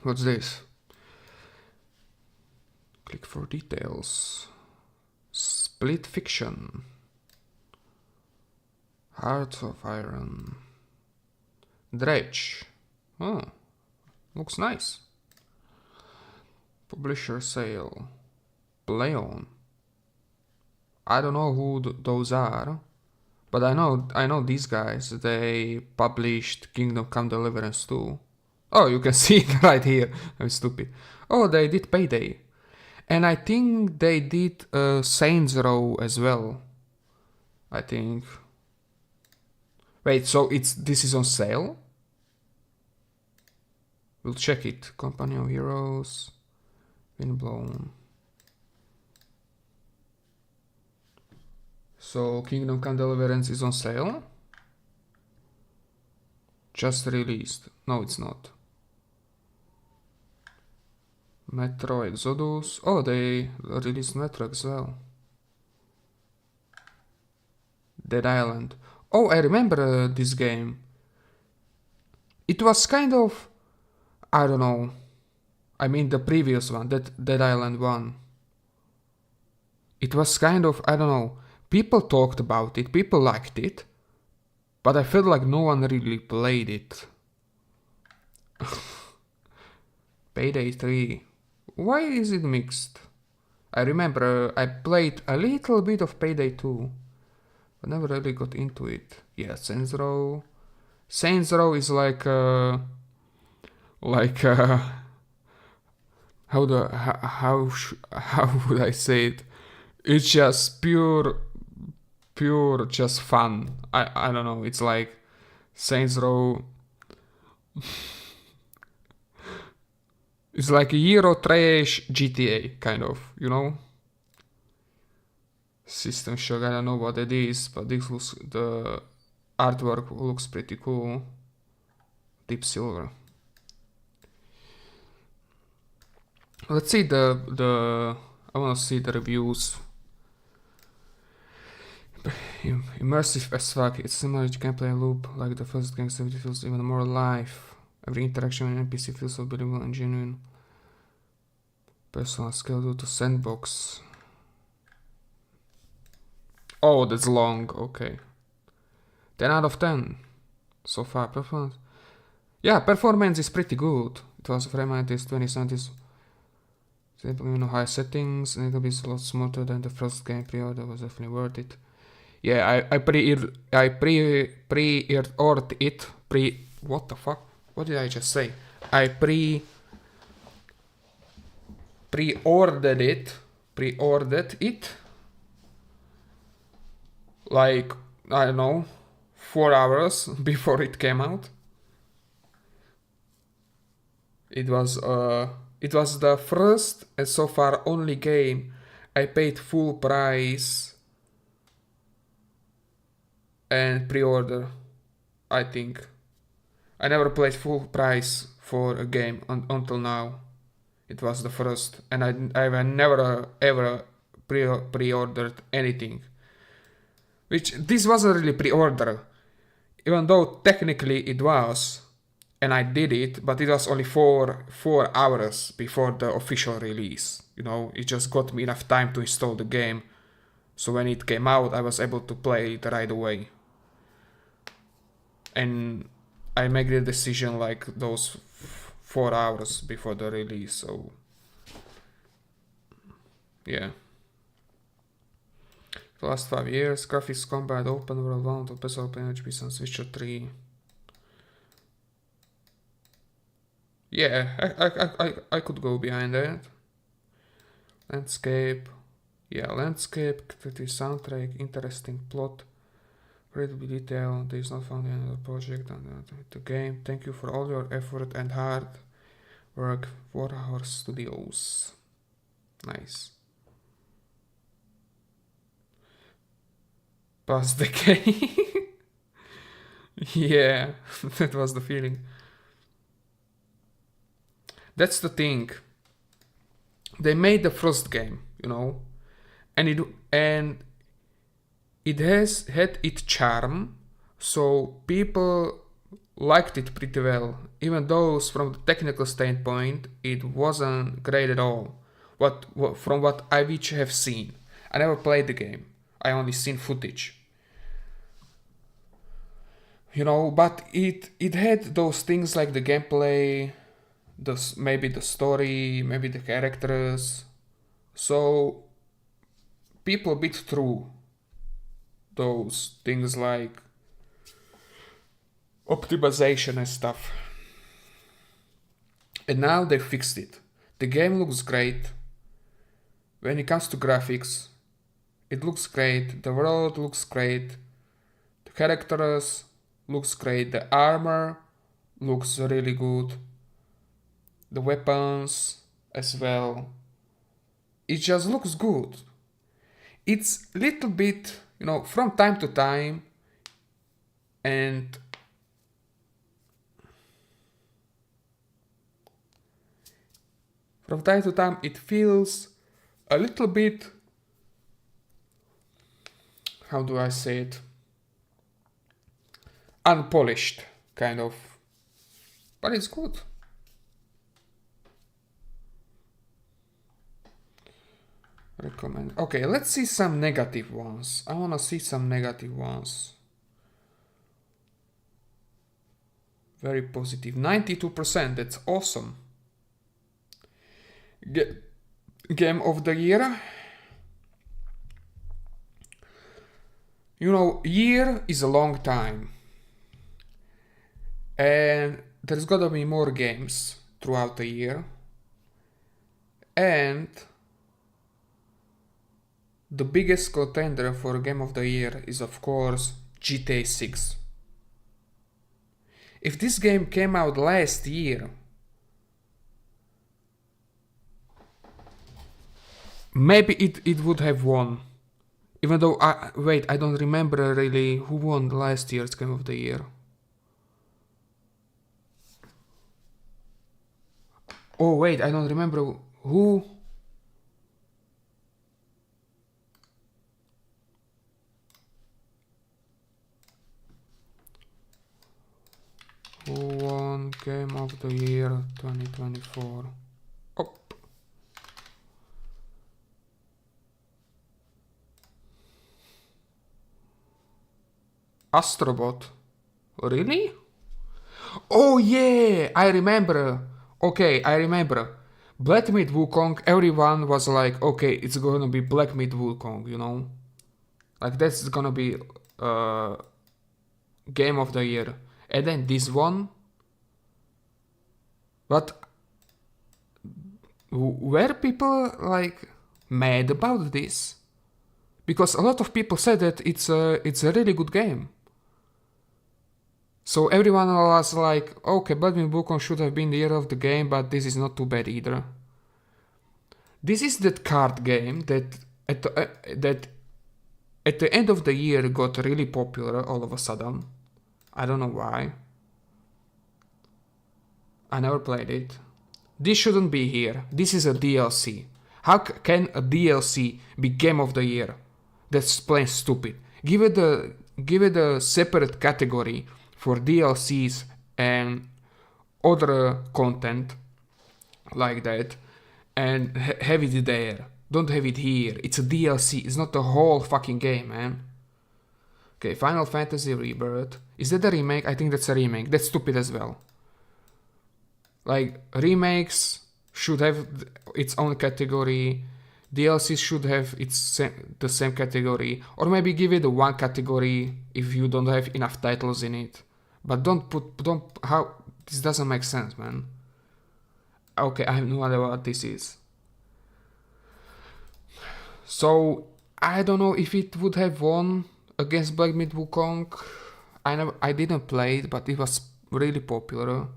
What's this? Click for details. Split Fiction. Hearts of Iron. Dredge. Oh, looks nice. Publisher sale. Play on. I don't know who those are, but I know these guys. They published Kingdom Come Deliverance 2. Oh, you can see it right here. I'm stupid. Oh, they did Payday. And I think they did Saints Row as well. I think. Wait, so this is on sale? We'll check it. Company of Heroes. Windblown. So Kingdom Come Deliverance is on sale. Just released. No, it's not. Metro Exodus. Oh, they released Metro as well. Dead Island. Oh, I remember this game. It was kind of... I don't know. I mean the previous one, that Dead Island 1. It was kind of... I don't know. People talked about it, people liked it, but I felt like no one really played it. Payday 3. Why is it mixed? I remember I played a little bit of Payday 2, but never really got into it. Yeah, Saints Row. Saints Row is like how would I say it? It's just pure just fun. I don't know, it's like Saints Row. It's like a Euro trash GTA, kind of, you know? System Shock, I don't know what it is, but this looks, the artwork looks pretty cool. Deep Silver. Let's see I wanna see the reviews. Immersive as fuck. It's similar to gameplay loop like the first game, so it feels even more alive. Every interaction with an NPC feels so believable and genuine. Personal scale due to sandbox. Oh, that's long. Okay. 10 out of 10. So far, performance. Yeah, performance is pretty good. It was frame rate is 2070s. High settings, and it'll be a lot smoother than the first game. Pre-order was definitely worth it. Yeah, I pre-ordered it. What the fuck? What did I just say? I pre-ordered it. Like, I don't know, 4 hours before it came out. It was the first and so far only game I paid full price and pre-order, I think. I never played full price for a game until now. It was the first, and I've never ever pre-ordered anything. Which, this wasn't really pre-order, even though technically it was, and I did it, but it was only 4 hours before the official release. You know, it just got me enough time to install the game, so when it came out I was able to play it right away. And I made the decision like those 4 hours before the release, so yeah. The last 5 years, graphics, combat, open world, one of best open HP on Switcher 3. Yeah, I could go behind that. Landscape. Yeah, landscape, pretty soundtrack, interesting plot. Incredible detail, there is not found in another project and the game. Thank you for all your effort and hard work. Warhorse Studios. Nice. Pass the game. Yeah, that was the feeling. That's the thing. They made the first game, you know, and it has had its charm, so people liked it pretty well, even though from the technical standpoint it wasn't great at all. From what I which have seen, I never played the game. I only seen footage. You know, but it had those things like the gameplay, maybe the story, maybe the characters. So people bit through those things like optimization and stuff. And now they fixed it. The game looks great. When it comes to graphics, it looks great. The world looks great. The characters looks great. The armor looks really good. The weapons as well. It just looks good. It's little bit, you know, from time to time, and from time to time it feels a little bit, how do I say it, unpolished, kind of, but it's good. Recommend. Okay, let's see some negative ones. I wanna see some negative ones. Very positive. 92%, that's awesome. Game of the year. You know, year is a long time. And there's gotta be more games throughout the year. And the biggest contender for Game of the Year is of course GTA 6. If this game came out last year, maybe it would have won. Even though, I don't remember really who won last year's Game of the Year. Oh wait, I don't remember who. Who won Game of the Year 2024? Oh. Astrobot. Really? Oh yeah, I remember. Okay, I remember. Black Myth Wukong, everyone was like, okay, it's gonna be Black Myth Wukong, you know? Like that's gonna be Game of the Year. And then this one. But were people like mad about this? Because a lot of people said that it's a really good game. So everyone was like, okay, Black Myth Wukong should have been the year of the game, but this is not too bad either. This is that card game that at the end of the year got really popular all of a sudden. I don't know why. I never played it. This shouldn't be here. This is a DLC. How can a DLC be Game of the Year? That's plain stupid. Give it a separate category for DLCs and other content like that, and have it there. Don't have it here. It's a DLC. It's not the whole fucking game, man. Okay, Final Fantasy Rebirth. Is that a remake? I think that's a remake. That's stupid as well. Like, remakes should have its own category. DLCs should have the same category. Or maybe give it a one category if you don't have enough titles in it. But this doesn't make sense, man. Okay, I have no idea what this is. So, I don't know if it would have won against Black Myth Wukong. I didn't play it, but it was really popular.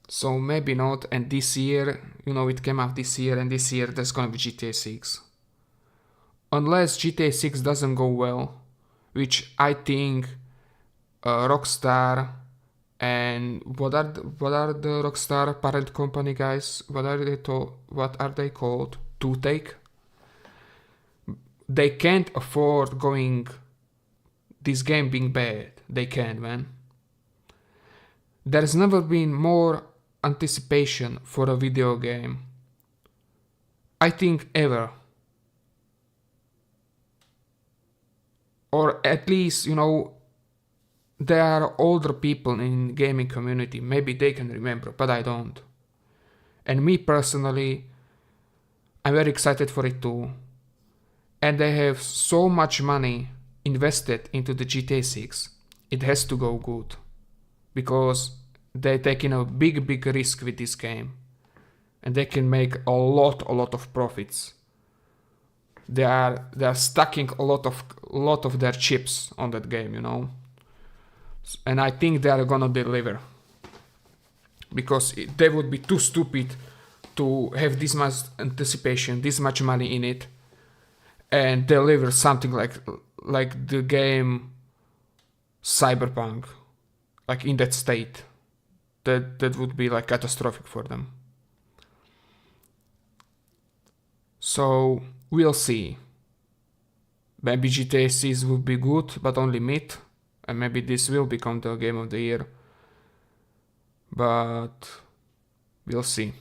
So maybe not, and this year, you know, it came out this year, and this year there's gonna be GTA 6. Unless GTA 6 doesn't go well, which I think Rockstar and what are the Rockstar parent company guys? What are they called? Two-Take? They can't afford going this game being bad, they can, man. There's never been more anticipation for a video game, I think, ever. Or at least, you know, there are older people in gaming community, maybe they can remember, but I don't. And me personally, I'm very excited for it too. And they have so much money invested into the GTA 6, it has to go good. Because they're taking a big risk with this game. And they can make a lot of profits. They are stacking a lot of their chips on that game, you know. And I think they are gonna deliver. Because they would be too stupid to have this much anticipation, this much money in it, and deliver something like the game Cyberpunk, like in that state. That would be like catastrophic for them. So we'll see. Maybe GTA 6 would be good, but only mid, and maybe this will become the game of the year. But we'll see.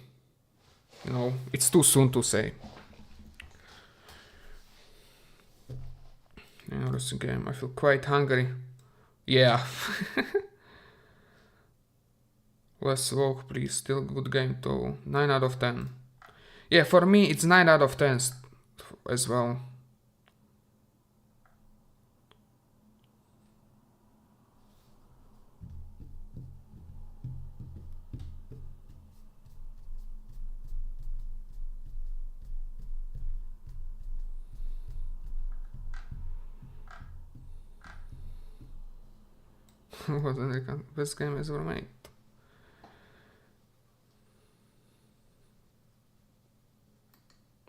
You know, it's too soon to say. Interesting game. I feel quite hungry. Yeah. Less walk, please. Still good game though. 9 out of 10. Yeah, for me it's 9 out of 10 as well. What the best game ever made.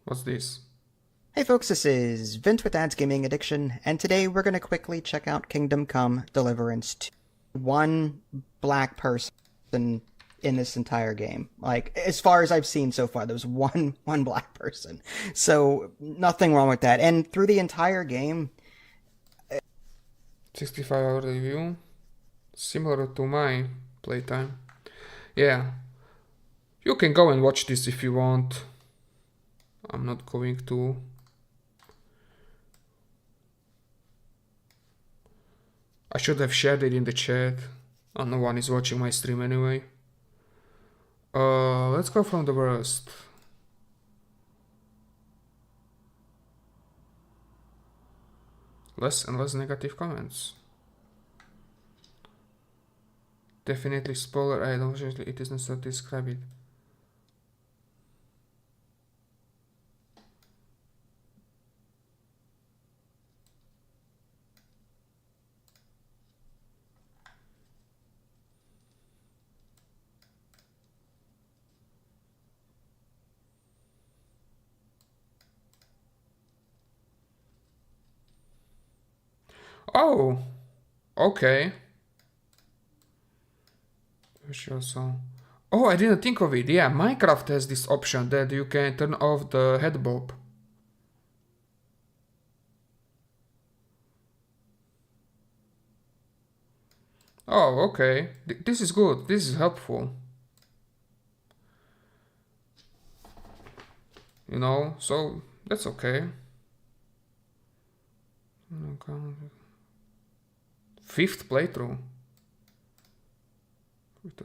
What's this? Hey folks, this is Vince with Ads Gaming Addiction, and today we're going to quickly check out Kingdom Come Deliverance 2. One black person in this entire game. Like, as far as I've seen so far, there's one black person. So, nothing wrong with that. And through the entire game... 65-hour review. Similar to my playtime. Yeah. You can go and watch this if you want. I'm not going to. I should have shared it in the chat. Oh, no one is watching my stream anyway. Let's go from the worst. Less and less negative comments. Definitely spoiler. I don't usually it is necessary to describe it. Oh, okay. Oh, I didn't think of it. Yeah, Minecraft has this option that you can turn off the head bob. Oh, okay. This is good. This is helpful. You know, so that's okay. 5th playthrough.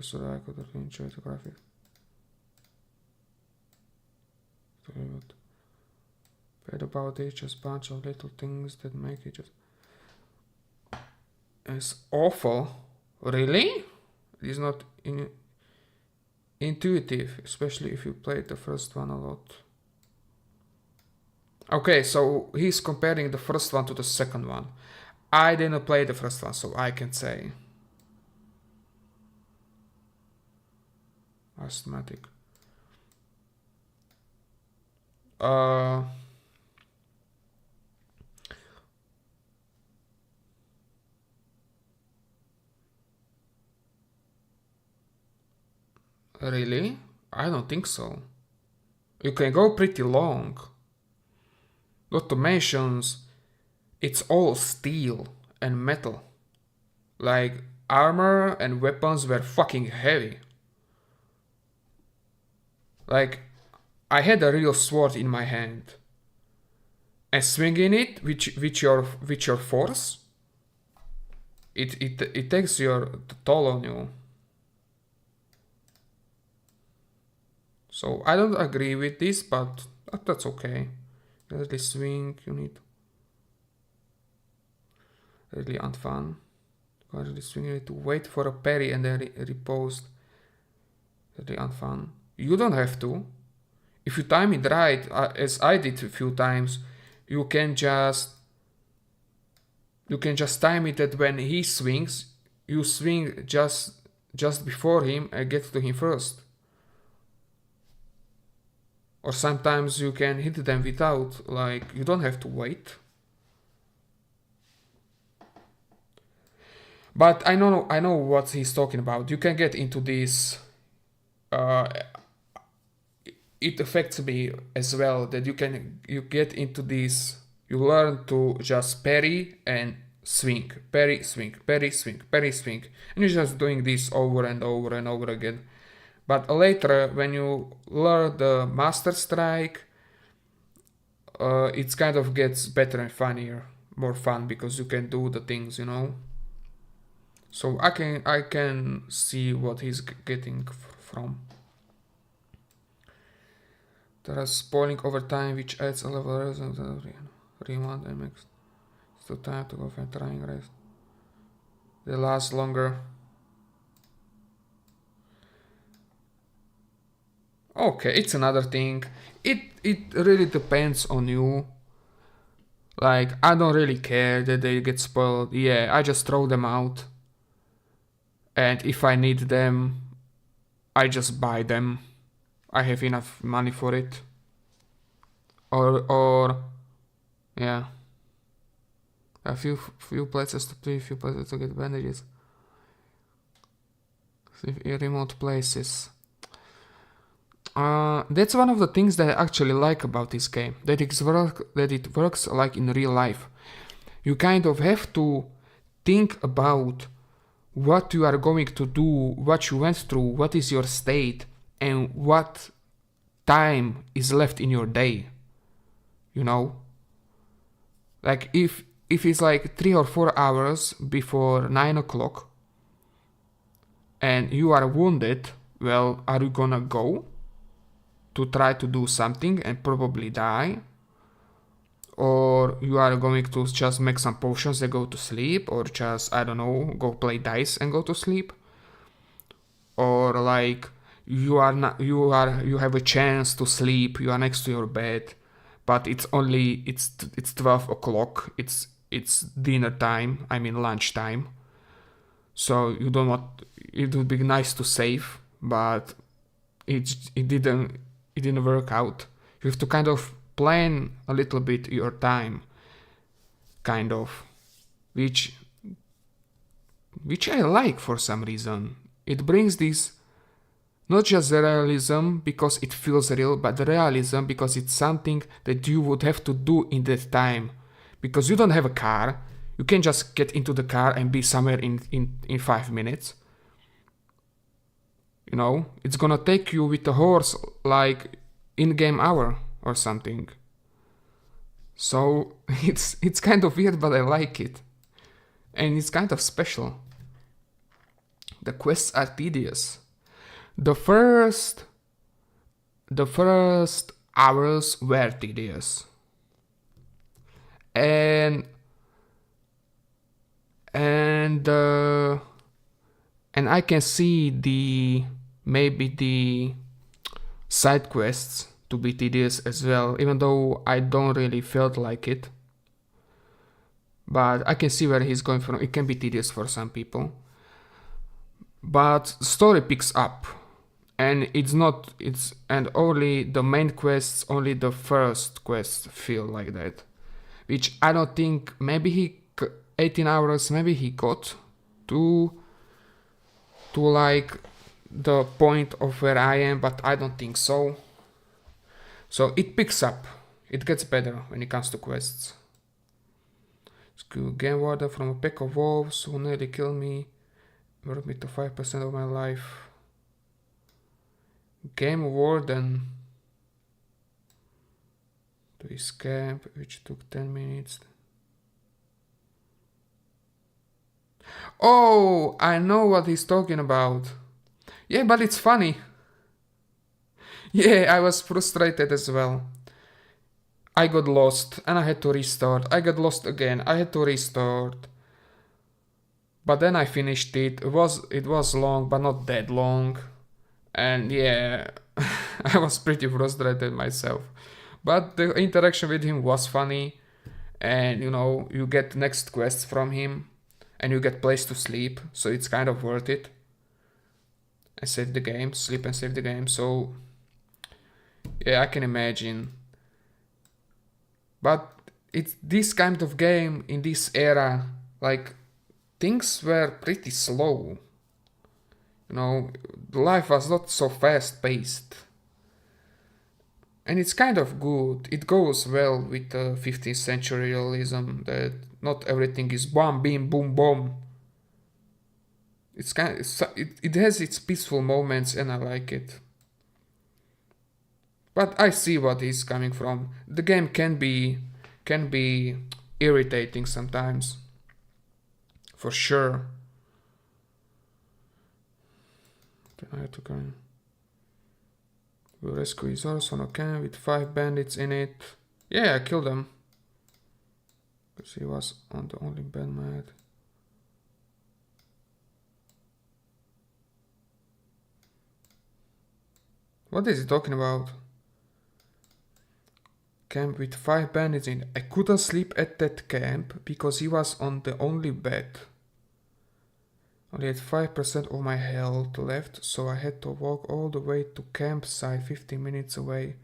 So I could really enjoy the graphics. Bad about it, just a bunch of little things that make it just... It's awful. Really? It is not intuitive, especially if you played the first one a lot. Okay, so he's comparing the first one to the second one. I didn't play the first one, so I can say. Asthmatic. Really? I don't think so. You can go pretty long. Not to mention, it's all steel and metal. Like, armor and weapons were fucking heavy. Like, I had a real sword in my hand. And swinging it with your force, it takes your toll on you. So I don't agree with this, but that's okay. Really swing, you need really unfun. Really swing, you need to wait for a parry and then repost. Really unfun. You don't have to. If you time it right, as I did a few times, you can just time it that when he swings, you swing just before him and get to him first. Or sometimes you can hit them without, like, you don't have to wait. But I know what he's talking about. You can get into this. It affects me as well that you get into this. You learn to just parry and swing, parry, swing, parry, swing, parry, swing, and you're just doing this over and over and over again. But later, when you learn the master strike, it kind of gets better and funnier, more fun, because you can do the things, you know. So I can see what he's getting from. There is spoiling over time, which adds a level of rewind and makes the time to go for trying rest. They last longer. Okay, it's another thing. It really depends on you. Like, I don't really care that they get spoiled. Yeah, I just throw them out. And if I need them, I just buy them. I have enough money for it. Or yeah. A few places to play, few places to get bandages. Remote places. That's one of the things that I actually like about this game. That it works like in real life. You kind of have to think about what you are going to do, what you went through, what is your state, and what time is left in your day. You know? Like if it's like 3 or 4 hours before 9 o'clock and you are wounded, well, are you gonna go to try to do something and probably die? Or you are going to just make some potions and go to sleep, or just, I don't know, go play dice and go to sleep? Or like you have a chance to sleep, you are next to your bed, but it's 12 o'clock, it's dinner time, I mean lunch time. So you don't want, it would be nice to save, but it didn't work out. You have to kind of plan a little bit your time, kind of, which I like for some reason. It brings this, not just the realism because it feels real, but the realism because it's something that you would have to do in that time. Because you don't have a car, you can just get into the car and be somewhere in 5 minutes. You know, it's gonna take you with a horse like in-game hour or something. So it's kind of weird, but I like it. And it's kind of special. The quests are tedious. The first hours were tedious. And I can see maybe the side quests to be tedious as well, even though I don't really felt like it. But I can see where he's going from. It can be tedious for some people. But story picks up. And and only the main quests, only the first quests feel like that. Which I don't think, maybe 18 hours, maybe he got to like the point of where I am, but I don't think so. So it picks up. It gets better when it comes to quests. Rescue game warden from a pack of wolves who nearly killed me. Brought me to 5% of my life. Game warden. To escape, which took 10 minutes. Oh, I know what he's talking about. Yeah, but it's funny. Yeah, I was frustrated as well. I got lost and I had to restart. I got lost again. I had to restart. But then I finished it. It was long, but not that long. And yeah, I was pretty frustrated myself. But the interaction with him was funny. And you know, you get next quests from him. And you get place to sleep. So it's kind of worth it. And save the game. Sleep and save the game. So yeah, I can imagine. But it's this kind of game in this era, like things were pretty slow. You know, life was not so fast paced. And it's kind of good. It goes well with 15th century realism that not everything is bam, beam, boom, boom. It's it has its peaceful moments and I like it. But I see what he's coming from. The game can be irritating sometimes. For sure. Then I have to go. We'll rescue his horse on a can with 5 bandits in it. Yeah, I killed them. Because he was on the only bandmat. What is he talking about? Camp with 5 bandits in. I couldn't sleep at that camp because he was on the only bed. Only had 5% of my health left, so I had to walk all the way to campsite 15 minutes away.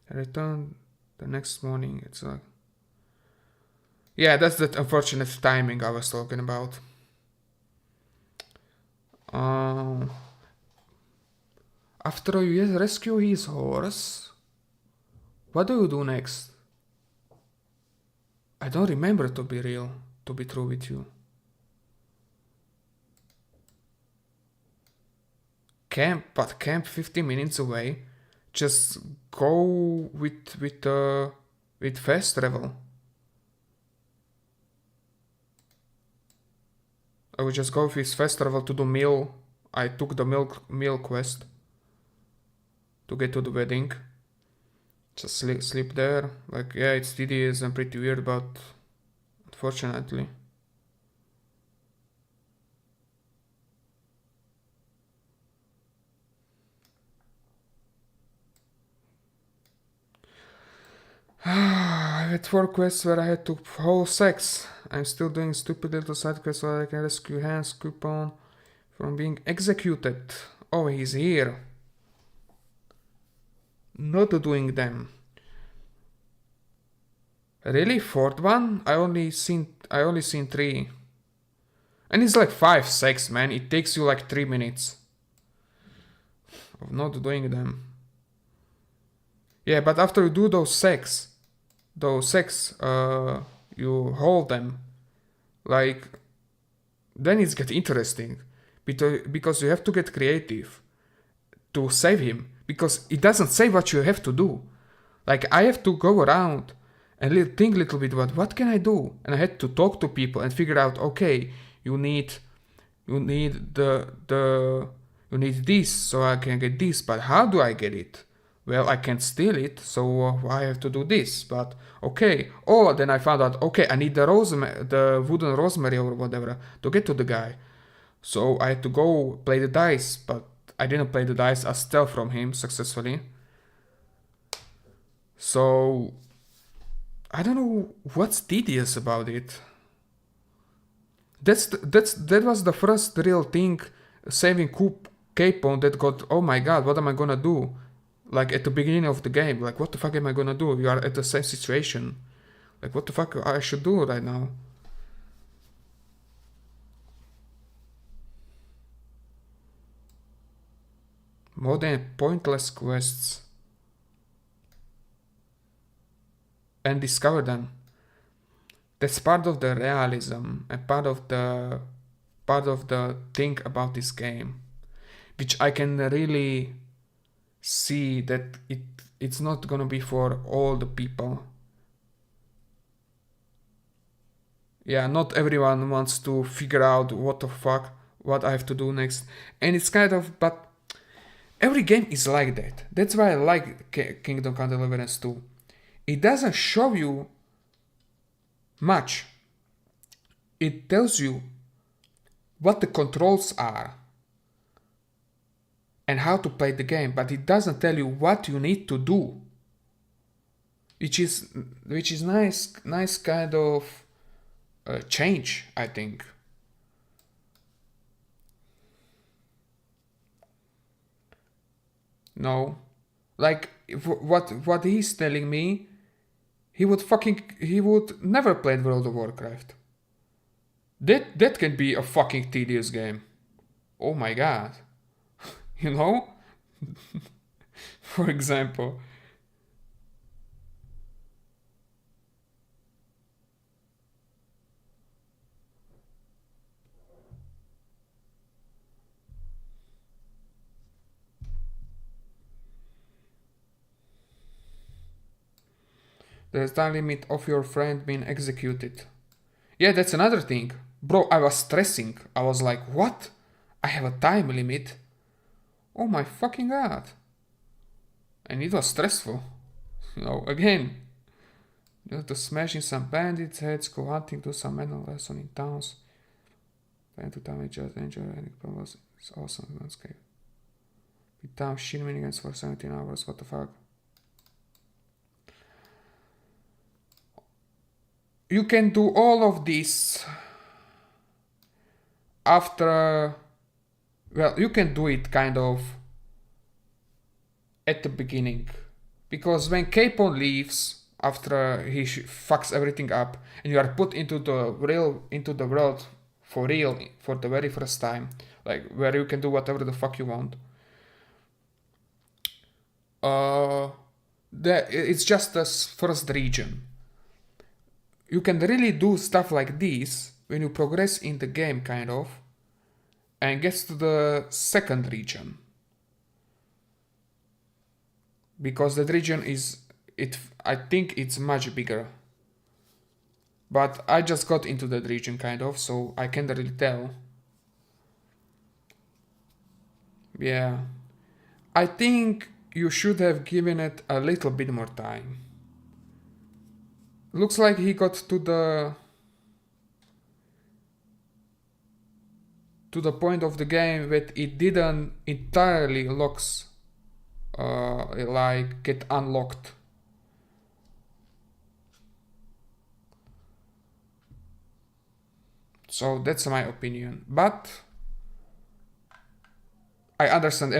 I returned the next morning. It's like... Yeah, that's the unfortunate timing I was talking about. After you rescue his horse, what do you do next? I don't remember, to be true with you. Camp 15 minutes away. Just go with fast travel. I would just go with fast travel to the mill. I took the mill quest to get to the wedding. Just sleep there. Like, yeah, it's tedious and pretty weird, but unfortunately. I had 4 quests where I had to hold sex. I'm still doing stupid little side quests so I can rescue Hans Coupon from being executed. Oh, he's here. Not doing them. Really? 4th one? I only seen 3. And it's like 5 sex, man. It takes you like 3 minutes of not doing them. Yeah, but after you do those sex, you hold them. Like, then it's get interesting. Because you have to get creative to save him. Because it doesn't say what you have to do. Like, I have to go around and think a little bit about what can I do? And I had to talk to people and figure out, okay, you need this so I can get this, but how do I get it? Well, I can't steal it, so I have to do this, but okay. Oh, then I found out, okay, I need the wooden rosemary or whatever to get to the guy. So I had to go play the dice, but I didn't play the dice. I stole from him successfully. So I don't know what's tedious about it. That was the first real thing saving Capon that got, oh my god, what am I gonna do? Like at the beginning of the game, like what the fuck am I gonna do? You are at the same situation. Like what the fuck I should do right now? More than pointless quests. And discover them. That's part of the realism and part of the thing about this game, which I can really see that it's not gonna be for all the people. Yeah, not everyone wants to figure out what the fuck, what I have to do next. And it's kind of, but every game is like that. That's why I like Kingdom Come Deliverance 2. It doesn't show you much. It tells you what the controls are and how to play the game, but it doesn't tell you what you need to do. Which is nice kind of change, I think. No, like what he's telling me, he would never play World of Warcraft. That can be a fucking tedious game. Oh my god, you know? For example. The time limit of your friend being executed. Yeah, that's another thing. Bro, I was stressing. I was like, what? I have a time limit? Oh my fucking god. And it was stressful. You know, again. You have to smashing some bandits' heads, go hunting, do some mental lesson in towns. Plan to damage just enjoy any problems. It's awesome landscape. Beat down shit miniguns for 17 hours, what the fuck? You can do all of this after, well, you can do it kind of at the beginning, because when Capon leaves after he fucks everything up and you are put into the world for real for the very first time, like where you can do whatever the fuck you want, it's just the first region. You can really do stuff like this when you progress in the game, kind of, and gets to the second region. Because that region I think it's much bigger. But I just got into that region, kind of, so I can't really tell. Yeah. I think you should have given it a little bit more time. Looks like he got to the point of the game that it didn't entirely get unlocked. So that's my opinion. But I understand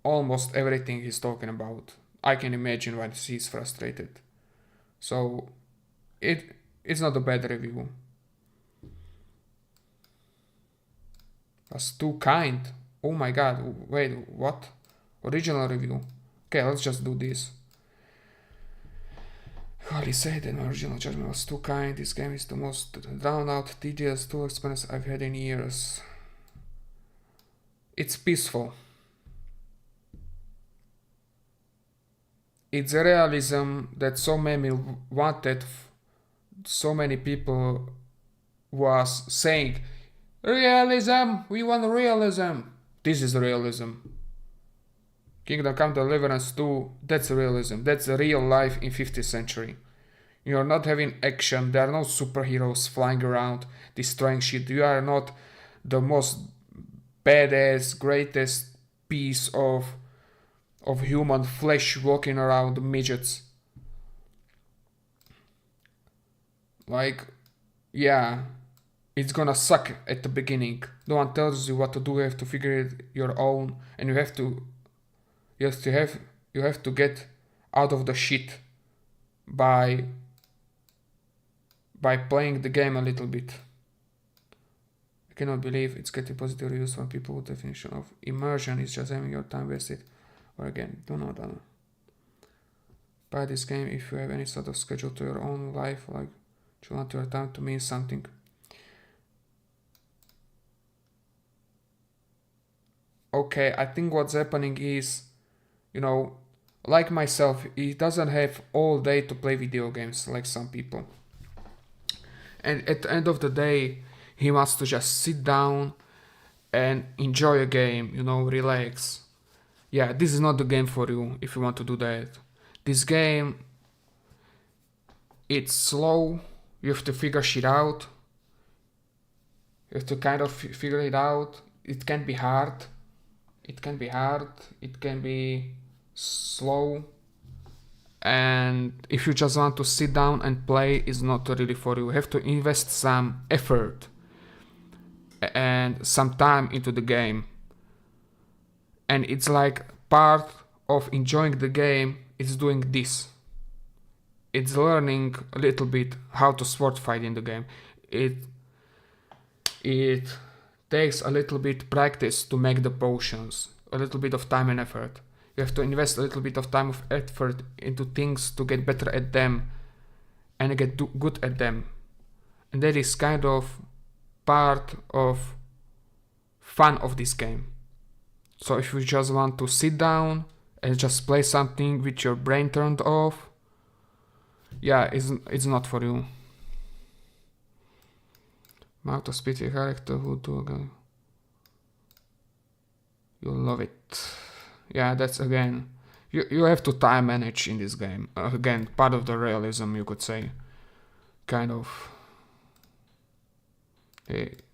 almost everything he's talking about. I can imagine why he's frustrated. So it's not a bad review. That's too kind. Oh my god, wait, what? Original review. Okay, let's just do this. Holy said that my original judgment was too kind. This game is the most drawn out, tedious, too expensive I've had in years. It's peaceful. It's a realism that so many wanted, so many people was saying, realism, we want realism. This is realism. Kingdom Come Deliverance 2, that's realism. That's real life in 50th century. You're not having action, there are no superheroes flying around, destroying shit. You are not the most badass, greatest piece of human flesh walking around midgets. Like, yeah, it's gonna suck at the beginning. No one tells you what to do, you have to figure it your own, and you have to get out of the shit by playing the game a little bit. I cannot believe it's getting positive reviews from people whose definition of immersion is just having your time wasted. Or again, do not buy this game if you have any sort of schedule to your own life, like you want your time to mean something. Okay, I think what's happening is, you know, like myself, he doesn't have all day to play video games like some people. And at the end of the day, he wants to just sit down and enjoy a game, you know, relax. Yeah, this is not the game for you if you want to do that. This game, it's slow, you have to figure shit out. You have to kind of figure it out. It can be hard. It can be slow. And if you just want to sit down and play, it's not really for you. You have to invest some effort and some time into the game. And it's like part of enjoying the game is doing this. It's learning a little bit how to sword fight in the game. It takes a little bit practice to make the potions, a little bit of time and effort. You have to invest a little bit of time of effort into things to get better at them and get good at them. And that is kind of part of fun of this game. So if you just want to sit down and just play something with your brain turned off, yeah, it's not for you. Mouth to speed your character who do again. You'll love it. Yeah, that's again. You have to time manage in this game. Again, part of the realism, you could say. Kind of.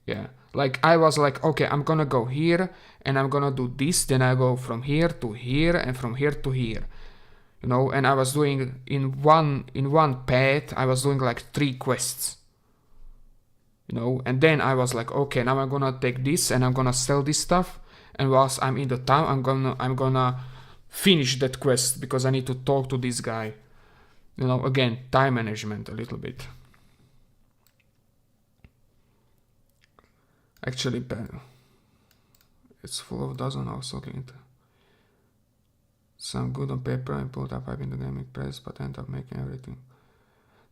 Yeah. Like I was like, okay, I'm gonna go here and I'm gonna do this. Then I go from here to here and from here to here. You know, and I was doing in one path. I was doing like 3 quests. You know, and then I was like, okay, now I'm gonna take this and I'm gonna sell this stuff. And whilst I'm in the town, I'm gonna finish that quest because I need to talk to this guy. You know, again, time management a little bit. Actually, it's full of dozens of soaking. Some good on paper and pulled up in the gaming press, but end up making everything.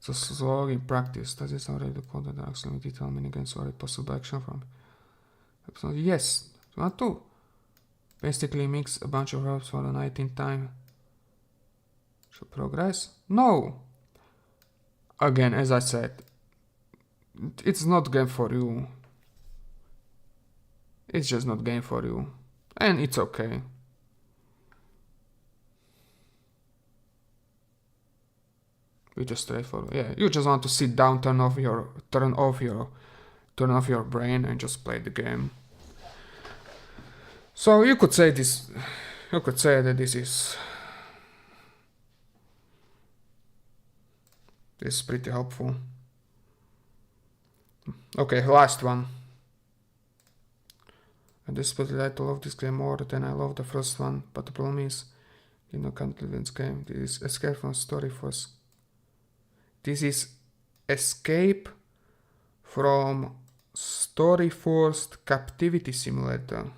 So slow in practice. Does this already call the dark slim detail minigames or a possible action from? So yes, you want to basically mix a bunch of herbs for the night in time. Should progress? No. Again, as I said, it's not game for you. It's just not game for you, and it's okay. We just straightforward. Yeah, you just want to sit down, turn off your brain, and just play the game. So you could say this. You could say that this is pretty helpful. Okay, last one. And despite I love this game more than I love the first one, but the problem is, you know, can't live in this game. This is escape from story force. This is escape from story-forced captivity simulator.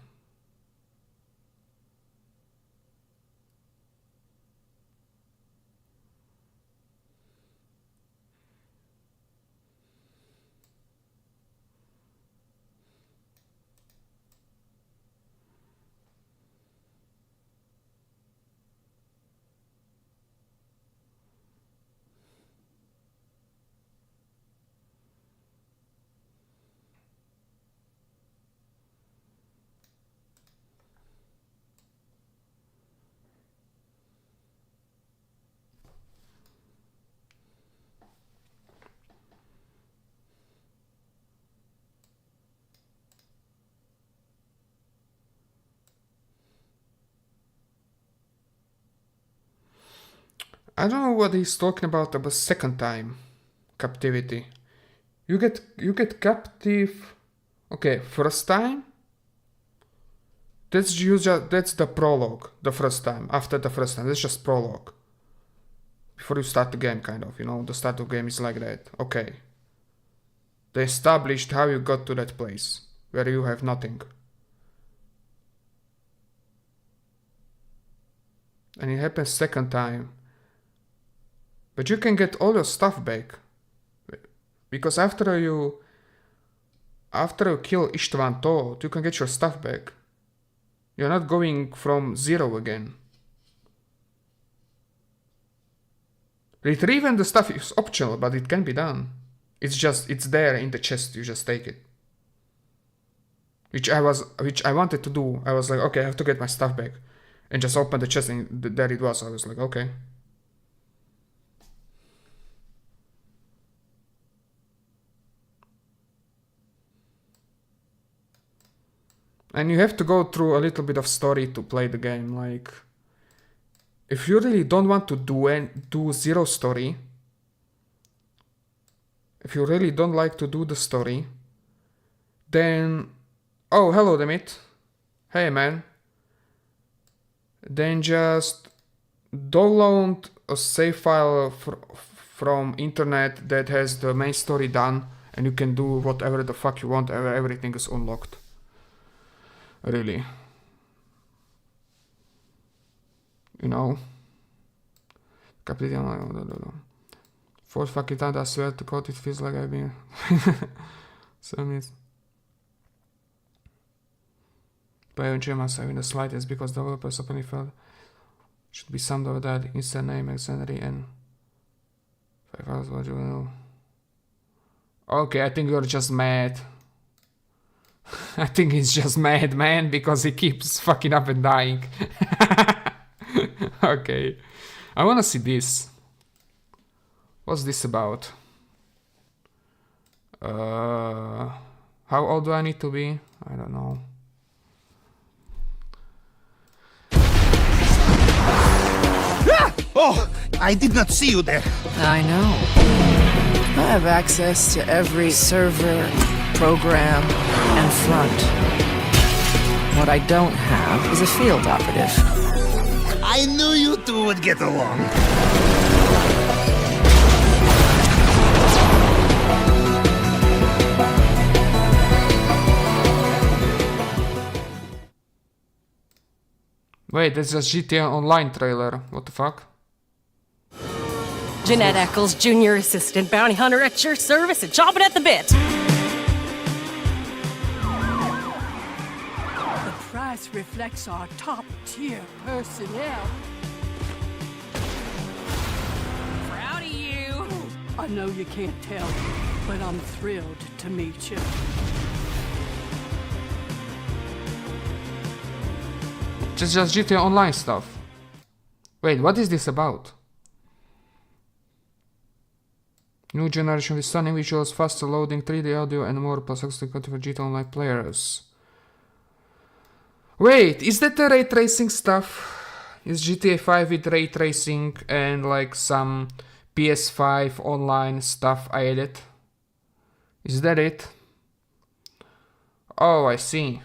I don't know what he's talking about the second time. Captivity. You get captive. Okay, first time. That's the prologue. The first time. After the first time, that's just prologue. Before you start the game, kind of. You know, the start of the game is like that. Okay. They established how you got to that place where you have nothing. And it happens second time. But you can get all your stuff back. Because after you kill Istvan Todt, you can get your stuff back. You're not going from zero again. Retrieving the stuff is optional, but it can be done. It's there in the chest, you just take it. Which I wanted to do. I was like, okay, I have to get my stuff back. And just open the chest and there it was. I was like, okay. And you have to go through a little bit of story to play the game. Like, if you really don't want to do zero story, if you really don't like to do the story, then... Oh, hello, Demit. Hey, man. Then just download a save file from internet that has the main story done, and you can do whatever the fuck you want. Everything is unlocked. Really. You know. Fourth fucking time, I swear to God, it feels like I've been... So it's... But I enjoy myself in the slightest because developers openly felt should be summed over that instant name, exemplary, and 5 hours what you know. Okay, I think you're just mad. I think he's just mad, man, because he keeps fucking up and dying. Okay. I wanna see this. What's this about? How old do I need to be? I don't know. Oh, I did not see you there. I know. I have access to every server, program, and front. What I don't have is a field operative. I knew you two would get along. Wait, that's just GTA Online trailer. What the fuck? Jeanette Eccles, Junior Assistant Bounty Hunter at your service and chomping at the bit. The price reflects our top-tier personnel. Proud of you. I know you can't tell, but I'm thrilled to meet you. Just GTA Online stuff. Wait, what is this about? New generation with stunning visuals, faster loading, 3D audio, and more plus exclusive for GTA Online players. Wait, is that the ray tracing stuff? Is GTA 5 with ray tracing and like some PS5 online stuff I added? Is that it? Oh, I see.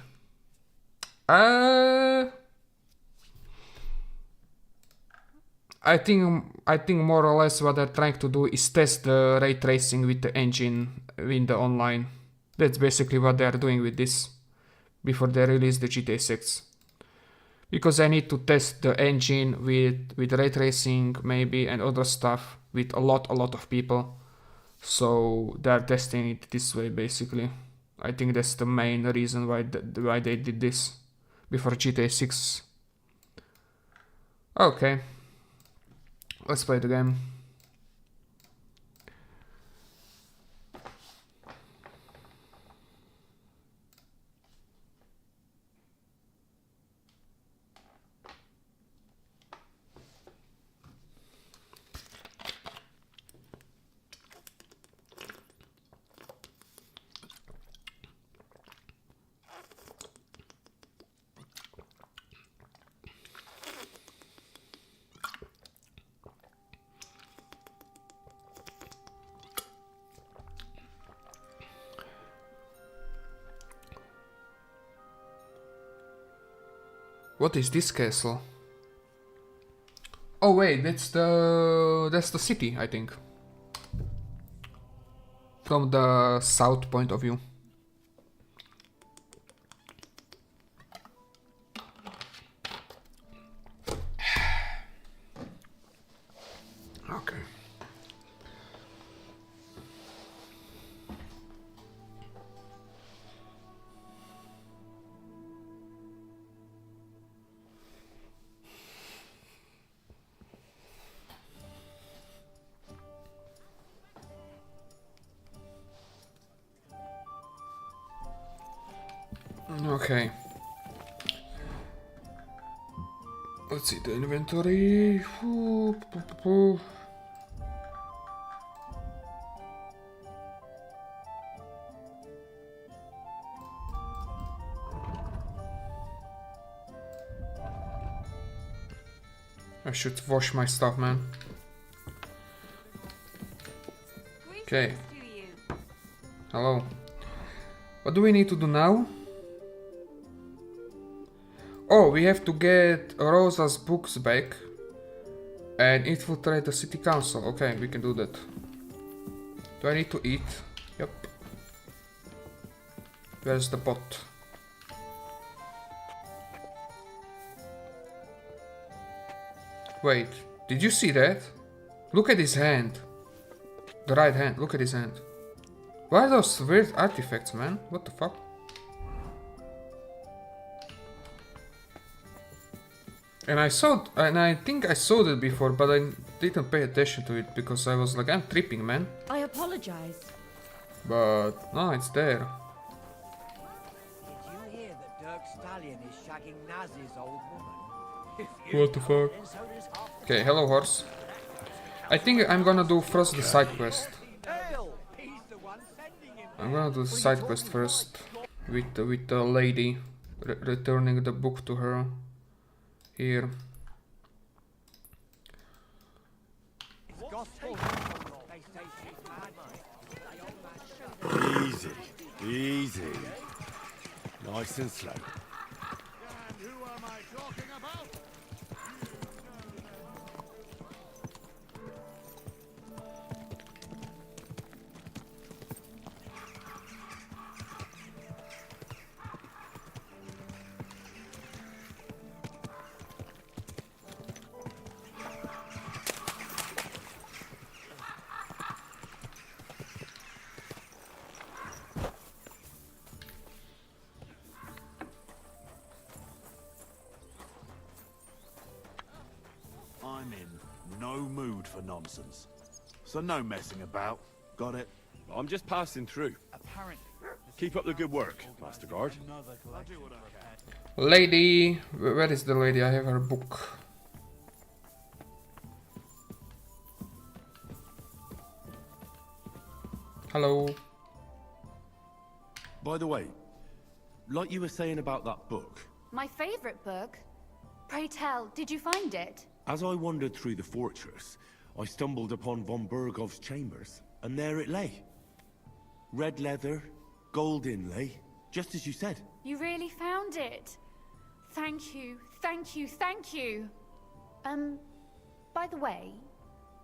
I think more or less what they're trying to do is test the ray tracing with the engine in the online. That's basically what they're doing with this before they release the GTA 6. Because I need to test the engine with ray tracing maybe and other stuff with a lot of people. So they're testing it this way basically. I think that's the main reason why they did this before GTA 6. Okay. Let's play the game. What is this castle? Oh wait, that's the city, I think. From the south point of view. Okay. Okay. Let's see the inventory. I should wash my stuff, man. Okay. Hello. What do we need to do now? Oh, we have to get Rosa's books back and infiltrate the city council. Okay, we can do that. Do I need to eat? Yep. Where's the pot? Wait, did you see that? Look at his hand. The right hand, look at his hand. What are those weird artifacts, man? What the fuck? And I think I saw that before, but I didn't pay attention to it because I was like, I'm tripping, man. I apologize. But no, it's there. Did you hear that Dirk Stallion is shagging Naz's old woman? What the fuck? Okay, hello horse. I think I'm gonna do first the side quest. I'm gonna do the side quest first with the lady, returning the book to her. Here. Easy, easy. Nice and slow. And who am I talking about? I'm in no mood for nonsense. So no messing about. Got it? I'm just passing through. Keep up the good work, Master Guard. Lady, where is the lady? I have her book. Hello. By the way, like you were saying about that book, My favorite book? Pray tell, did you find it? as I wandered through the fortress, I stumbled upon von Bergov's chambers, and there it lay. Red leather, gold inlay, just as you said. You really found it? Thank you, thank you, thank you. By the way,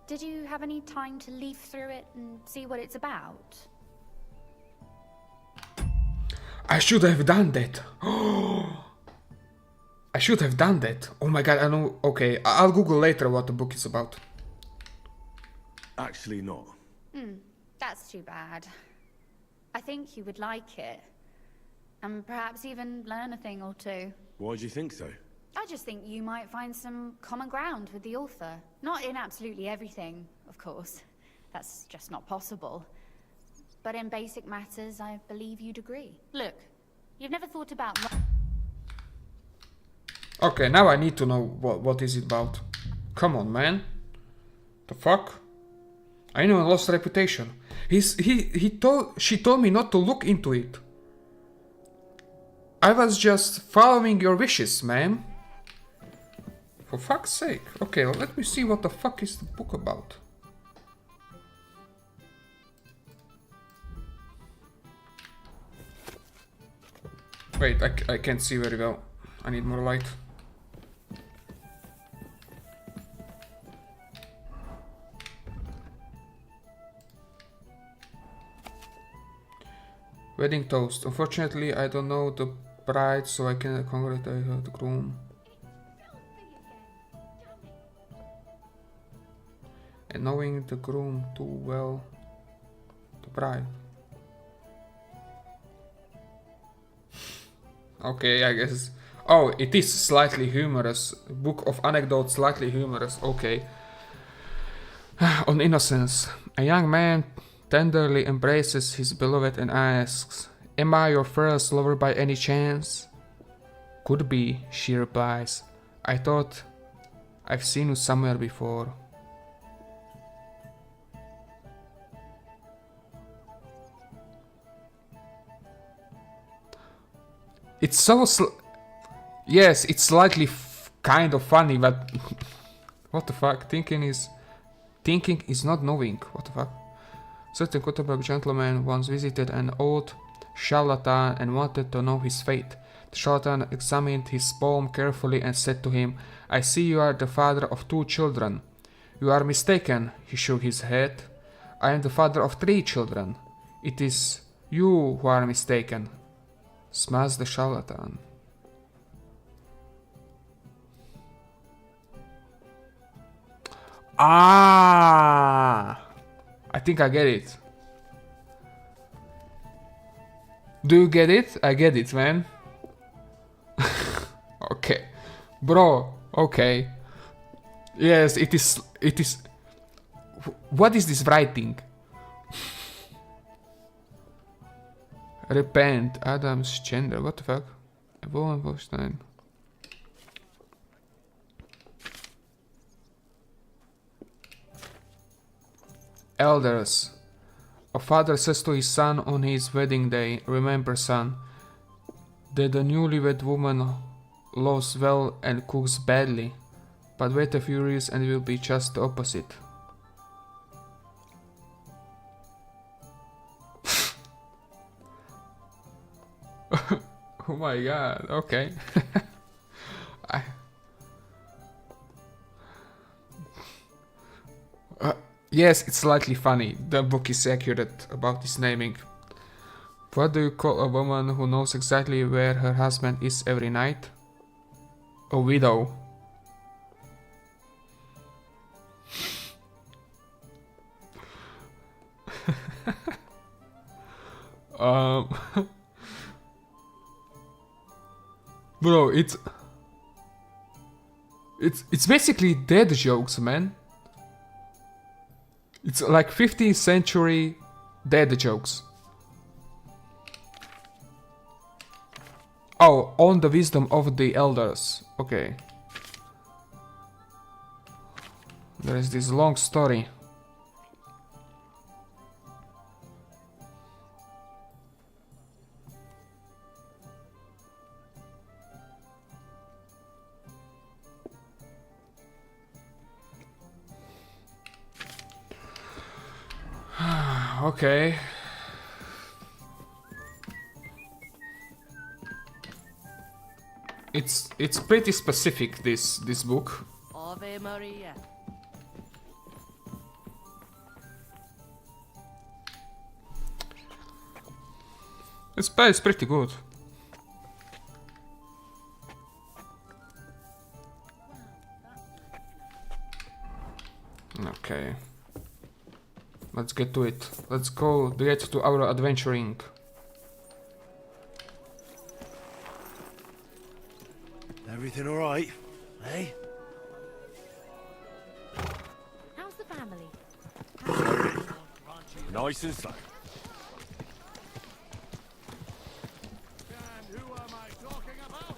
did you have any time to leaf through it and see what it's about? I should have done that. I should have done that. Oh my god, I know. Okay, I'll Google later what the book is about. Actually not. That's too bad. I think you would like it. And perhaps even learn a thing or two. Why do you think so? I just think you might find some common ground with the author. Not in absolutely everything, of course. That's just not possible. But in basic matters, I believe you'd agree. Look, you've never thought about... Okay, now I need to know what is it about. Come on, man. The fuck? I know I lost reputation. She told me not to look into it. I was just following your wishes, ma'am. For fuck's sake. Okay, let me see what the fuck is the book about. Wait, I can't see very well. I need more light. Wedding toast. Unfortunately, I don't know the bride, so I cannot congratulate the groom. And knowing the groom too well, the bride. Okay, I guess. Oh, it is slightly humorous. Book of anecdotes, slightly humorous. Okay. On innocence. A young man tenderly embraces his beloved and asks, Am I your first lover by any chance? Could be, she replies. I thought I've seen you somewhere before. It's so yes, it's slightly kind of funny, but what the fuck? Thinking is not knowing. What the fuck? Certain Kotterberg gentleman once visited an old charlatan and wanted to know his fate. The charlatan examined his palm carefully and said to him, I see you are the father of 2 children. You are mistaken, he shook his head. I am the father of 3 children. It is you who are mistaken, smiles the charlatan. Ah! I think I get it. Do you get it? I get it, man. Okay. Bro, okay. Yes, it is... What is this writing? Repent, Adam's gender, what the fuck? Wolfenstein. Elders. A father says to his son on his wedding day, remember son, that the newlywed woman loves well and cooks badly, but wait a few years and it will be just the opposite. Oh my god, okay. Yes, it's slightly funny. The book is accurate about this naming. What do you call a woman who knows exactly where her husband is every night? A widow. Bro, it's basically dead jokes, man. It's like 15th century dead jokes. Oh, on the wisdom of the elders. Okay. There is this long story. Okay. It's pretty specific, this book. Ave Maria. It's pretty good. Okay. Let's get to it. Let's go get to our adventuring. Everything alright? Hey? How's the family? Nice and slow. And who am I talking about?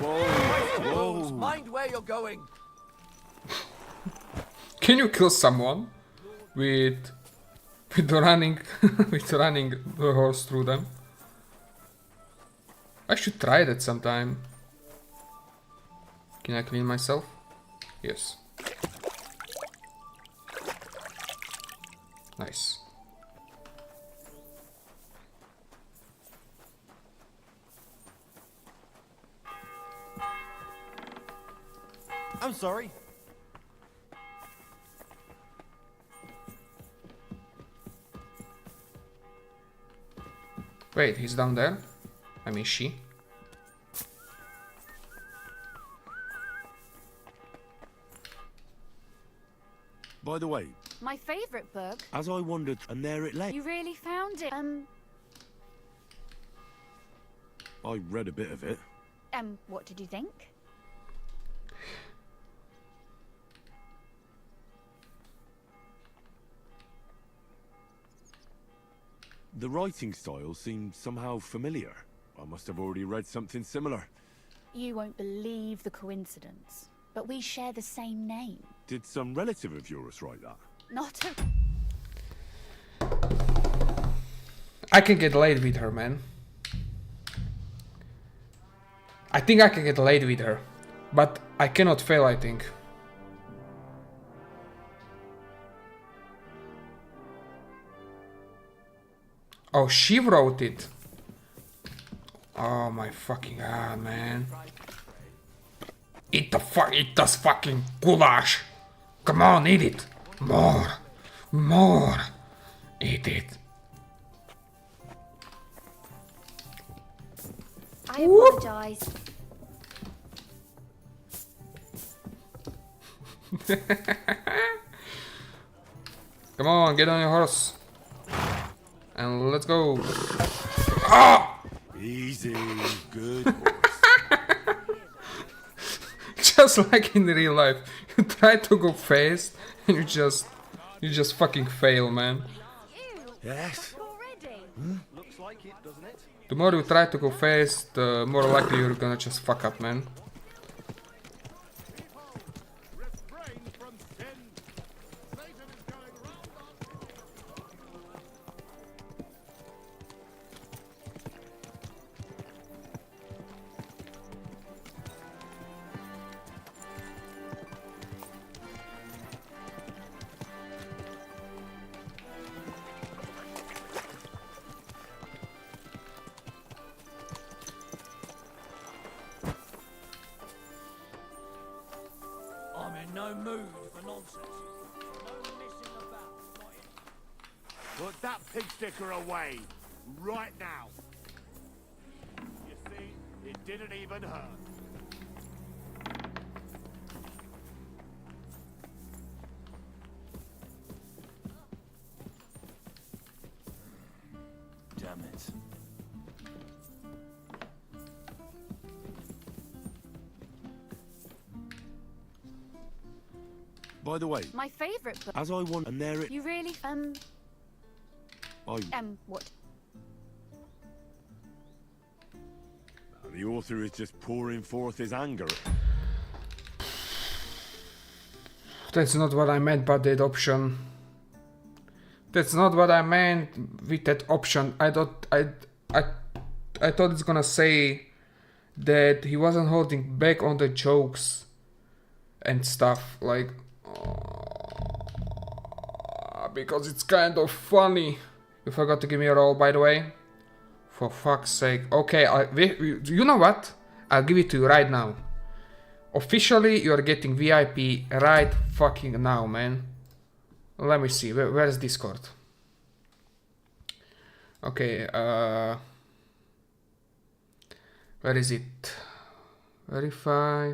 Whoa! Mind where you're going. Can you kill someone with running the horse through them? I should try that sometime. Can I clean myself? Yes. Nice. I'm sorry. Wait, he's down there? I mean, she. By the way, My favorite book? as I wandered, and there it lay. You really found it? I read a bit of it. What did you think? The writing style seemed somehow familiar. I must have already read something similar. You won't believe the coincidence, but we share the same name. Did some relative of yours write that? Not a... I can get laid with her, man. I think I can get laid with her, but I cannot fail, I think. Oh, she wrote it. Oh my fucking god, man. Eat this fucking goulash. Come on, eat it. More. Eat it. I apologize. Come on, get on your horse. And let's go. Ah! Easy, good. Just like in real life, you try to go fast and you just fucking fail, man. Yes. Looks like it, doesn't it? The more you try to go fast, the more likely you're gonna just fuck up, man. Refrain from sin. Satan is going round I'm in no mood for nonsense. No messing about. Not in. Put that pig sticker away. Right now. You see, it didn't even hurt. Damn it. By the way, My favorite book. as I want, and there it. You really... what? The author is just pouring forth his anger. That's not what I meant by that option. That's not what I meant with that option. I thought it's gonna say that he wasn't holding back on the jokes and stuff, like because it's kind of funny. You forgot to give me a roll, by the way. For fuck's sake. Okay, you know what? I'll give it to you right now. Officially, you're getting VIP right fucking now, man. Let me see. Where's Discord? Okay, where is it? Verify.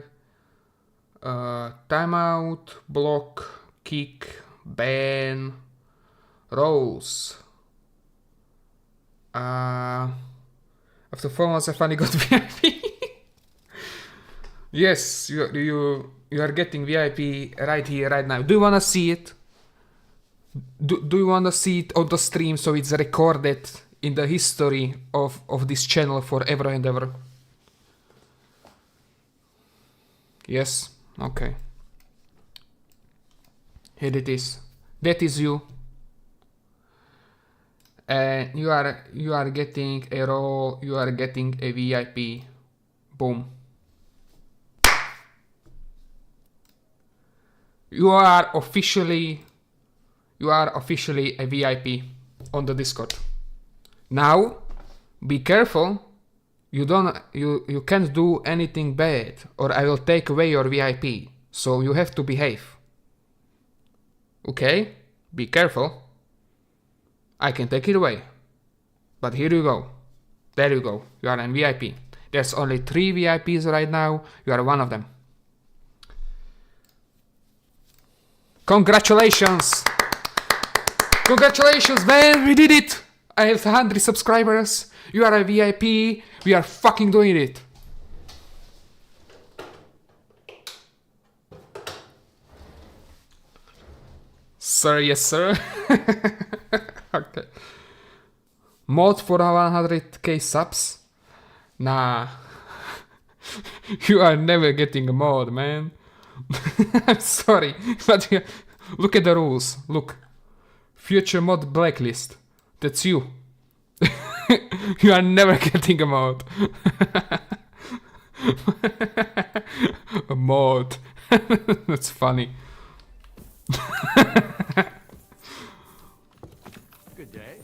Timeout, block, kick, ban, roles. After 4 months, I finally got VIP. Yes, you are getting VIP right here, right now. Do you wanna see it? Do you wanna see it on the stream so it's recorded in the history of this channel forever and ever? Yes? Okay. Here it is. That is you. And you are getting a role, you are getting a VIP. Boom. You are officially a VIP on the Discord. Now, be careful. You can't do anything bad, or I will take away your VIP. So you have to behave. Okay? Be careful. I can take it away. But here you go. There you go. You are a VIP. There's only 3 VIPs right now. You are one of them. Congratulations! Congratulations, man! We did it! I have 100 subscribers. You are a VIP. We are fucking doing it. Sir, yes, sir. Okay. Mod for 100k subs? Nah. You are never getting a mod, man. I'm sorry, but look at the rules. Look. Future mod blacklist. That's you. You are never getting a mod. A mod. That's funny. Good day.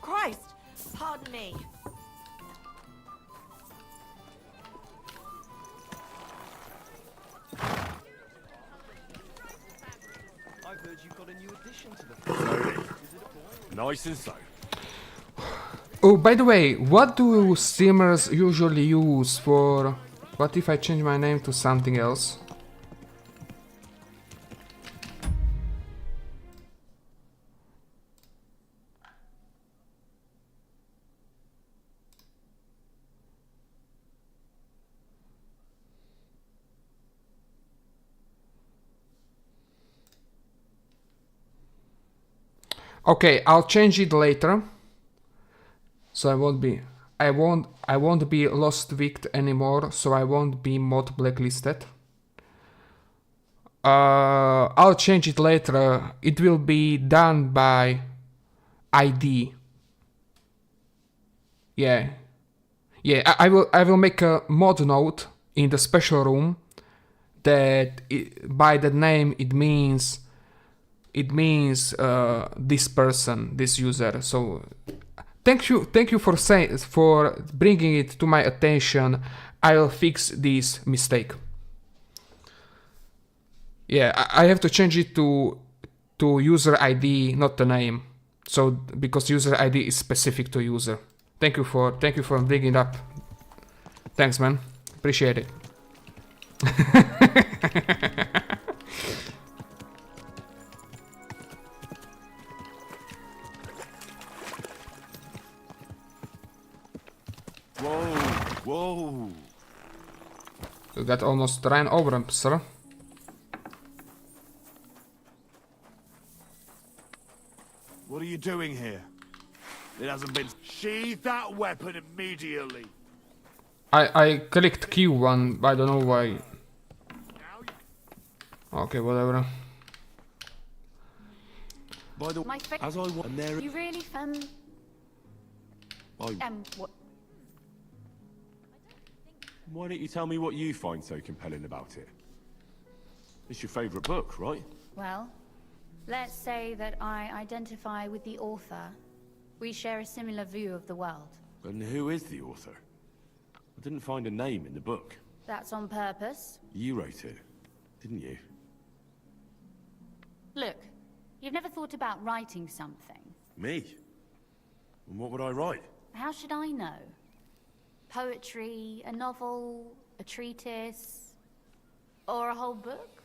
Christ! Pardon me. I've heard you've got a new addition to the Nice and so. Oh, by the way, what do streamers usually use for... What if I change my name to something else? Okay, I'll change it later. So I won't be Lost Wicked anymore, so I won't be mod blacklisted. I'll change it later. It will be done by ID. Yeah. Yeah, I will make a mod note in the special room that by the name it means this person, this user. So thank you for bringing it to my attention. I'll fix this mistake. Yeah, I have to change it to user ID, not the name. So because user ID is specific to user. Thank you for bringing it up. Thanks, man. Appreciate it. Whoa. You got almost ran over him, sir. What are you doing here? It hasn't been... Sheathe that weapon immediately. I clicked Q1, I don't know why. Okay, whatever. By the My friend, as I was there, you really what? why don't you tell me what you find so compelling about it? It's your favorite book, right? Well, let's say that I identify with the author. We share a similar view of the world. And who is the author? I didn't find a name in the book. That's on purpose. You wrote it, didn't you? Look, you've never thought about writing something. Me? And what would I write? How should I know? Poetry, a novel, a treatise, or a whole book?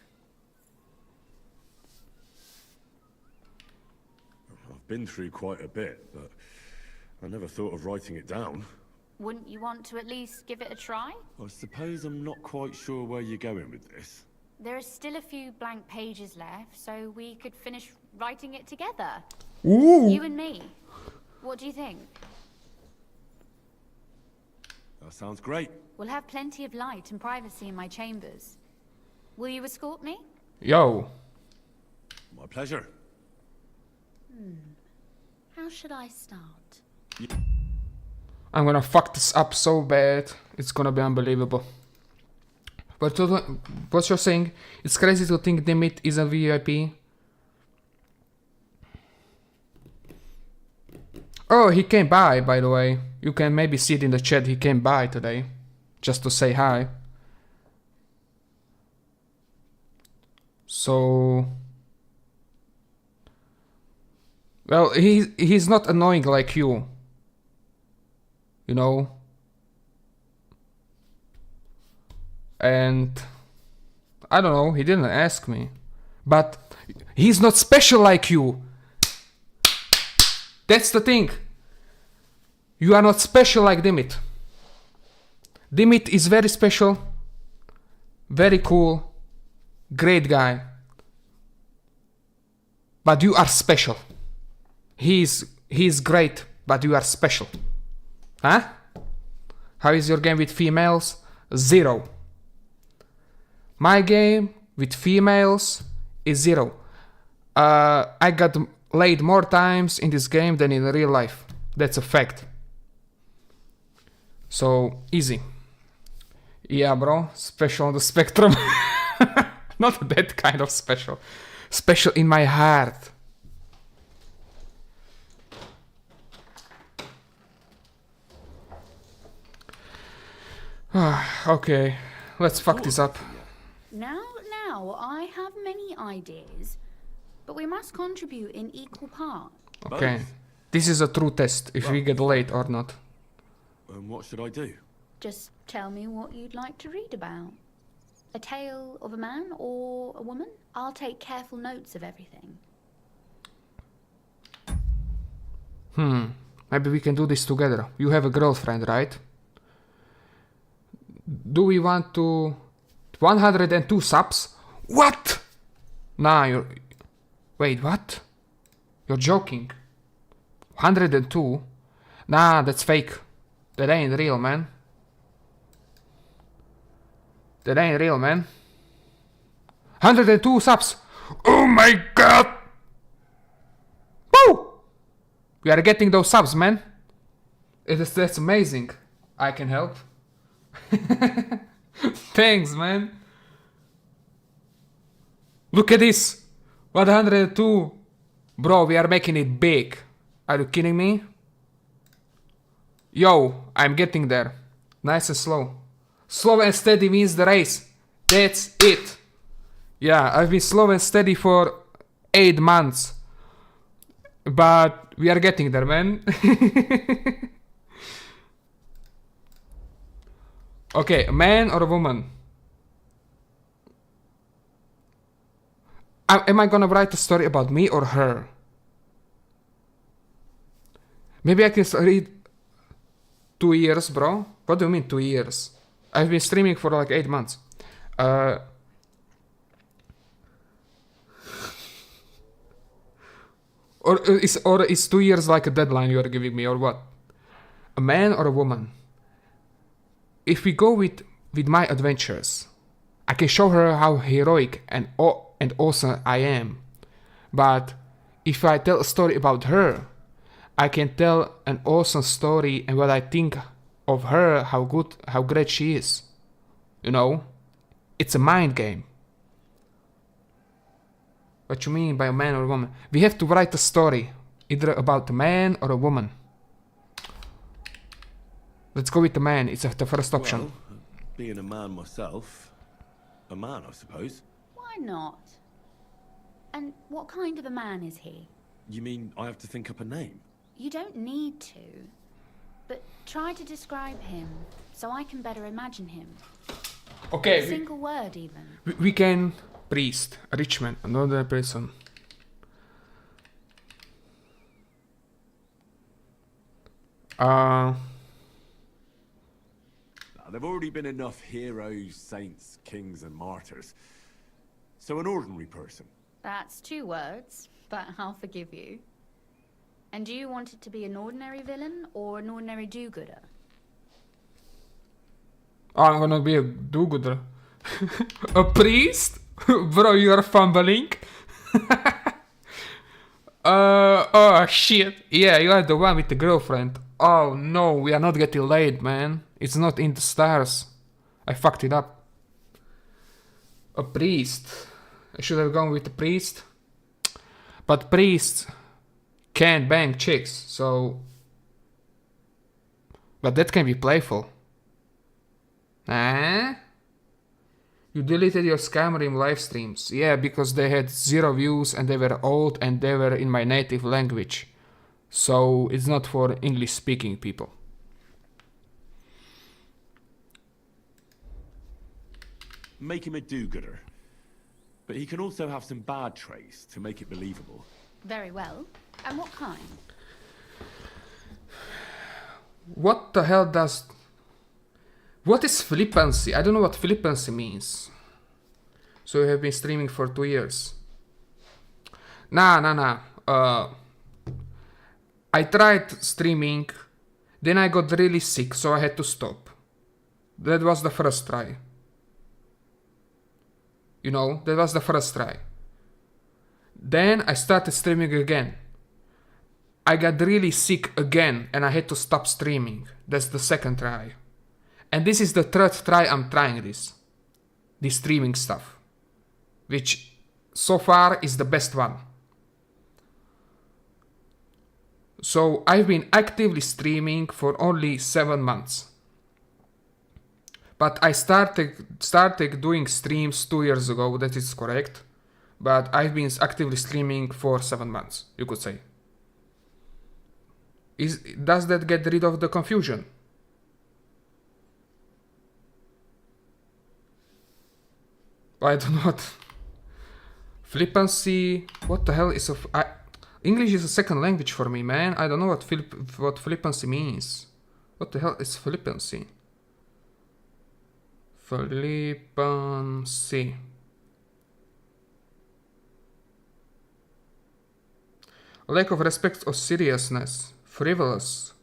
I've been through quite a bit, but I never thought of writing it down. Wouldn't you want to at least give it a try? I suppose I'm not quite sure where you're going with this. There are still a few blank pages left, so we could finish writing it together. Ooh. You and me. What do you think? That sounds great. We'll have plenty of light and privacy in my chambers. Will you escort me? Yo. My pleasure. How should I start? I'm gonna fuck this up so bad. It's gonna be unbelievable. But what you're saying, it's crazy to think Dimit is a VIP. Oh, he came by the way. You can maybe see it in the chat, he came by today. Just to say hi. So... Well, he's not annoying like you. You know? And... I don't know, he didn't ask me. But he's not special like you. That's the thing. You are not special like Dimit. Dimit is very special. Very cool. Great guy. But you are special. He's great, but you are special. Huh? How is your game with females? 0. My game with females is 0. I got laid more times in this game than in real life. That's a fact. So, easy. Yeah, bro. Special on the spectrum. Not that kind of special. Special in my heart. Okay, let's fuck this up. Now, I have many ideas, but we must contribute in equal parts. Okay, this is a true test, if we get late or not. And what should I do? Just tell me what you'd like to read about. A tale of a man or a woman? I'll take careful notes of everything. Maybe we can do this together. You have a girlfriend, right? Do we want to... 102 subs? What? Nah, you're... Wait, what? You're joking. 102? Nah, that's fake. That ain't real, man. That ain't real, man. 102 subs! Oh my god! Woo! We are getting those subs, man. That's amazing. I can help. Thanks, man. Look at this. 102. Bro, we are making it big. Are you kidding me? Yo, I'm getting there. Nice and slow. Slow and steady wins the race. That's it. Yeah, I've been slow and steady for 8 months. But we are getting there, man. Okay, a man or a woman? Am I gonna write a story about me or her? Maybe I can read 2 years, bro. What do you mean 2 years? I've been streaming for like 8 months. Or is 2 years like a deadline you are giving me, or what? A man or a woman? If we go with my adventures, I can show her how heroic and awesome I am. But if I tell a story about her, I can tell an awesome story and what I think of her, how great she is. You know? It's a mind game. What you mean by a man or a woman? We have to write a story, either about a man or a woman. Let's go with the man, it's the first option. Well, being a man myself, a man, I suppose. Why not? And what kind of a man is he? You mean I have to think up a name? You don't need to. But try to describe him, so I can better imagine him. Okay. A single word, even. We can... Priest, a rich man, another person. There've already been enough heroes, saints, kings, and martyrs. So an ordinary person. That's 2 words, but I'll forgive you. And do you want it to be an ordinary villain or an ordinary do-gooder? I'm gonna be a do-gooder. A priest? Bro, you are fumbling. Oh shit. Yeah, you are the one with the girlfriend. Oh no, we are not getting laid, man. It's not in the stars. I fucked it up. A priest. I should have gone with a priest. But priests can't bang chicks, so... But that can be playful. Ah? You deleted your Skyrim live streams. Yeah, because they had 0 views and they were old and they were in my native language. So it's not for English speaking people. Make him a do-gooder. But he can also have some bad traits to make it believable. Very well. And what kind? What the hell does... What is flippancy? I don't know what flippancy means. So you have been streaming for 2 years. Nah. I tried streaming, then I got really sick, so I had to stop. That was the first try. You know, that was the first try. Then I started streaming again. I got really sick again and I had to stop streaming. That's the second try. And this is the third try I'm trying this streaming stuff. Which so far is the best one. So I've been actively streaming for only 7 months. But I started doing streams 2 years ago, that is correct. But I've been actively streaming for 7 months, you could say. Does that get rid of the confusion? I don't know what... Flippancy... What the hell is a... English is a second language for me, man. I don't know what flippancy means. What the hell is flippancy? Flippancy. Lack of respect or seriousness. Frivolous.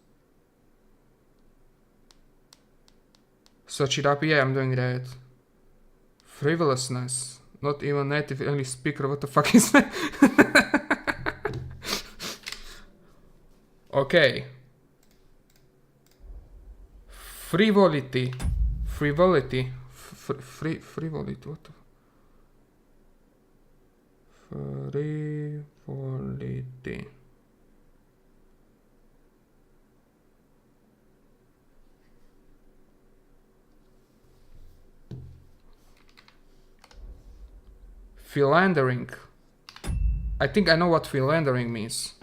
Search it up. Yeah, I'm doing that. Frivolousness. Not even native English speaker. What the fuck is that? Okay. Frivolity. Frivolity. Frivolity. What the... Frivolity. Philandering. I think I know what philandering means.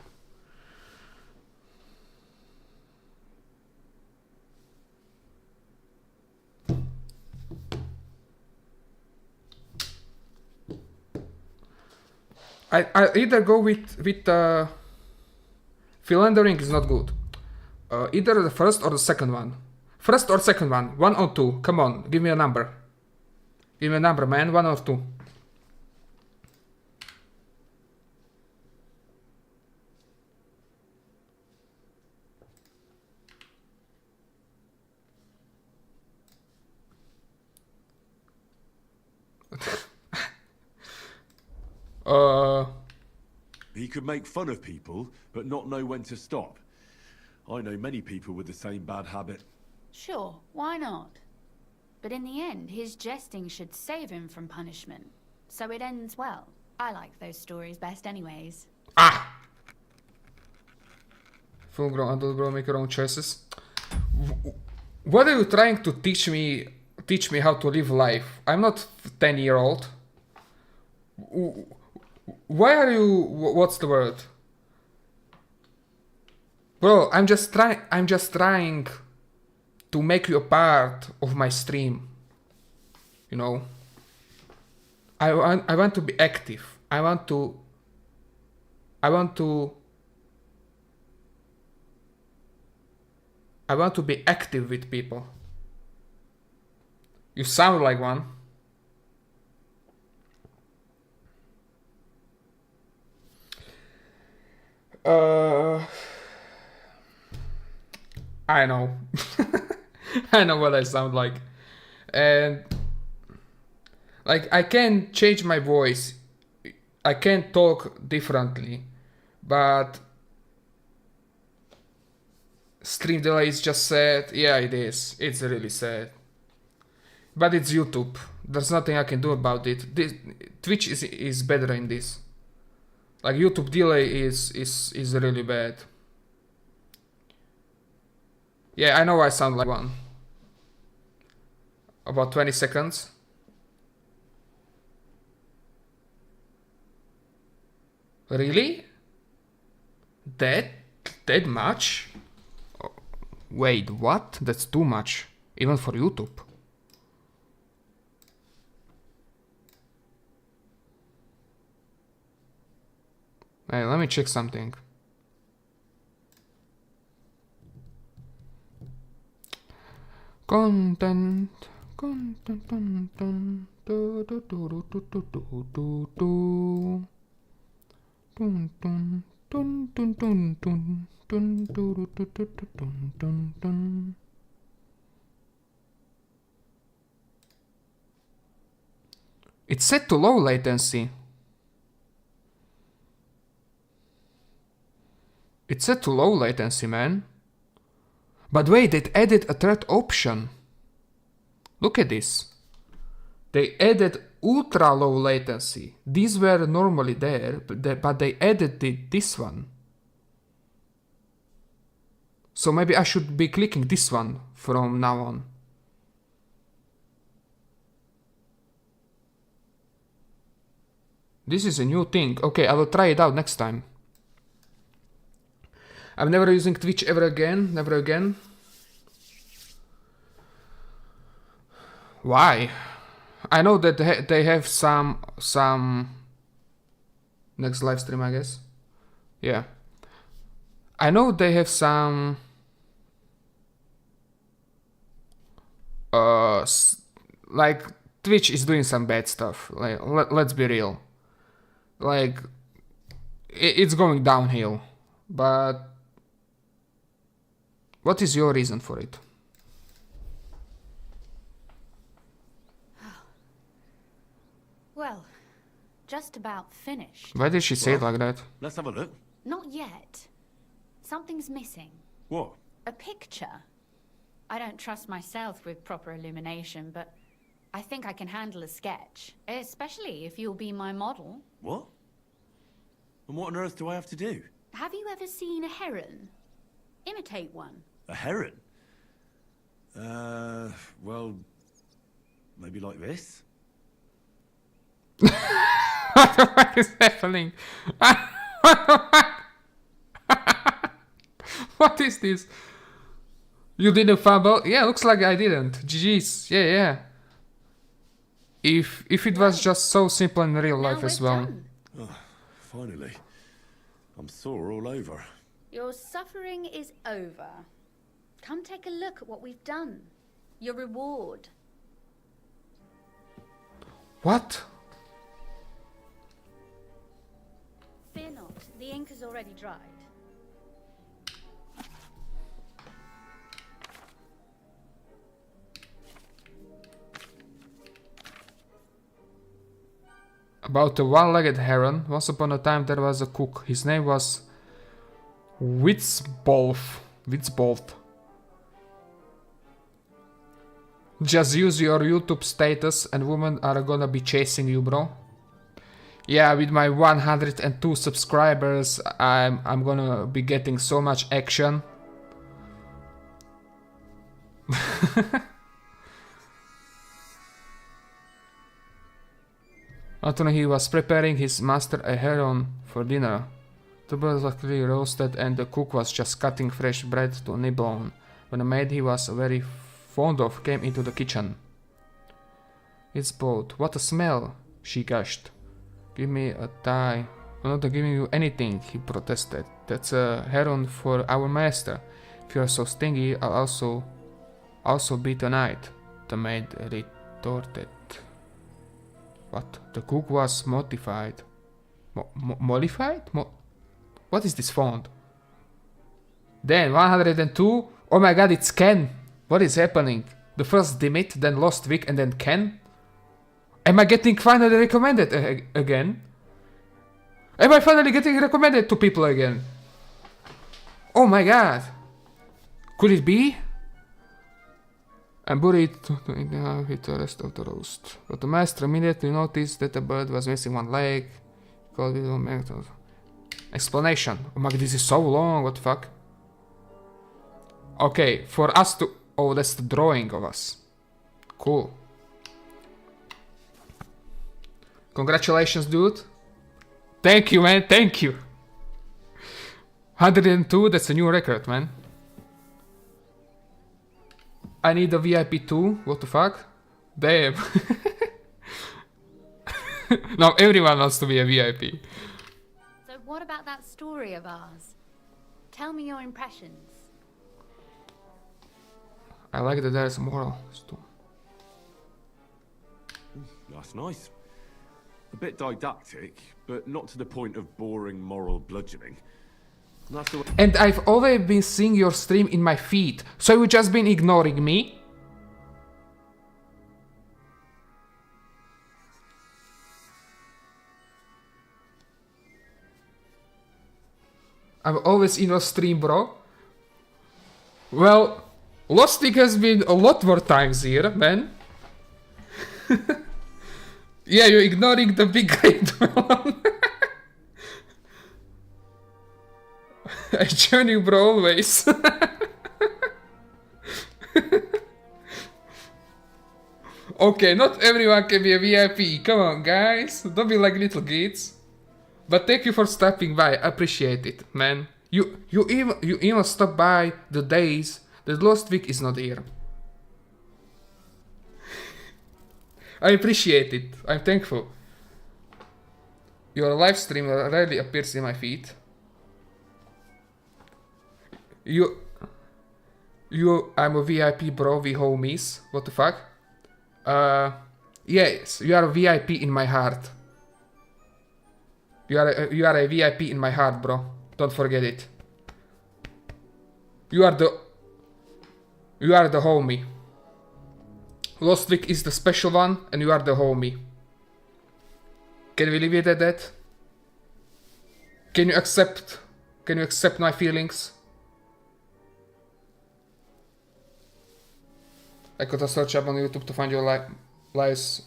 I either go with philandering is not good. Either the first or the second one. First or second one. 1 or 2. Come on, give me a number. Give me a number, man. 1 or 2. He could make fun of people, but not know when to stop. I know many people with the same bad habit. Sure, why not? But in the end, his jesting should save him from punishment. So it ends well. I like those stories best anyways. Ah! Full grown adult bro, make your own choices. What are you trying to teach me how to live life? I'm not 10-year-old. Why are you... What's the word? Bro, I'm just trying to make you a part of my stream. You know? I want to be active. I want to be active with people. You sound like one. I know. I know what I sound like. And like I can change my voice. I can talk differently. But stream delay is just sad. Yeah, it is. It's really sad. But it's YouTube. There's nothing I can do about it. Twitch is better in this. Like YouTube delay is really bad. Yeah, I know I sound like one. About 20 seconds. Really? That much? Oh, wait, what? That's too much. Even for YouTube. Hey, let me check something. Content. It's set to low latency. It's set to low latency, man. But wait, it added a thread option. Look at this. They added ultra low latency. These were normally there, but they added this one. So maybe I should be clicking this one from now on. This is a new thing. Okay, I will try it out next time. I'm never using Twitch ever again. Never again. Why? I know that they have some next live stream, I guess. Yeah. I know they have some like Twitch is doing some bad stuff. Like let's be real. Like it's going downhill. But what is your reason for it? Well, just about finished. Why did she say it like that? Let's have a look. Not yet. Something's missing. What? A picture. I don't trust myself with proper illumination, but I think I can handle a sketch. Especially if you'll be my model. What? And what on earth do I have to do? Have you ever seen a heron? Imitate one. A heron? Well, maybe like this? What the fuck is happening? What is this? You didn't fumble? Yeah, looks like I didn't. GG's. Yeah. If it was just so simple in real life as well. Oh, finally. I'm sore all over. Your suffering is over. Come take a look at what we've done. Your reward. What? Fear not, the ink has already dried. About a one-legged heron. Once upon a time there was a cook. His name was Witzbold. Just use your YouTube status and women are gonna be chasing you, bro. Yeah, with my 102 subscribers, I'm gonna be getting so much action. Anthony, he was preparing his master a heron for dinner. The bird was clearly roasted and the cook was just cutting fresh bread to nibble on. When a maid he was very fond of came into the kitchen. It's both. What a smell, she gushed. Give me a tie. I'm not giving you anything, he protested. That's a heron for our master. If you're so stingy, I'll also be tonight, the maid retorted. What? The cook was mortified. Mollified? What is this font? Then 102? Oh my god, it's Ken! What is happening? The first Dimit, then Lost Week, and then Ken? Am I getting finally recommended again? Am I finally getting recommended to people again? Oh my god! Could it be? And buried with the rest of the roast. But the master immediately noticed that the bird was missing one leg. Called it a method. Explanation. Oh my god, this is so long, what the fuck? Okay, for us to... Oh, that's the drawing of us. Cool. Congratulations, dude. Thank you, man. Thank you. 102, that's a new record, man. I need a VIP too. What the fuck? Damn. Now everyone wants to be a VIP. So what about that story of ours? Tell me your impressions. I like that there's moral too. That's nice. A bit didactic, but not to the point of boring moral bludgeoning. That's the way. And I've always been seeing your stream in my feed, so you've just been ignoring me? I'm always in your stream, bro. Well, Lost League has been a lot more times here, man. Yeah, you're ignoring the big guy Domelon. I join you, bro, always. Okay, not everyone can be a VIP. Come on, guys. Don't be like little kids. But thank you for stopping by. I appreciate it, man. You even stop by the days that Lost Week is not here. I appreciate it. I'm thankful. Your live stream rarely appears in my feed. I'm a VIP, bro. We homies. What the fuck? Yes, you are a VIP in my heart. You are a VIP in my heart, bro. Don't forget it. You are the homie. Lost Week is the special one, and you are the homie. Can we leave it at that? Can you accept my feelings? I could have searched up on YouTube to find your lives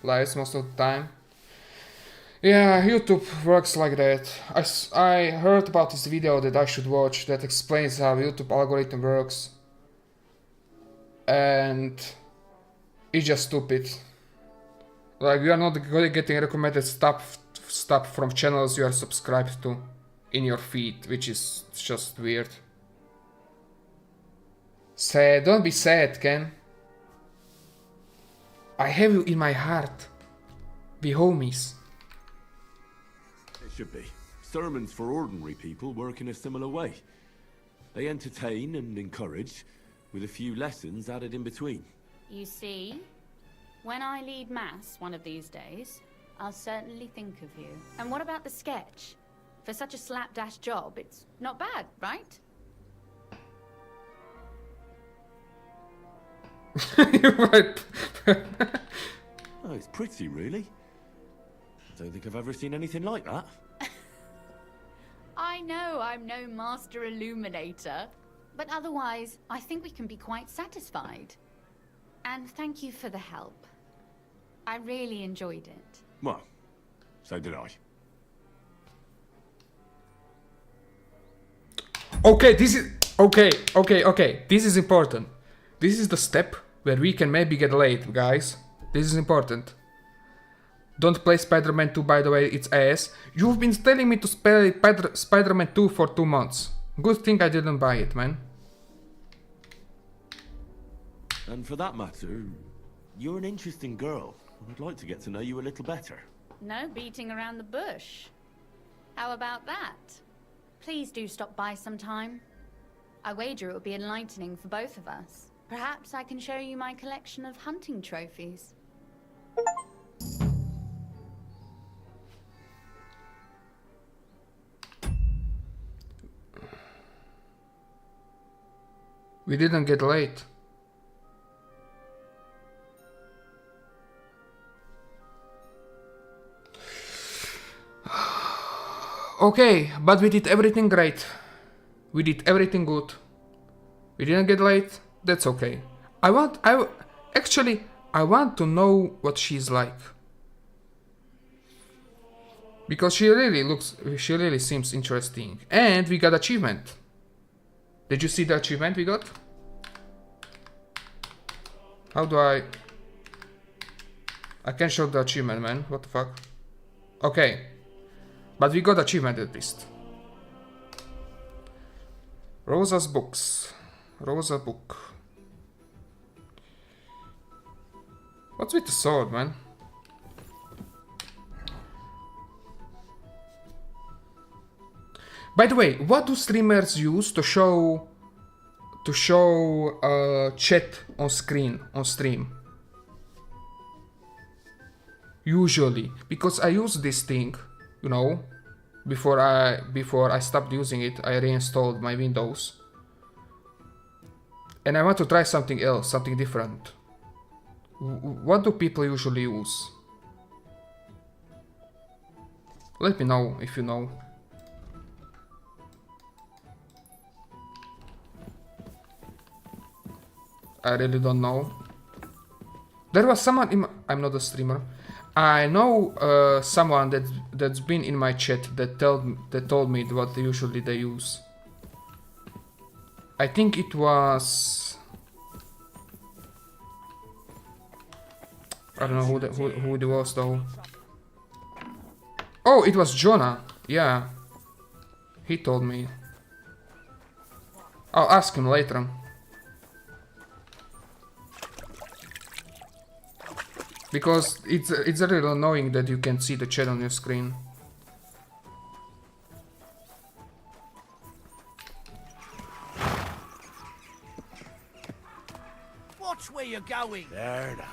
most of the time. Yeah, YouTube works like that. I heard about this video that I should watch that explains how YouTube algorithm works. And it's just stupid. Like, you are not getting recommended stuff from channels you are subscribed to in your feed, which is just weird. Sad, don't be sad, Ken. I have you in my heart. Be homies. It should be. Sermons for ordinary people work in a similar way. They entertain and encourage, with a few lessons added in between. You see, when I lead mass one of these days, I'll certainly think of you. And what about the sketch? For such a slapdash job, it's not bad, right? You're right. Oh, it's pretty, really. I don't think I've ever seen anything like that. I know I'm no master illuminator, but otherwise, I think we can be quite satisfied. And thank you for the help. I really enjoyed it. Well, so did I. Okay, this is... Okay. This is important. This is the step where we can maybe get late, guys. This is important. Don't play Spider-Man 2, by the way, it's ass. You've been telling me to play Spider-Man 2 for 2 months. Good thing I didn't buy it, man. And for that matter, you're an interesting girl. I'd like to get to know you a little better. No beating around the bush. How about that? Please do stop by sometime. I wager it will be enlightening for both of us. Perhaps I can show you my collection of hunting trophies. We didn't get late. Okay, but we did everything great. We did everything good. We didn't get late. That's okay. I want to know what she's like. Because she really seems interesting. And we got achievement. Did you see the achievement we got? How do I can't show the achievement, man. What the fuck? Okay. But we got achievement at least. Rosa's books. Rosa book. What's with the sword, man? By the way, what do streamers use to show chat on screen on stream? Usually, because I use this thing, you know, before I stopped using it, I reinstalled my Windows. And I want to try something else, something different. What do people usually use? Let me know if you know. I really don't know. There was someone in my, I'm not a streamer. I know someone that's been in my chat that told me what usually they use. I think it was, I don't know who it was though. Oh, it was Jonah. Yeah, he told me. I'll ask him later. Because it's a little annoying that you can't see the chat on your screen. Watch where you're going. There now.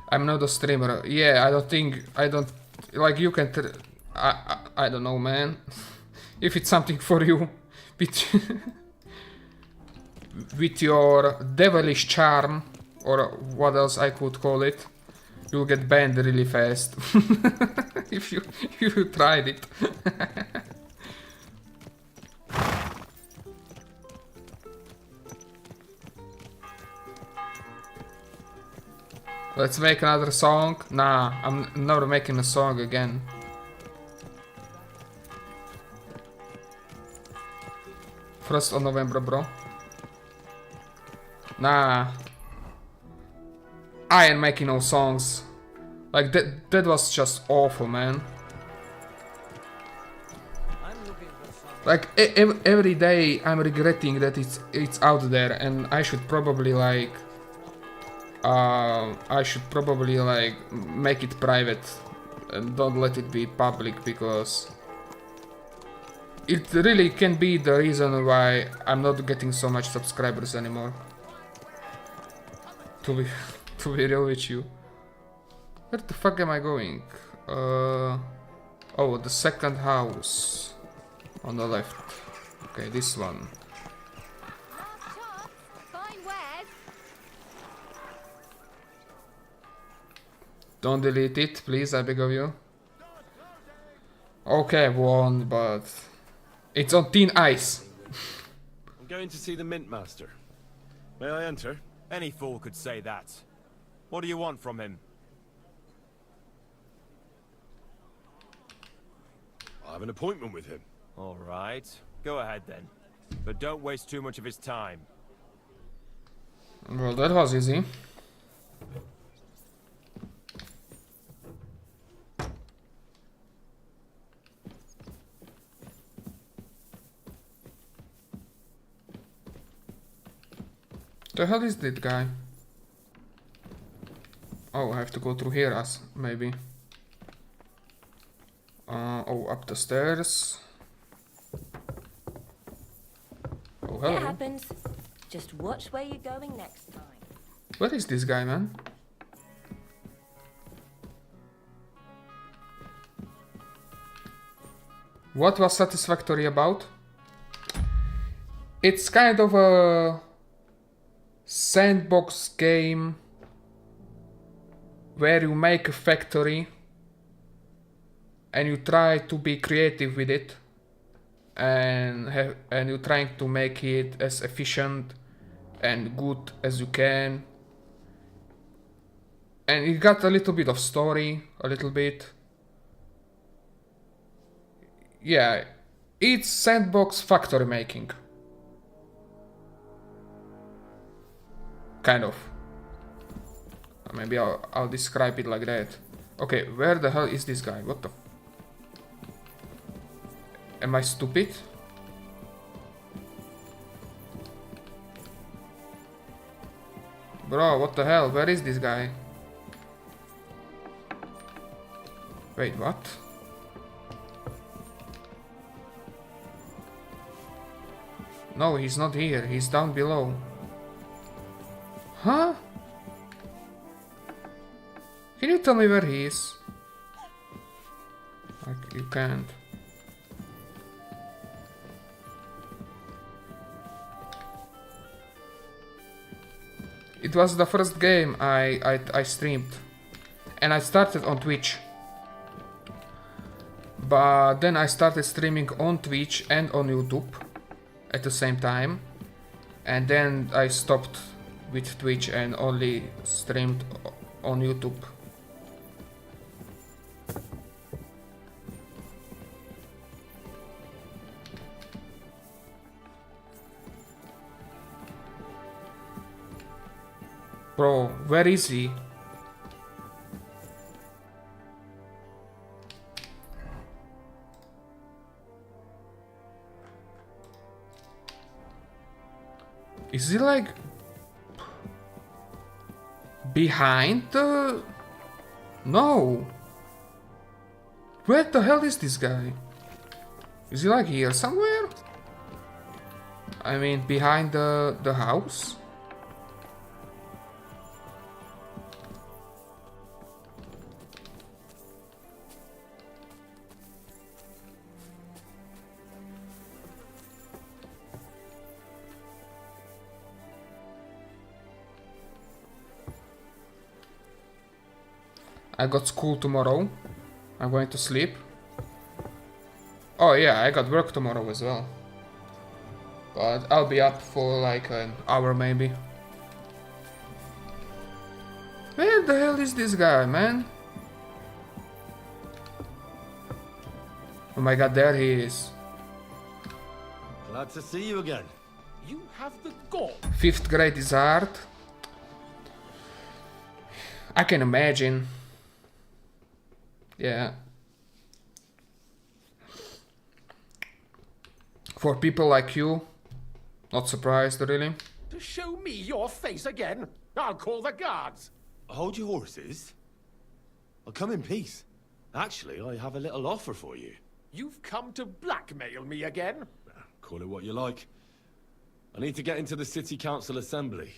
I'm not a streamer. Yeah, I don't like you can. I don't know, man. If it's something for you, with your devilish charm, or what else I could call it, you'll get banned really fast. if you tried it. Let's make another song. Nah, I'm never making a song again. First of November, bro. Nah. I ain't making no songs. Like that was just awful, man. Like every day I'm regretting that it's out there, and I should probably like make it private and don't let it be public, because it really can be the reason why I'm not getting so much subscribers anymore. To be real with you. Where the fuck am I going? Oh, the second house on the left. Okay, this one. Don't delete it, please, I beg of you. Okay, I've won, but it's on thin ice. I'm going to see the Mint Master. May I enter? Any fool could say that. What do you want from him? I have an appointment with him. All right, go ahead then. But don't waste too much of his time. Well, that was easy. The hell is that guy? Oh, I have to go through here, as maybe. Oh, up the stairs. Oh, hello. It happens. Just watch where you're going next time. Where is this guy, man? What was satisfactory about? It's kind of a sandbox game where you make a factory and you try to be creative with it, and you're trying to make it as efficient and good as you can, and it got a little bit of story, a little bit. Yeah, it's sandbox factory making. Kind of. Maybe I'll describe it like that. Okay, where the hell is this guy? What the... Am I stupid? Bro, what the hell? Where is this guy? Wait, what? No, he's not here. He's down below. Huh? Can you tell me where he is? Like, you can't. It was the first game I streamed. And I started on Twitch. But then I started streaming on Twitch and on YouTube at the same time. And then I stopped with Twitch and only streamed on YouTube. Bro, where is he? Is he like behind the... No. Where the hell is this guy? Is he like here somewhere? I mean, behind the house? I got school tomorrow. I'm going to sleep. Oh yeah, I got work tomorrow as well. But I'll be up for like an hour maybe. Where the hell is this guy, man? Oh my god, there he is. Glad to see you again. You have the gall. 5th grade is hard. I can imagine. Yeah. For people like you, not surprised really. To show me your face again, I'll call the guards. Hold your horses. I'll come in peace. Actually, I have a little offer for you. You've come to blackmail me again? Call it what you like. I need to get into the City Council Assembly.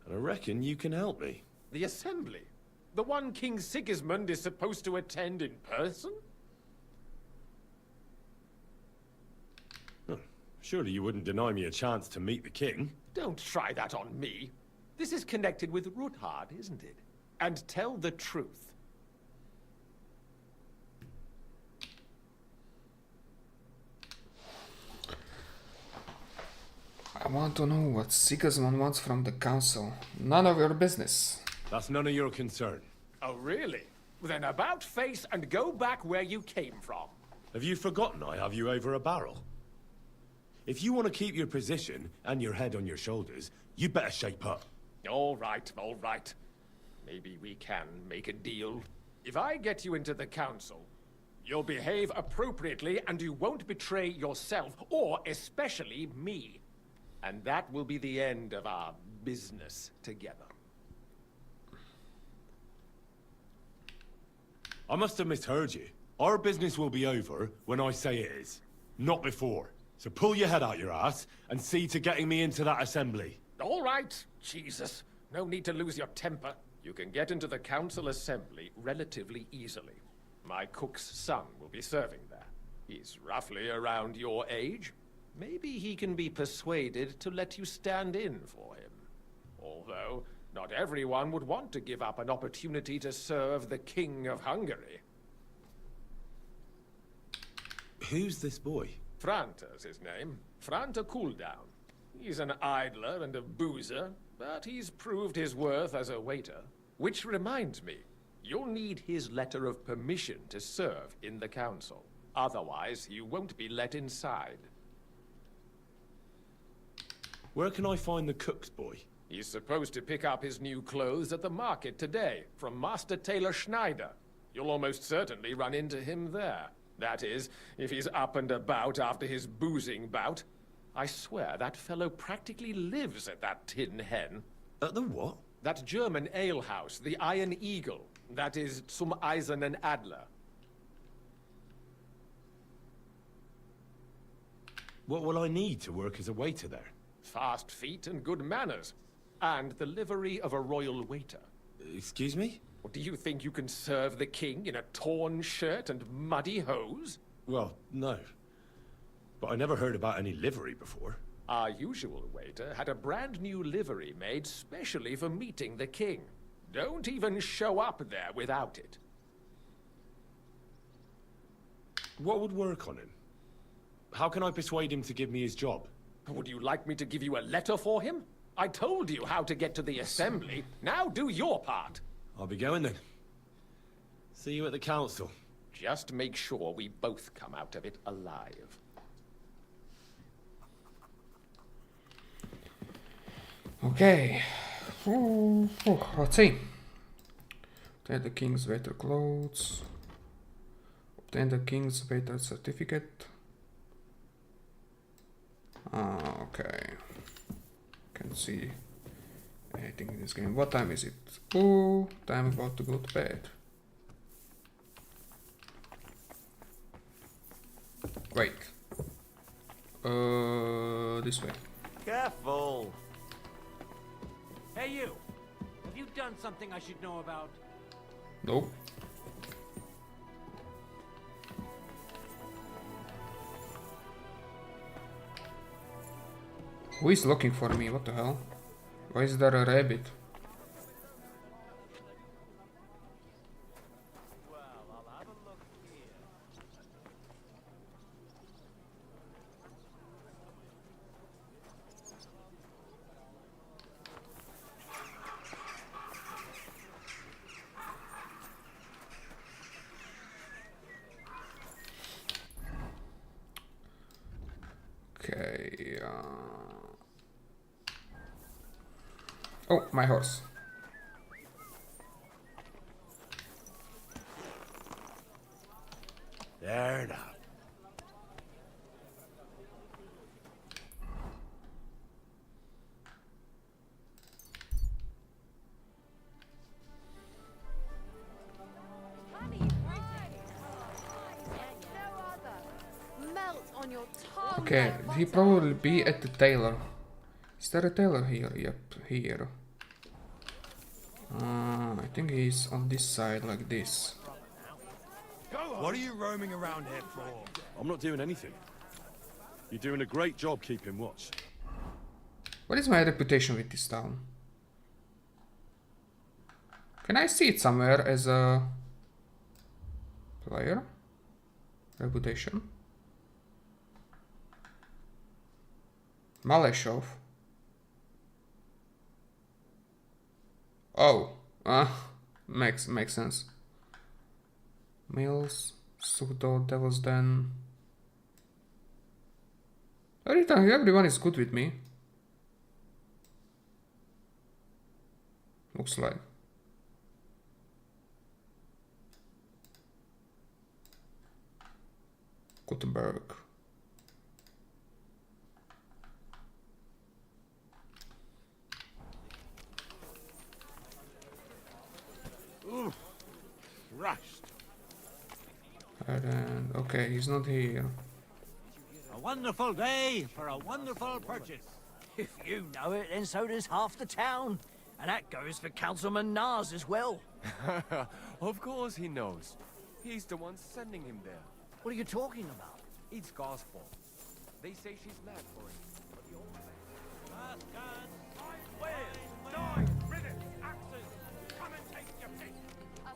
And I reckon you can help me. The Assembly? The one King Sigismund is supposed to attend in person? Surely you wouldn't deny me a chance to meet the king? Don't try that on me. This is connected with Ruthard, isn't it? And tell the truth. I want to know what Sigismund wants from the council. None of your business. That's none of your concern. Oh, really? Then about face and go back where you came from. Have you forgotten I have you over a barrel? If you want to keep your position and your head on your shoulders, you better shape up. All right, all right. Maybe we can make a deal. If I get you into the council, you'll behave appropriately and you won't betray yourself, or especially me. And that will be the end of our business together. I must have misheard you. Our business will be over when I say it is, not before. So pull your head out your ass and see to getting me into that assembly. All right, Jesus. No need to lose your temper. You can get into the council assembly relatively easily. My cook's son will be serving there. He's roughly around your age. Maybe he can be persuaded to let you stand in for him. Although, not everyone would want to give up an opportunity to serve the King of Hungary. Who's this boy? Franta's his name. Franta Cooldown. He's an idler and a boozer, but he's proved his worth as a waiter. Which reminds me, you'll need his letter of permission to serve in the council. Otherwise, you won't be let inside. Where can I find the cook's boy? He's supposed to pick up his new clothes at the market today, from Master Tailor Schneider. You'll almost certainly run into him there. That is, if he's up and about after his boozing bout. I swear that fellow practically lives at that Tin Hen. At the what? That German alehouse, the Iron Eagle. That is Zum Eisernen Adler. What will I need to work as a waiter there? Fast feet and good manners. And the livery of a royal waiter. Excuse me? Do you think you can serve the king in a torn shirt and muddy hose? Well, no. But I never heard about any livery before. Our usual waiter had a brand new livery made specially for meeting the king. Don't even show up there without it. What would work on him? How can I persuade him to give me his job? Would you like me to give you a letter for him? I told you how to get to the assembly. Now do your part. I'll be going then. See you at the council. Just make sure we both come out of it alive. Okay. Let's see. Obtain the king's waiter clothes. Obtain the king's waiter certificate. Okay. Can see anything in this game. What time is it? Oh, time about to go to bed. Wait. This way. Careful. Hey, you. Have you done something I should know about? Nope. Who is looking for me? What the hell? Why is there a rabbit? Okay. Oh, my horse. There now. Okay, he probably be at the tailor. Is there a tailor here? Yep, here. I think he's on this side, like this. What are you roaming around here for? I'm not doing anything. You're doing a great job keeping watch. What is my reputation with this town? Can I see it somewhere as a player? Reputation? Maleshov. Oh, makes sense. Mills, Sugdo, Devil's Den. Everyone is good with me. Looks like. Gutenberg. Ooh, rushed. And okay, he's not here. A wonderful day for a wonderful purchase. If you know it, then so does half the town. And that goes for Councilman Nars as well. Of course he knows. He's the one sending him there. What are you talking about? It's gospel. They say she's mad for it. But the old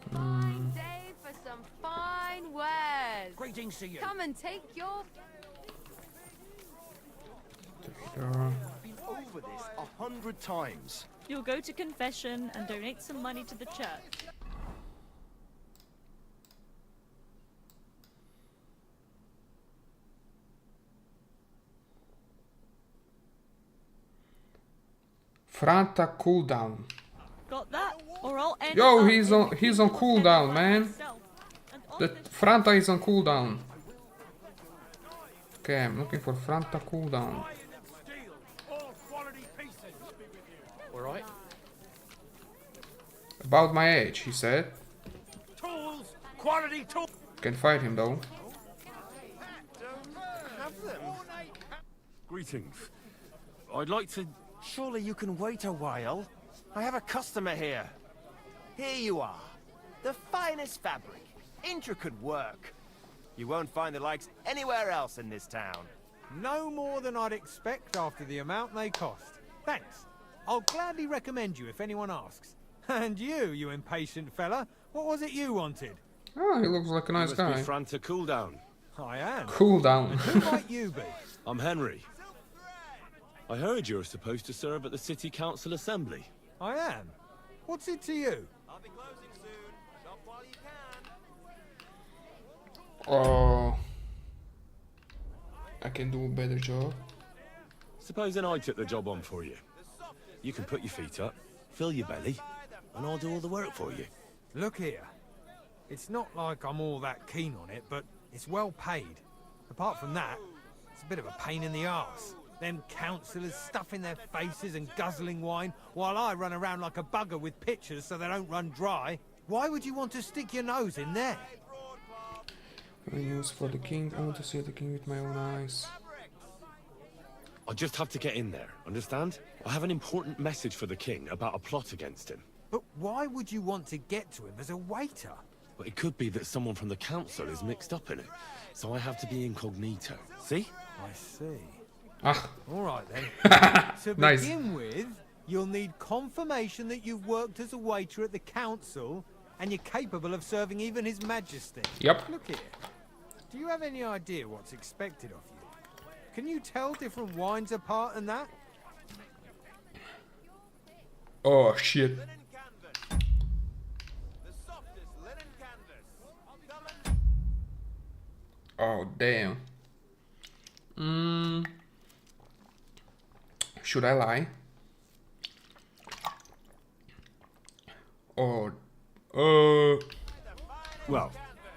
A fine day for some fine wares. Greetings to you. Come and take your... Been over this 100 times. You'll go to confession and donate some money to the church. Franta cooldown. Got that? Or I'll end Yo, up he's on cooldown, man. myself. The Franta is on cooldown. Okay, I'm looking for Franta cooldown. Alright. About my age, he said. Tools! Quality tools! Can fight him though. Have them. Greetings. I'd like to... Surely you can wait a while. I have a customer here. Here you are. The finest fabric. Intricate work. You won't find the likes anywhere else in this town. No more than I'd expect after the amount they cost. Thanks. I'll gladly recommend you if anyone asks. And you impatient fella, what was it you wanted? Oh, he looks like a nice guy. Must be Franta Cooldown. I am. Cooldown. And who might you be? I'm Henry. I heard you're supposed to serve at the City Council Assembly. I am. What's it to you? I'll be closing soon. Shop while you can. Oh. I can do a better job. Supposing I took the job on for you. You can put your feet up, fill your belly, and I'll do all the work for you. Look here. It's not like I'm all that keen on it, but it's well paid. Apart from that, it's a bit of a pain in the arse. Them councillors stuffing their faces and guzzling wine, while I run around like a bugger with pitchers so they don't run dry. Why would you want to stick your nose in there? News for the king. I want to see the king with my own eyes. I just have to get in there, understand? I have an important message for the king about a plot against him. But why would you want to get to him as a waiter? But it could be that someone from the council is mixed up in it, so I have to be incognito. See? I see. Ah. All right then. To Nice. begin with, you'll need confirmation that you've worked as a waiter at the council and you're capable of serving even His Majesty. Yep. Look here. Do you have any idea what's expected of you? Can you tell different wines apart and that? Oh shit. Oh damn. Should I lie? Or well,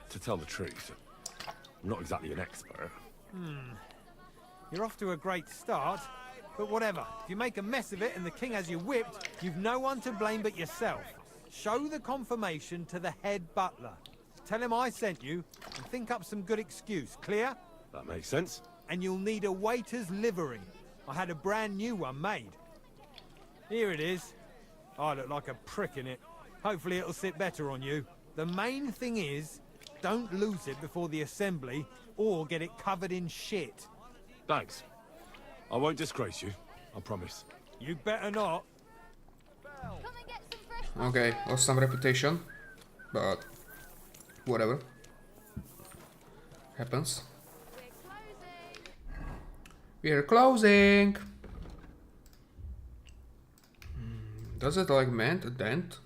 to tell the truth, I'm not exactly an expert. You're off to a great start, but whatever. If you make a mess of it and the king has you whipped, you've no one to blame but yourself. Show the confirmation to the head butler. Tell him I sent you, and think up some good excuse. Clear? That makes sense. And you'll need a waiter's livery. I had a brand new one made. Here it is. I look like a prick in it. Hopefully it'll sit better on you. The main thing is, don't lose it before the assembly, or get it covered in shit. Thanks. I won't disgrace you, I promise. You better not. okay, lost some reputation, but whatever. Happens. We're closing. Does it like meant a dent?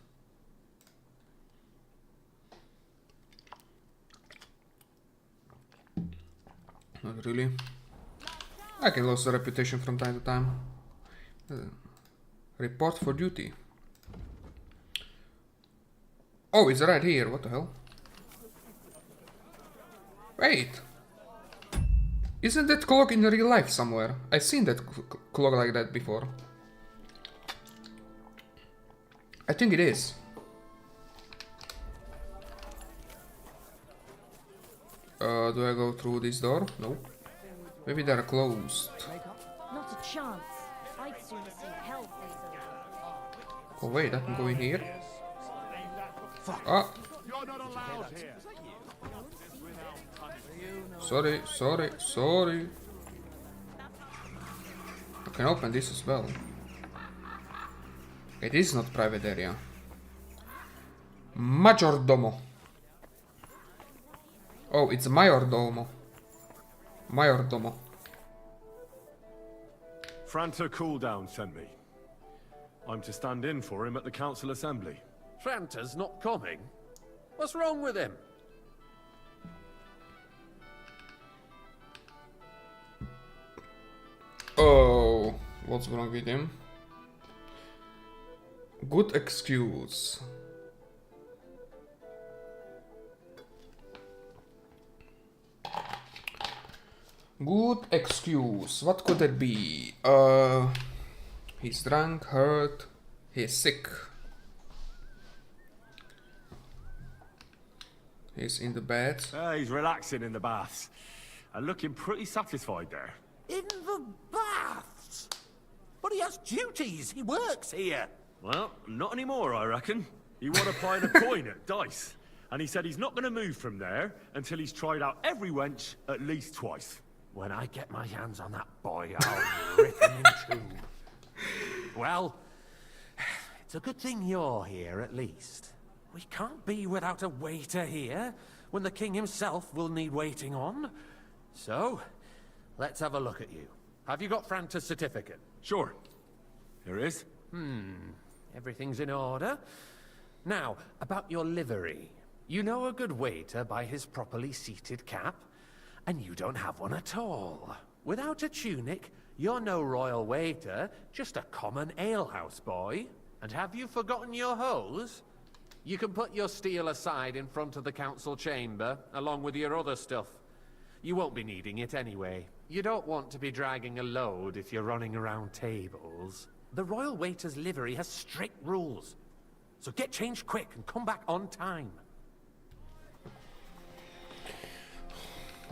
Not really. I can lose the reputation from time to time. Report for duty. Oh, it's right here. What the hell? Wait. Isn't that clock in real life somewhere? I've seen that clock like that before. I think it is. Do I go through this door? Nope. Maybe they're closed. Not a chance. I'd sooner see hell freeze over. Oh wait, I can go in here. Fuck. Ah. You're not allowed here. Sorry, sorry, sorry. I can open this as well. It is not private area. Majordomo. Oh, it's Majordomo. Majordomo. Franta Cooldown sent me. I'm to stand in for him at the council assembly. Franta's not coming. What's wrong with him? Oh, what's wrong with him? Good excuse. Good excuse. What could it be? He's drunk, hurt, he's sick. He's in the bed. He's relaxing in the baths. And looking pretty satisfied there. In the baths? But he has duties. He works here. Well, not anymore, I reckon. He won applying a coin at dice. And he said he's not going to move from there until he's tried out every wench at least twice. When I get my hands on that boy, I'll rip him in two. Well, it's a good thing you're here, at least. We can't be without a waiter here, when the king himself will need waiting on. So, let's have a look at you. Have you got Franta's certificate? Sure. Here it is. Everything's in order. Now, about your livery. You know a good waiter by his properly seated cap, and you don't have one at all. Without a tunic, you're no royal waiter, just a common alehouse boy. And have you forgotten your hose? You can put your steel aside in front of the council chamber, along with your other stuff. You won't be needing it anyway. You don't want to be dragging a load if you're running around tables. The royal waiter's livery has strict rules. So get changed quick and come back on time.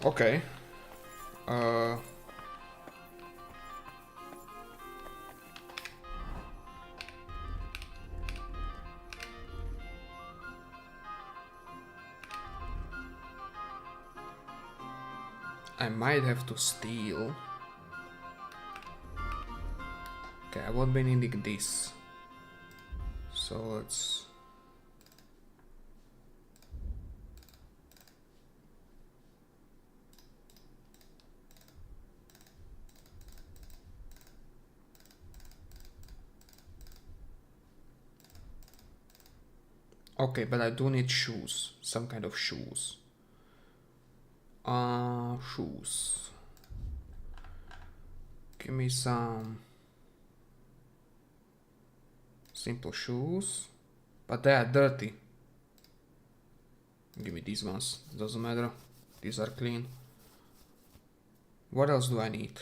Okay. I might have to steal. Okay, I won't be needing this. So let's... Okay, but I do need shoes. Some kind of shoes. Shoes. Give me some simple shoes, but they are dirty. Give me these ones. Doesn't matter. These are clean. What else do I need?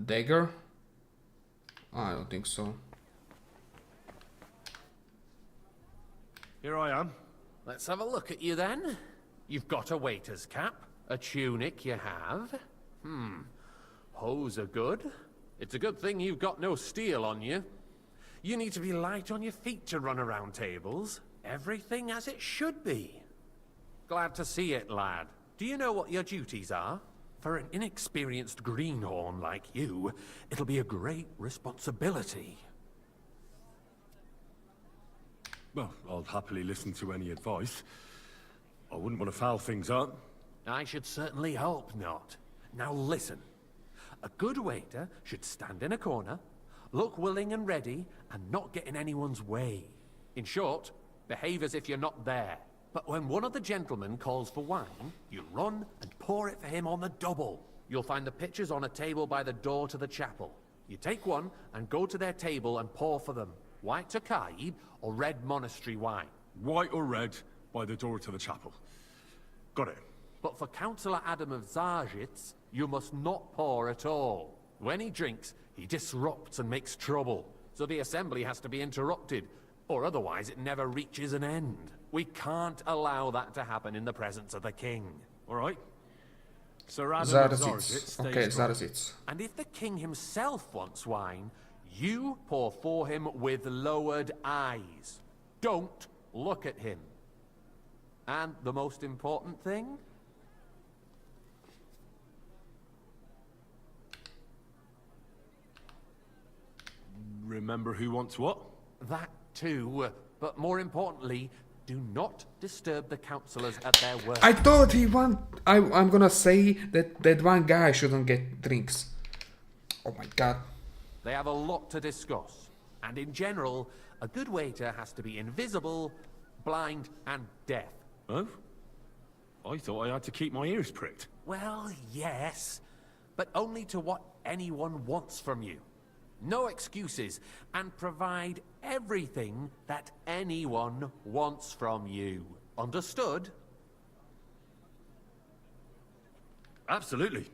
Dagger? I don't think so. Here I am. Let's have a look at you then. You've got a waiter's cap, a tunic you have. Hose are good. It's a good thing you've got no steel on you. You need to be light on your feet to run around tables. Everything as it should be. Glad to see it, lad. Do you know what your duties are? For an inexperienced greenhorn like you, it'll be a great responsibility. Well, I'll happily listen to any advice. I wouldn't want to foul things up. I should certainly hope not. Now listen. A good waiter should stand in a corner, look willing and ready, and not get in anyone's way. In short, behave as if you're not there. But when one of the gentlemen calls for wine, you run and pour it for him on the double. You'll find the pitchers on a table by the door to the chapel. You take one and go to their table and pour for them. White Tokaib or red monastery wine? White or red by the door to the chapel. Got it. But for Councillor Adam of Zarzhitz, you must not pour at all. When he drinks, he disrupts and makes trouble. So the assembly has to be interrupted, or otherwise it never reaches an end. We can't allow that to happen in the presence of the king. All right. Sir Adam of Zarzhitz. Okay, Zarzhitz. And if the king himself wants wine, you pour for him with lowered eyes. Don't look at him. And the most important thing? Remember who wants what? That too. But more importantly, do not disturb the councillors at their work. I thought he want... I'm gonna say that one guy shouldn't get drinks. Oh my god. They have a lot to discuss. And in general, a good waiter has to be invisible, blind, and deaf. Oh? I thought I had to keep my ears pricked. Well, yes. But only to what anyone wants from you. No excuses, and provide everything that anyone wants from you. Understood? Absolutely.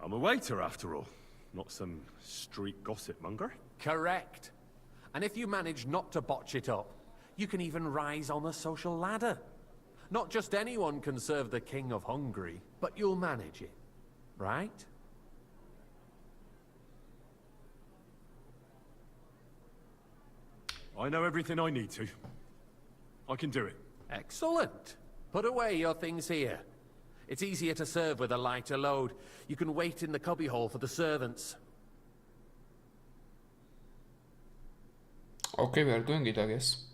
I'm a waiter, after all. Not some street gossip monger. Correct. And if you manage not to botch it up, you can even rise on the social ladder. Not just anyone can serve the King of Hungary, but you'll manage it, right? I know everything I need to. I can do it. Excellent. Put away your things here. It's easier to serve with a lighter load. You can wait in the cubbyhole for the servants. Okay, we are doing it, I guess.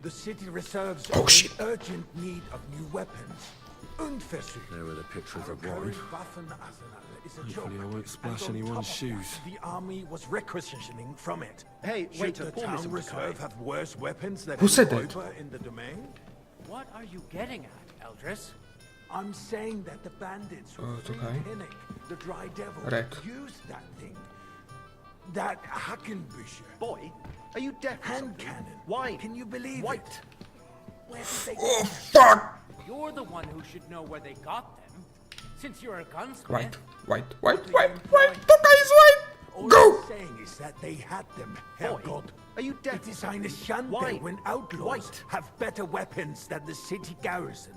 The city reserves Oh, are shit. in urgent need of new weapons. Unversucht. There are the pictures Our of wine. current Waffenarsenal is a joke. Hopefully I won't splash And on anyone's top of that, shoes. The army was requisitioning from it. Hey, Should waiter, the pour me town some reserve Sky. have worse weapons than Who said any that? Räuber in the domain? What are you getting at, Eldris? I'm saying that the bandits who it's freed okay. Pinnock, the Dry Devil, Right. used that thing. That Hackenbücher. Boy, are you deaf? or Hand something? cannon. Why? Can you believe White. it? Where did they Oh, get fuck! You're the one who should know where they got them. Since you're a gunsmith. White. The guy is white! All Go! I'm saying is that they had them, Herrgott. Are you deaf? It is eine Schande Why? when outlaws White. have better weapons than the city garrison.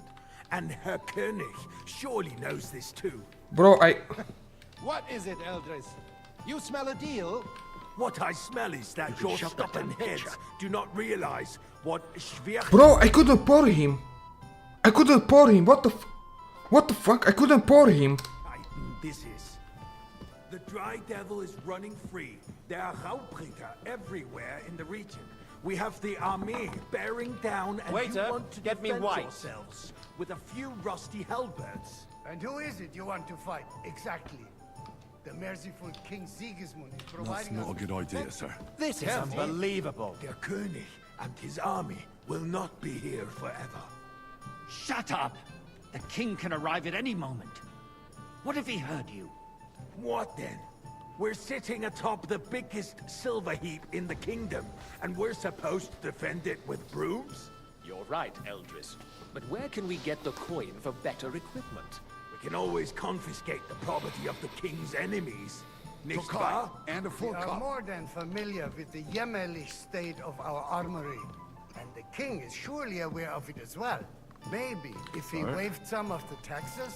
And Herr König surely knows this too. Bro, What is it, Eldris? You smell a deal? What I smell is that your stubborn heads do not realize what schwer... Bro, I couldn't pour him. What the fuck? I couldn't pour him. This is... The Dry Devil is running free. There are Raubritter everywhere in the region. We have the army bearing down and Waiter, you want to get me defend white. yourselves with a few rusty halberds. And who is it you want to fight, exactly? The merciful King Sigismund is That's providing not a us good with idea, sir. This is unbelievable. Der König and his army will not be here forever. Shut up! The king can arrive at any moment. What if he heard you? What then? We're sitting atop the biggest silver heap in the kingdom, and we're supposed to defend it with brooms? You're right, Eldris. But where can we get the coin for better equipment? We can always confiscate the property of the king's enemies. Nicht wahr? And a full We are more than familiar with the jämmerlich state of our armory. And the king is surely aware of it as well. Maybe if he waived some of the taxes.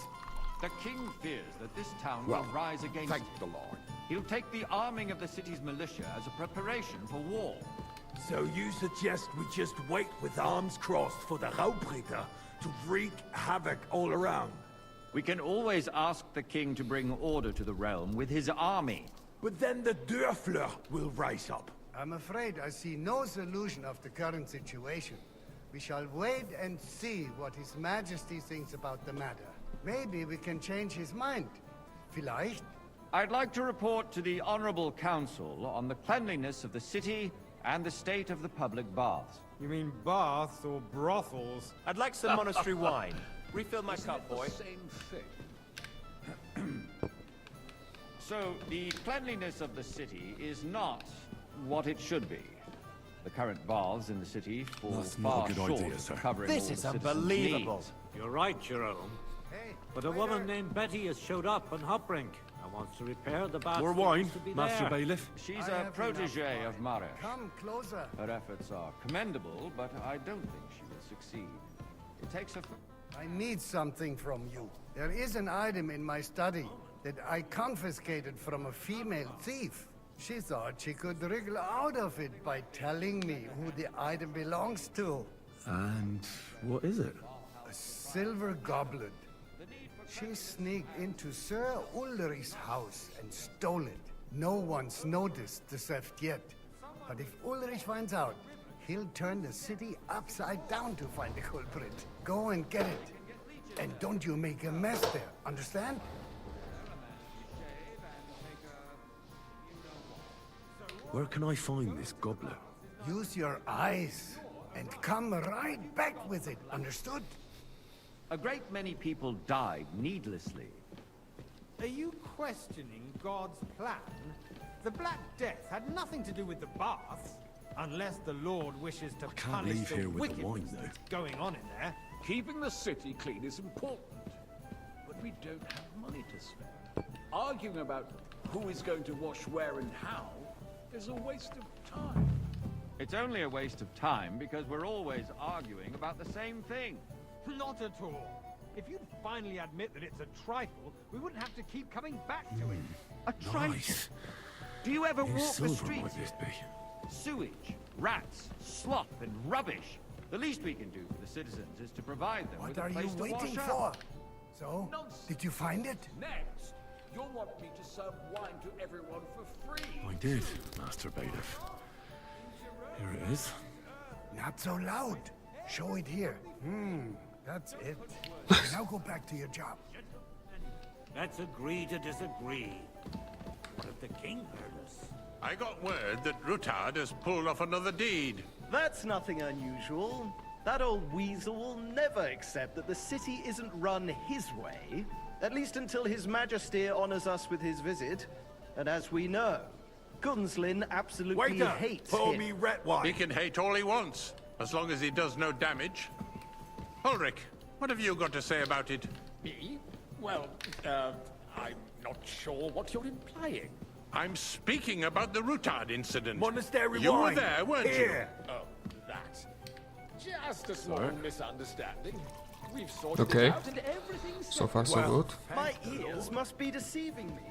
The king fears that this town Well, will rise against thank the Lord. He'll take the arming of the city's militia as a preparation for war. So you suggest we just wait with arms crossed for the Raubritter to wreak havoc all around? We can always ask the king to bring order to the realm with his army. But then the Dörfler will rise up. I'm afraid I see no solution of the current situation. We shall wait and see what His Majesty thinks about the matter. Maybe we can change his mind. Vielleicht? I'd like to report to the Honorable Council on the cleanliness of the city and the state of the public baths. You mean baths or brothels? I'd like some monastery wine. Refill my cup, boy. Same thing. So, the cleanliness of the city is not what it should be. The current baths in the city fall That's far not a good short idea, of sir. covering This all is the citizens' unbelievable. needs. You're right, Jerome. Hey, But a woman named Betty has showed up on Hopbrink and wants to repair the bath. More that wine, used to be Master there. Bailiff. She's I a have protege enough of Marish. Come closer. Her efforts are commendable, but I don't think she will succeed. It takes a... I need something from you. There is an item in my study that I confiscated from a female thief. She thought she could wriggle out of it by telling me who the item belongs to. And what is it? A silver goblet. She sneaked into Sir Ulrich's house and stole it. No one's noticed the theft yet. But if Ulrich finds out, he'll turn the city upside down to find the culprit. Go and get it. And don't you make a mess there, understand? Where can I find this goblet? Use your eyes and come right back with it, understood? A great many people died needlessly. Are you questioning God's plan? The Black Death had nothing to do with the baths, unless the Lord wishes to can't punish leave the here with the wickedness wine, though. that's going on in there. Keeping the city clean is important. we don't have money to spare. Arguing about who is going to wash where and how is a waste of time. It's only a waste of time because we're always arguing about the same thing. Not at all. If you'd finally admit that it's a trifle, we wouldn't have to keep coming back to it. A trifle? Do you ever walk the streets? Might this be? Sewage, rats, slop, and rubbish. The least we can do for the citizens is to provide them with a What are place you to waiting wash for? up. So, did you find it? Next, you'll want me to serve wine to everyone for free. I did, Master Bailiff. Here it is. Not so loud. Show it here. That's it. Now go back to your job. Let's agree to disagree. What if the king heard us? I got word that Rutard has pulled off another deed. That's nothing unusual. That old weasel will never accept that the city isn't run his way, at least until His Majesty honors us with his visit. And as we know, Gunslin absolutely hates him. He can hate all he wants, as long as he does no damage. Ulrich, what have you got to say about it? Me? Well, I'm not sure what you're implying. I'm speaking about the Rutard incident. Monastery You were wine. there, weren't Here. Oh, that. Just a small misunderstanding. We've sorted Okay. it out and everything's So far, so good. My ears must be deceiving me.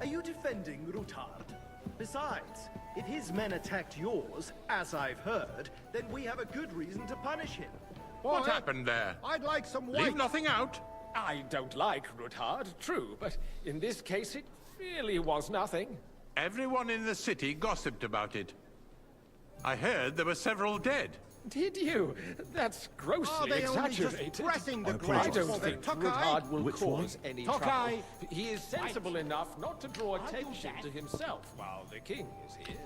Are you defending Rutard? Besides, if his men attacked yours, as I've heard, then we have a good reason to punish him. What happened there? I'd like some Leave nothing out. I don't like Rutard, true, but in this case it really was nothing. Everyone in the city gossiped about it. I heard there were several dead. Did you? That's grossly they only just exaggerated. pressing the I ground? don't think Rutard will cause any Tokai? trouble. He is sensible enough not to draw attention to himself while the king is here.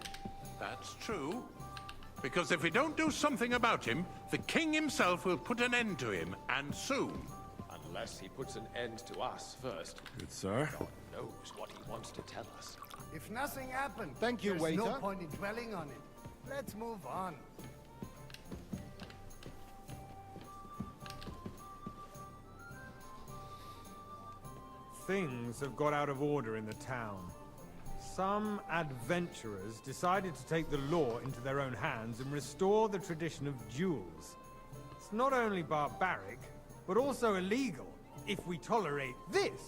That's true. Because if we don't do something about him, the king himself will put an end to him, and soon. Unless he puts an end to us first. Good, sir. God knows what he wants to tell us. If nothing happened, Thank you, there's no waiter. point in dwelling on it. Let's move on. Things have got out of order in the town. Some adventurers decided to take the law into their own hands and restore the tradition of duels. It's not only barbaric, but also illegal. If we tolerate this,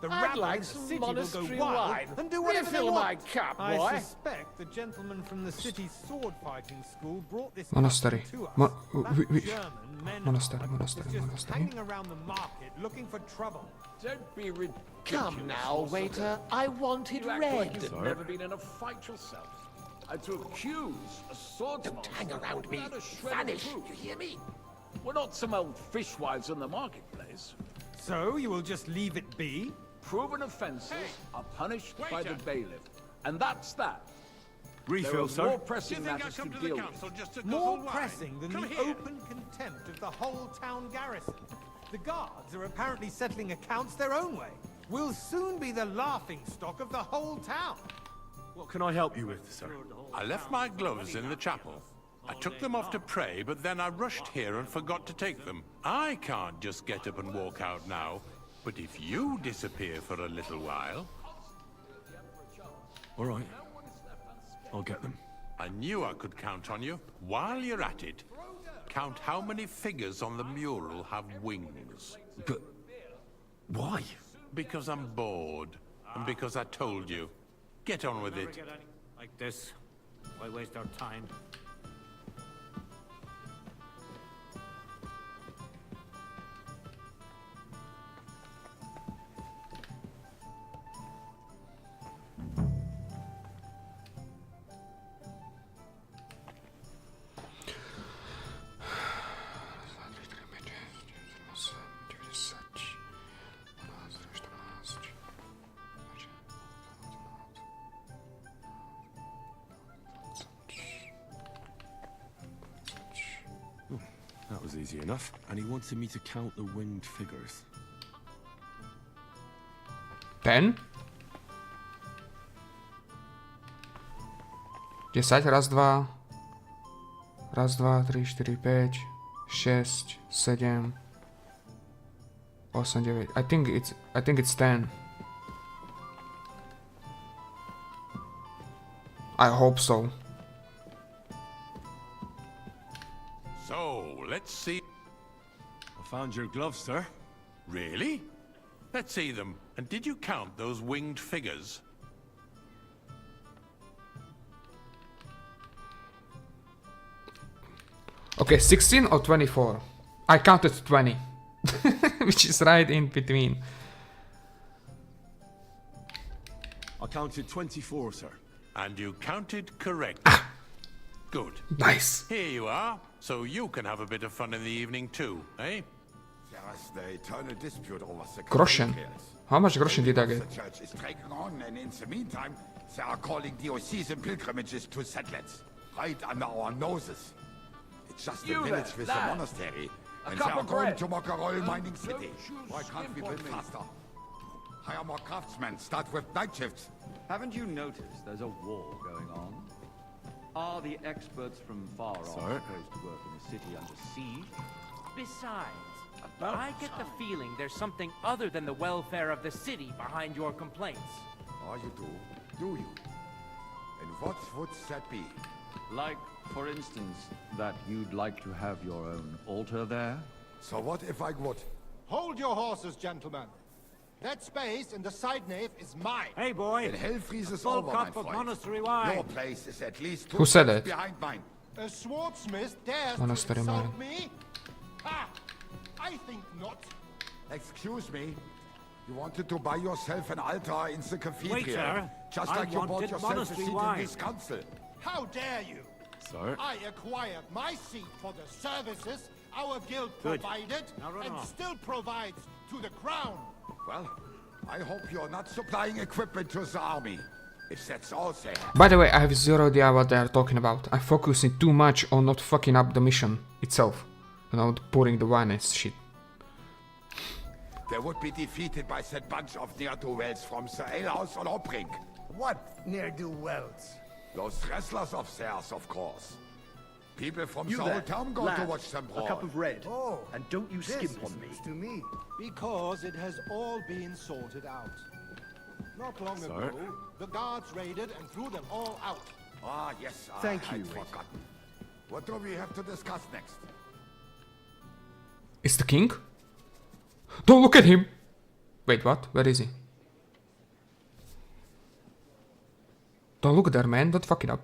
the I'd rabble like in the some city will go monastery wild wine. and do whatever they Refill want. my cup, boy. I suspect the gentleman from the city's sword fighting school brought this Monastery. custom to us. That That German men Monastery, is monastery, just monastery. hanging around the market looking for trouble. Don't be ridiculous. Come now, waiter. I want it You act red. like you've never been in a fight yourself. And to accuse a swordsman... Don't hang around me. without a shred of Vanish, proof. you hear me? We're not some old fishwives in the marketplace. So you will just leave it be? Proven offences are punished by the bailiff. And that's that. Refill, There are sir. more Do you pressing think I matters to come to the deal council with. just to More guzzle wine? pressing than Come the here. open contempt of the whole town garrison. The guards are apparently settling accounts their own way. We'll soon be the laughingstock of the whole town. What can I help you with, sir? I left my gloves in the chapel. I took them off to pray, but then I rushed here and forgot to take them. I can't just get up and walk out now. But if you disappear for a little while... All right. I'll get them. I knew I could count on you. While you're at it, count how many figures on the mural have wings. But... why? Because I'm bored. And because I told you. Get on with it. Like this. Why waste our time? That was easy enough. And he wanted me to count the winged figures. Ten? 10, raz, dwa. Raz, dwa, 3, 4, 5, 6, 7. or Sanjay. I think it's 10. I hope so. So, let's see. I found your gloves, sir. Really? Let's see them. And did you count those winged figures? Okay, 16 or 24? I counted 20. Which is right in between. I counted 24, sir. And you counted correct. Good. Nice. Here you are. So you can have a bit of fun in the evening too, eh? There's the eternal dispute over the Groschen. How much groschen did I get? The church is dragging on, and in the meantime, they are calling diocesan pilgrimages to settlers, right under our noses. It's just a village with a monastery, and they are going to mock a oil mining city. Why can't we build faster? Hire more craftsmen, start with night shifts. Haven't you noticed there's a war going on? Are the experts from far off supposed to work in a city under siege? Besides, I get the feeling there's something other than the welfare of the city behind your complaints. Oh, you do? Do you? And what would that be? Like, for instance, that you'd like to have your own altar there? So what if I would? Hold your horses, gentlemen. That space in the side nave is mine. Hey, boy. And hell freezes full over, cup my of friend. monastery wine. Your place is at least 2 Who said steps it? behind mine. A swordsmith dares Monastery to wine. insult me? Ha! I think not. Excuse me. You wanted to buy yourself an altar in the cathedral. Wait, sir. Just I like you bought wanted yourself a monastery seat wine. in this council. How dare you? Sir? I acquired my seat for the services our guild Good. provided Now run and on. still provides to the crown. Well, I hope you're not supplying equipment to the army. If that's all they have. By the way, I have zero idea what they are talking about. I'm focusing too much on not fucking up the mission itself. You know, pouring the wine and shit. They would be defeated by that bunch of ne'er-do-wells from the alehouse on Opring. What ne'er-do-wells? Those wrestlers of theirs, of course. People from You the there, whole town go lad, to watch them brawl. a cup of red. Oh, and don't you skimp on me. To me. Because it has all been sorted out. Not long Sir? ago, the guards raided and threw them all out. Ah, yes, Thank I you, had Wade. forgotten. What do we have to discuss next? It's the king? Don't look at him! Wait, what? Where is he? Don't look there, man. Don't fuck it up.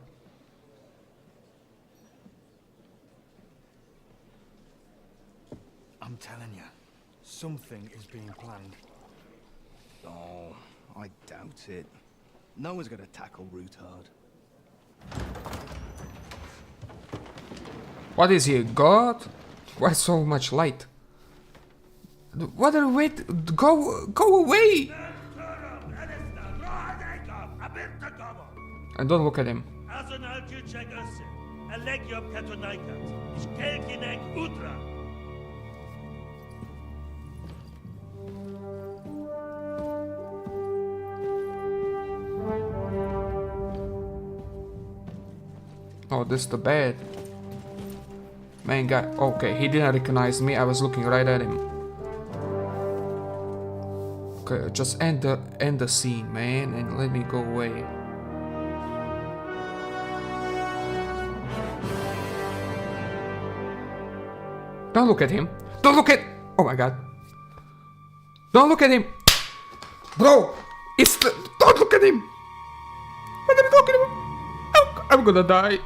I'm telling you, something is being planned. Oh, I doubt it. No one's gonna tackle Rootard. What is he, a god? Why so much light? What are we wait? Go away! And don't look at him. Oh, this is the bed. Main guy. Okay, he didn't recognize me. I was looking right at him. Okay, just end the scene, man, and let me go away. Don't look at him. Don't look at. Oh my god. Don't look at him, bro. It's the. Don't look at him. What are you talking about? I'm gonna die.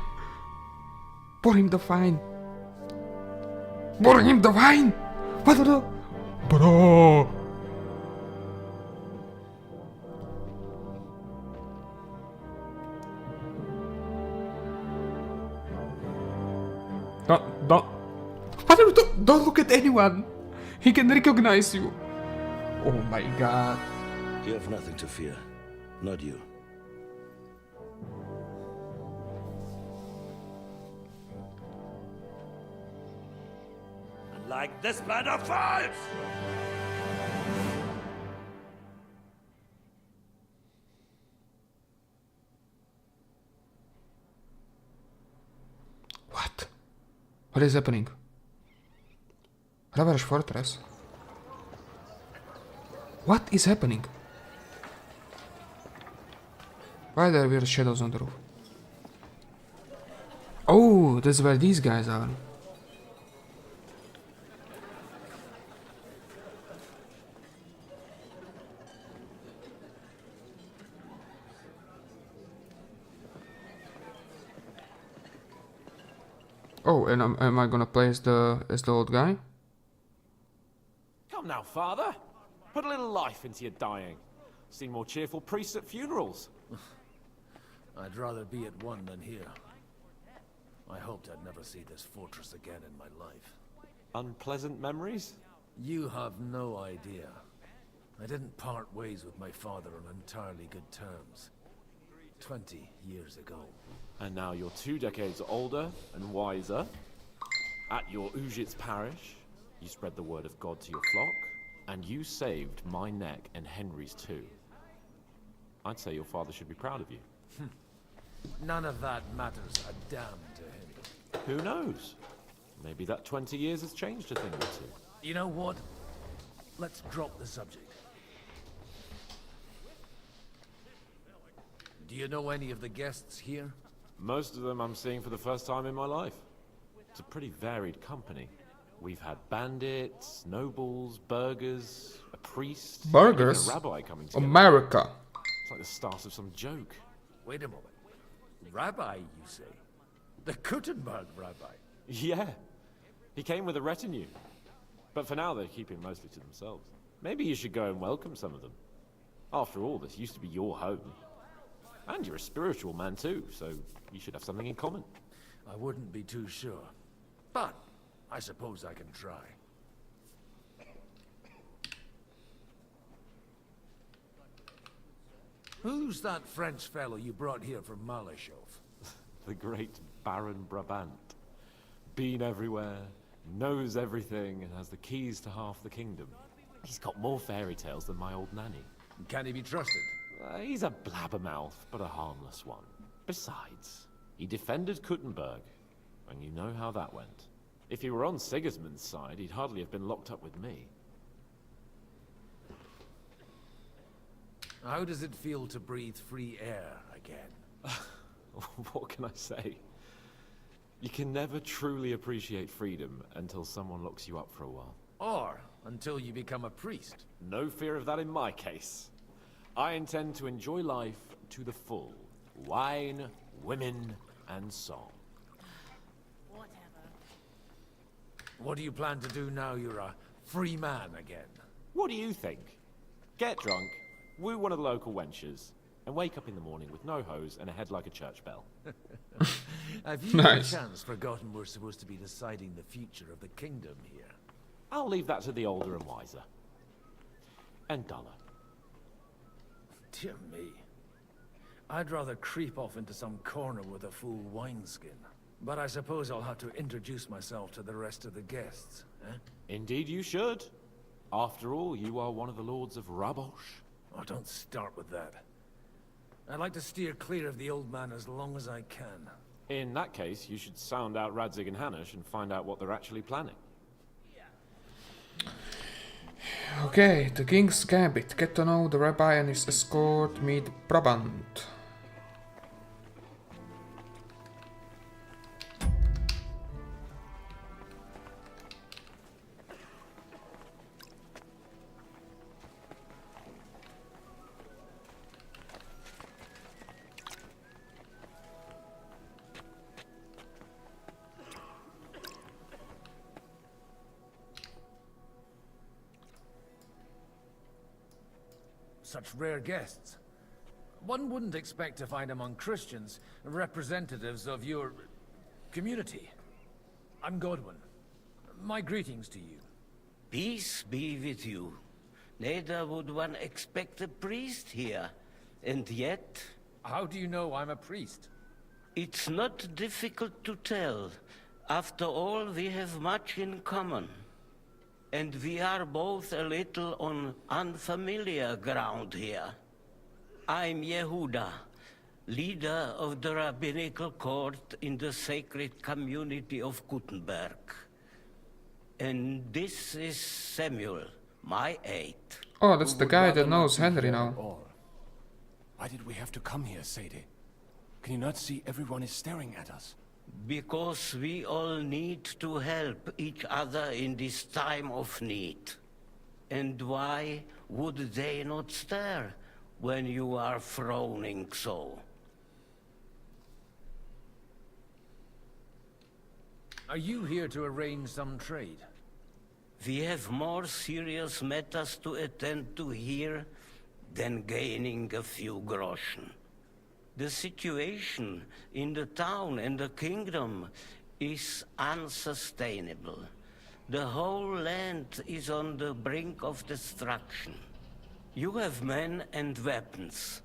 Pour him the wine. Pour him the wine. What the? Bro. Don't. What are you doing? Don't look at anyone. He can recognize you. Oh my god. You have nothing to fear. Not you. Like this plan of false! What? What is happening? Ravager's fortress? What is happening? Why are there weird shadows on the roof? Oh, that's where these guys are. Oh, and am I gonna play as the old guy? Come now, father. Put a little life into your dying. Seen more cheerful priests at funerals. I'd rather be at one than here. I hoped I'd never see this fortress again in my life. Unpleasant memories? You have no idea. I didn't part ways with my father on entirely good terms. 20 years ago. And now you're 2 decades older and wiser. At your Ujit's parish, you spread the word of God to your flock, and you saved my neck and Henry's too. I'd say your father should be proud of you. None of that matters a damn to him. Who knows? Maybe that 20 years has changed a thing or two. You know what? Let's drop the subject. Do you know any of the guests here? Most of them I'm seeing for the first time in my life. It's a pretty varied company. We've had bandits, nobles, burgers, a priest, Burgers? even a rabbi coming together. America. It's like the start of some joke. Wait a moment. Rabbi, you say? The Gutenberg rabbi? Yeah. He came with a retinue. But for now, they're keeping mostly to themselves. Maybe you should go and welcome some of them. After all, this used to be your home. And you're a spiritual man too, so you should have something in common. I wouldn't be too sure. But I suppose I can try. Who's that French fellow you brought here from Malachov? The great Baron Brabant. Been everywhere, knows everything, and has the keys to half the kingdom. He's got more fairy tales than my old nanny. Can he be trusted? He's a blabbermouth, but a harmless one. Besides, he defended Gutenberg, and you know how that went. If he were on Sigismund's side, he'd hardly have been locked up with me. How does it feel to breathe free air again? What can I say? You can never truly appreciate freedom until someone locks you up for a while. Or until you become a priest. No fear of that in my case. I intend to enjoy life to the full. Wine, women, and song. What do you plan to do now you're a free man again? What do you think? Get drunk, woo one of the local wenches, and wake up in the morning with no hose and a head like a church bell. Have you by chance forgotten we're supposed to be deciding the future of the kingdom here? I'll leave that to the older and wiser. And duller. Dear me. I'd rather creep off into some corner with a full wineskin. But I suppose I'll have to introduce myself to the rest of the guests, eh? Indeed you should. After all, you are one of the lords of Rabosh. Oh, don't start with that. I'd like to steer clear of the old man as long as I can. In that case, you should sound out Radzig and Hanush and find out what they're actually planning. Okay, the King's Gambit. Get to know the rabbi and his escort. Meet Brabant. Such rare guests. One wouldn't expect to find among Christians representatives of your community. I'm Godwin. My greetings to you. Peace be with you. Neither would one expect a priest here. And yet... How do you know I'm a priest? It's not difficult to tell. After all, we have much in common. And we are both a little on unfamiliar ground here. I'm Yehuda, leader of the rabbinical court in the sacred community of Gutenberg. And this is Samuel, my aide. Oh, that's We the would guy rather that not knows be Henry here now. at all. Why did we have to come here, Sadie? Can you not see everyone is staring at us? Because we all need to help each other in this time of need. And why would they not stare when you are frowning so? Are you here to arrange some trade? We have more serious matters to attend to here than gaining a few groschen. The situation in the town and the kingdom is unsustainable. The whole land is on the brink of destruction. You have men and weapons.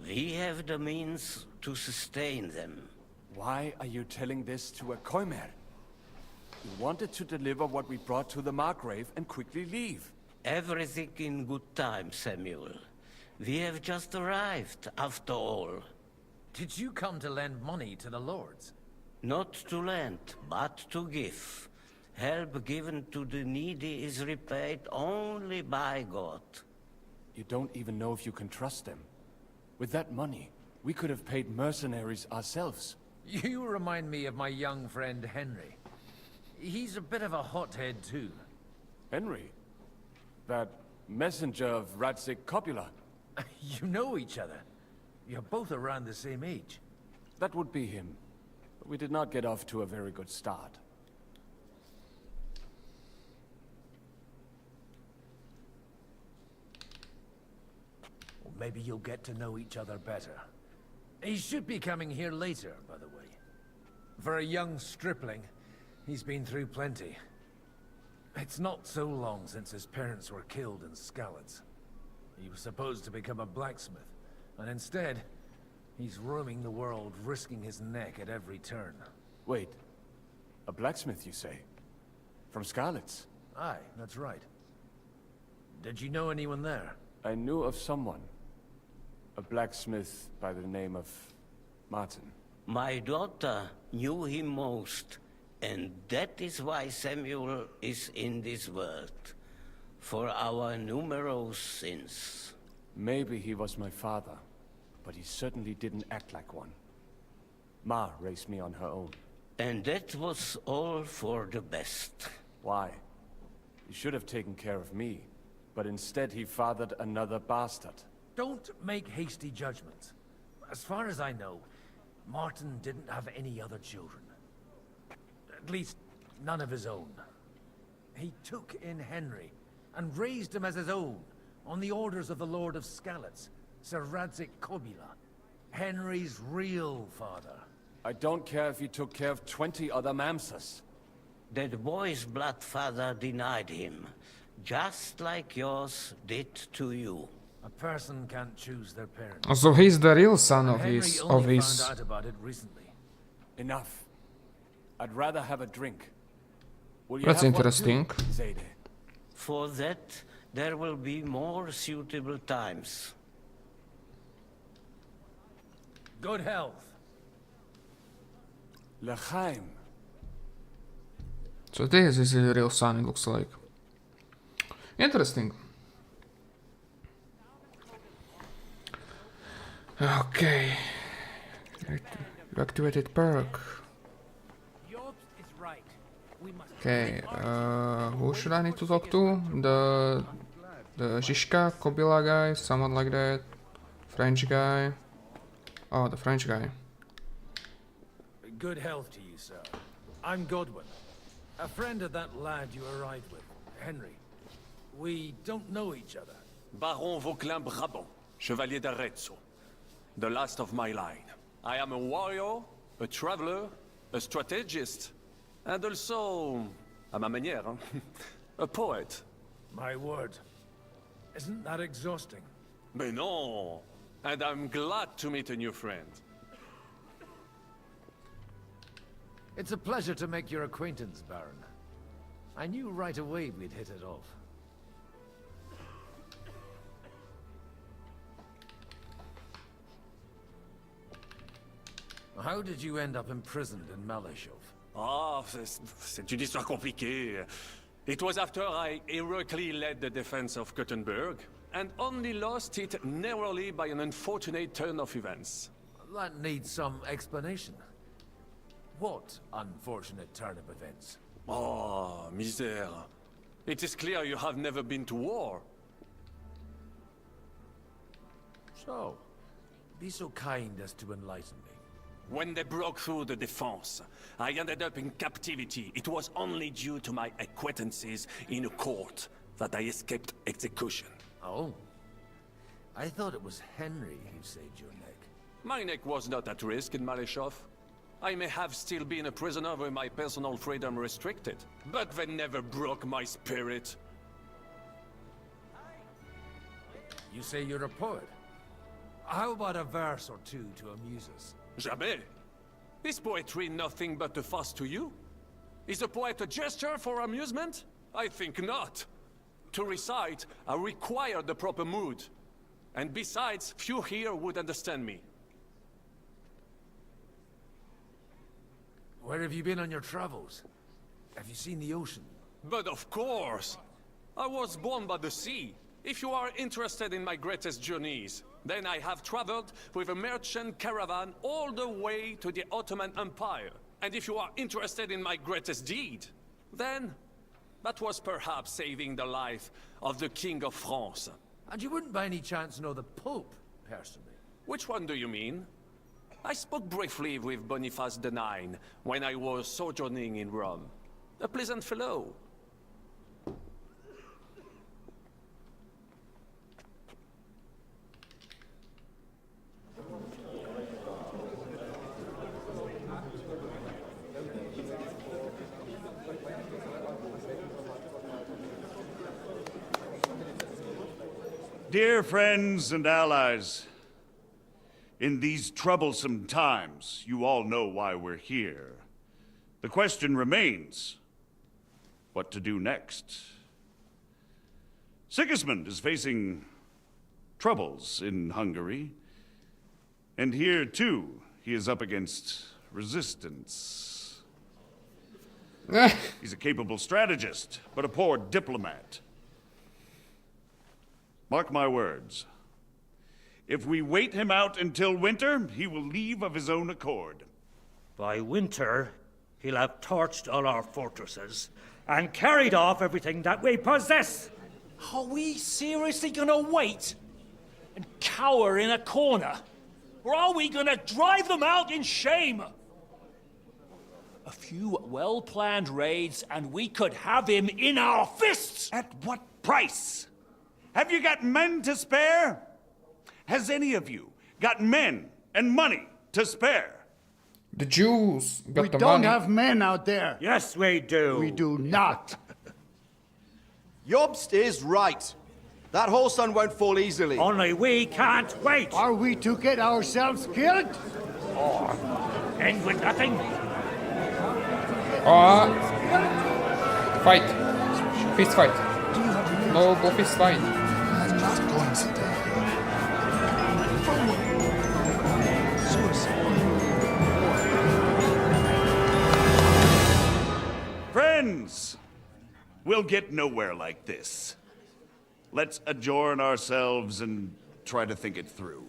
We have the means to sustain them. Why are you telling this to a Koimer? We wanted to deliver what we brought to the Margrave and quickly leave. Everything in good time, Samuel. We have just arrived, after all. Did you come to lend money to the lords? Not to lend, but to give. Help given to the needy is repaid only by God. You don't even know if you can trust them. With that money, we could have paid mercenaries ourselves. You remind me of my young friend Henry. He's a bit of a hothead too. Henry? That messenger of Radzik Copula? You know each other. You're both around the same age. That would be him. But we did not get off to a very good start. Well, maybe you'll get to know each other better. He should be coming here later, by the way. For a young stripling, he's been through plenty. It's not so long since his parents were killed in Skalitz. He was supposed to become a blacksmith, and instead, he's roaming the world, risking his neck at every turn. Wait, a blacksmith, you say? From Skalitz? Aye, that's right. Did you know anyone there? I knew of someone. A blacksmith by the name of Martin. My daughter knew him most, and that is why Samuel is in this world. For our numerous sins. Maybe he was my father, but he certainly didn't act like one. Ma raised me on her own. And that was all for the best. Why? He should have taken care of me, but instead he fathered another bastard. Don't make hasty judgments. As far as I know, Martin didn't have any other children. At least, none of his own. He took in Henry, and raised him as his own, on the orders of the Lord of Skalitz, Sir Radzik Copula, Henry's real father. I don't care if he took care of 20 other Mamsas. That boy's blood father denied him, just like yours did to you. A person can't choose their parents. So he's the real son of Henry his... only found out about it recently. Enough. I'd rather have a drink. Will you That's have one interesting. too, Zayde? For that, there will be more suitable times. Good health. L'chaim. So this is his real son, it looks like. Interesting. Okay. You activated perk. Okay, who should I need to talk to? The Zizka, Kobila guy, someone like that. French guy. Oh, the French guy. Good health to you, sir. I'm Godwin. A friend of that lad you arrived with, Henry. We don't know each other. Baron Vauclin Brabant, Chevalier d'Arezzo. The last of my line. I am a warrior, a traveler, a strategist, and also, à ma manière, a poet. My word. Isn't that exhausting? Mais non! And I'm glad to meet a new friend. It's a pleasure to make your acquaintance, Baron. I knew right away we'd hit it off. How did you end up imprisoned in Malashov? Ah, c'est une histoire compliquée. It was after I heroically led the defense of Gothenburg, and only lost it narrowly by an unfortunate turn of events. That needs some explanation. What unfortunate turn of events? Oh, misère. It is clear you have never been to war. So, be so kind as to enlighten me. When they broke through the defense, I ended up in captivity. It was only due to my acquaintances in a court that I escaped execution. Oh. I thought it was Henry who saved your neck. My neck was not at risk in Maleshov. I may have still been a prisoner with my personal freedom restricted, but they never broke my spirit. You say you're a poet. How about a verse or two to amuse us? Jamais. Is poetry nothing but a fuss to you? Is a poet a gesture for amusement? I think not. To recite, I require the proper mood. And besides, few here would understand me. Where have you been on your travels? Have you seen the ocean? But of course! I was born by the sea. If you are interested in my greatest journeys, then I have traveled with a merchant caravan all the way to the Ottoman Empire. And if you are interested in my greatest deed, then that was perhaps saving the life of the King of France. And you wouldn't by any chance know the Pope, personally? Which one do you mean? I spoke briefly with Boniface IX when I was sojourning in Rome. A pleasant fellow. Dear friends and allies, in these troublesome times, you all know why we're here. The question remains, what to do next? Sigismund is facing troubles in Hungary, and here too, he is up against resistance. He's a capable strategist, but a poor diplomat. Mark my words. If we wait him out until winter, he will leave of his own accord. By winter, he'll have torched all our fortresses and carried off everything that we possess. Are we seriously gonna wait and cower in a corner? Or are we gonna drive them out in shame? A few well-planned raids and we could have him in our fists! At what price? Have you got men to spare? Has any of you got men and money to spare? The Jews got We the don't money. have men out there. Yes, we do. We do not. Jobst is right. That whole sun won't fall easily. Only we can't wait. Are we to get ourselves killed? Or end with nothing? Fight. Fist fight. Global fist fight. I'm not going to die. Friends, we'll get nowhere like this. Let's adjourn ourselves and try to think it through.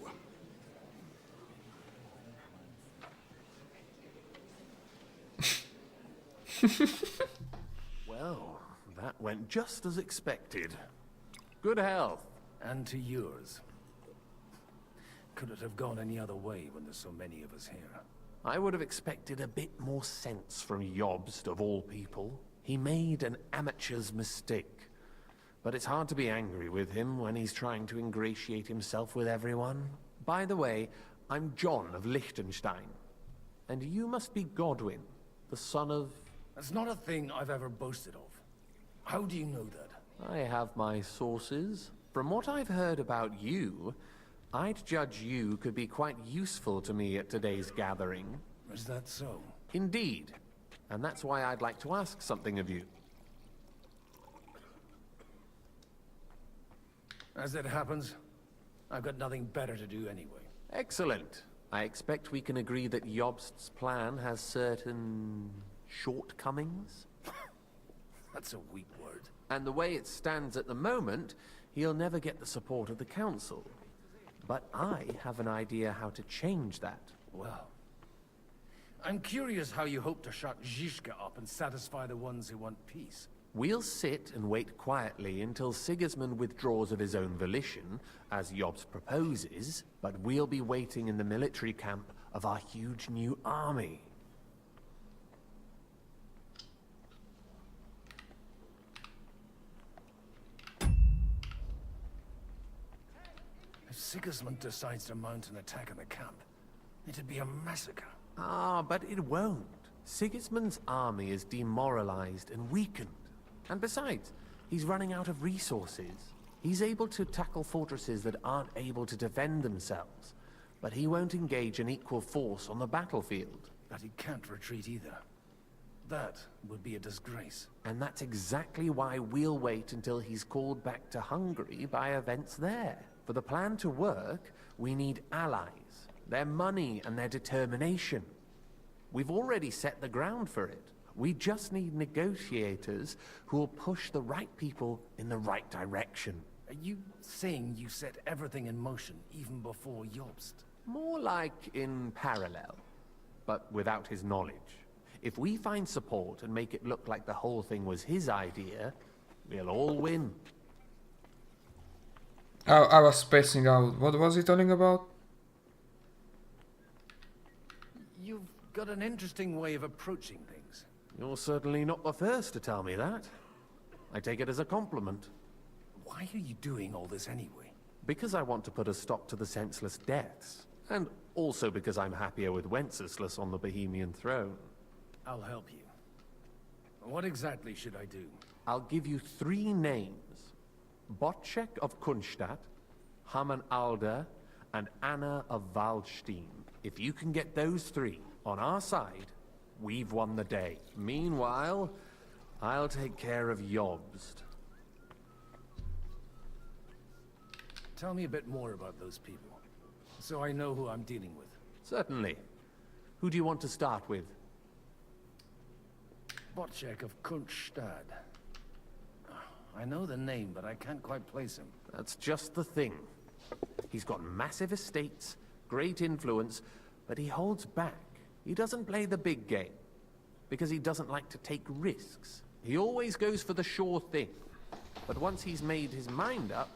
Well, that went just as expected. Good health. And to yours. Could it have gone any other way when there's so many of us here? I would have expected a bit more sense from Jobst, of all people. He made an amateur's mistake. But it's hard to be angry with him when he's trying to ingratiate himself with everyone. By the way, I'm John of Liechtenstein. And you must be Godwin, the son of... That's not a thing I've ever boasted of. How do you know that? I have my sources. From what I've heard about you, I'd judge you could be quite useful to me at today's gathering. Is that so? Indeed. And that's why I'd like to ask something of you. As it happens, I've got nothing better to do anyway. Excellent. I expect we can agree that Jobst's plan has certain... shortcomings? That's a weak word. And the way it stands at the moment, he'll never get the support of the council. But I have an idea how to change that. Well, I'm curious how you hope to shut Zizka up and satisfy the ones who want peace. We'll sit and wait quietly until Sigismund withdraws of his own volition, as Jobs proposes, but we'll be waiting in the military camp of our huge new army. If Sigismund decides to mount an attack on the camp, it'd be a massacre. Ah, but it won't. Sigismund's army is demoralized and weakened. And besides, he's running out of resources. He's able to tackle fortresses that aren't able to defend themselves. But he won't engage an equal force on the battlefield. But he can't retreat either. That would be a disgrace. And that's exactly why we'll wait until he's called back to Hungary by events there. For the plan to work, we need allies, their money and their determination. We've already set the ground for it. We just need negotiators who will push the right people in the right direction. Are you saying you set everything in motion even before Jobst? More like in parallel, but without his knowledge. If we find support and make it look like the whole thing was his idea, we'll all win. I was spacing out. What was he talking about? You've got an interesting way of approaching things. You're certainly not the first to tell me that. I take it as a compliment. Why are you doing all this anyway? Because I want to put a stop to the senseless deaths. And also because I'm happier with Wenceslas on the Bohemian throne. I'll help you. What exactly should I do? I'll give you 3 names. Botchek of Kunstadt, Haman Alder, and Anna of Waldstein. If you can get those 3 on our side, we've won the day. Meanwhile, I'll take care of Jobst. Tell me a bit more about those people, so I know who I'm dealing with. Certainly. Who do you want to start with? Botchek of Kunstadt. I know the name, but I can't quite place him. That's just the thing. He's got massive estates, great influence, but he holds back. He doesn't play the big game, because he doesn't like to take risks. He always goes for the sure thing. But once he's made his mind up,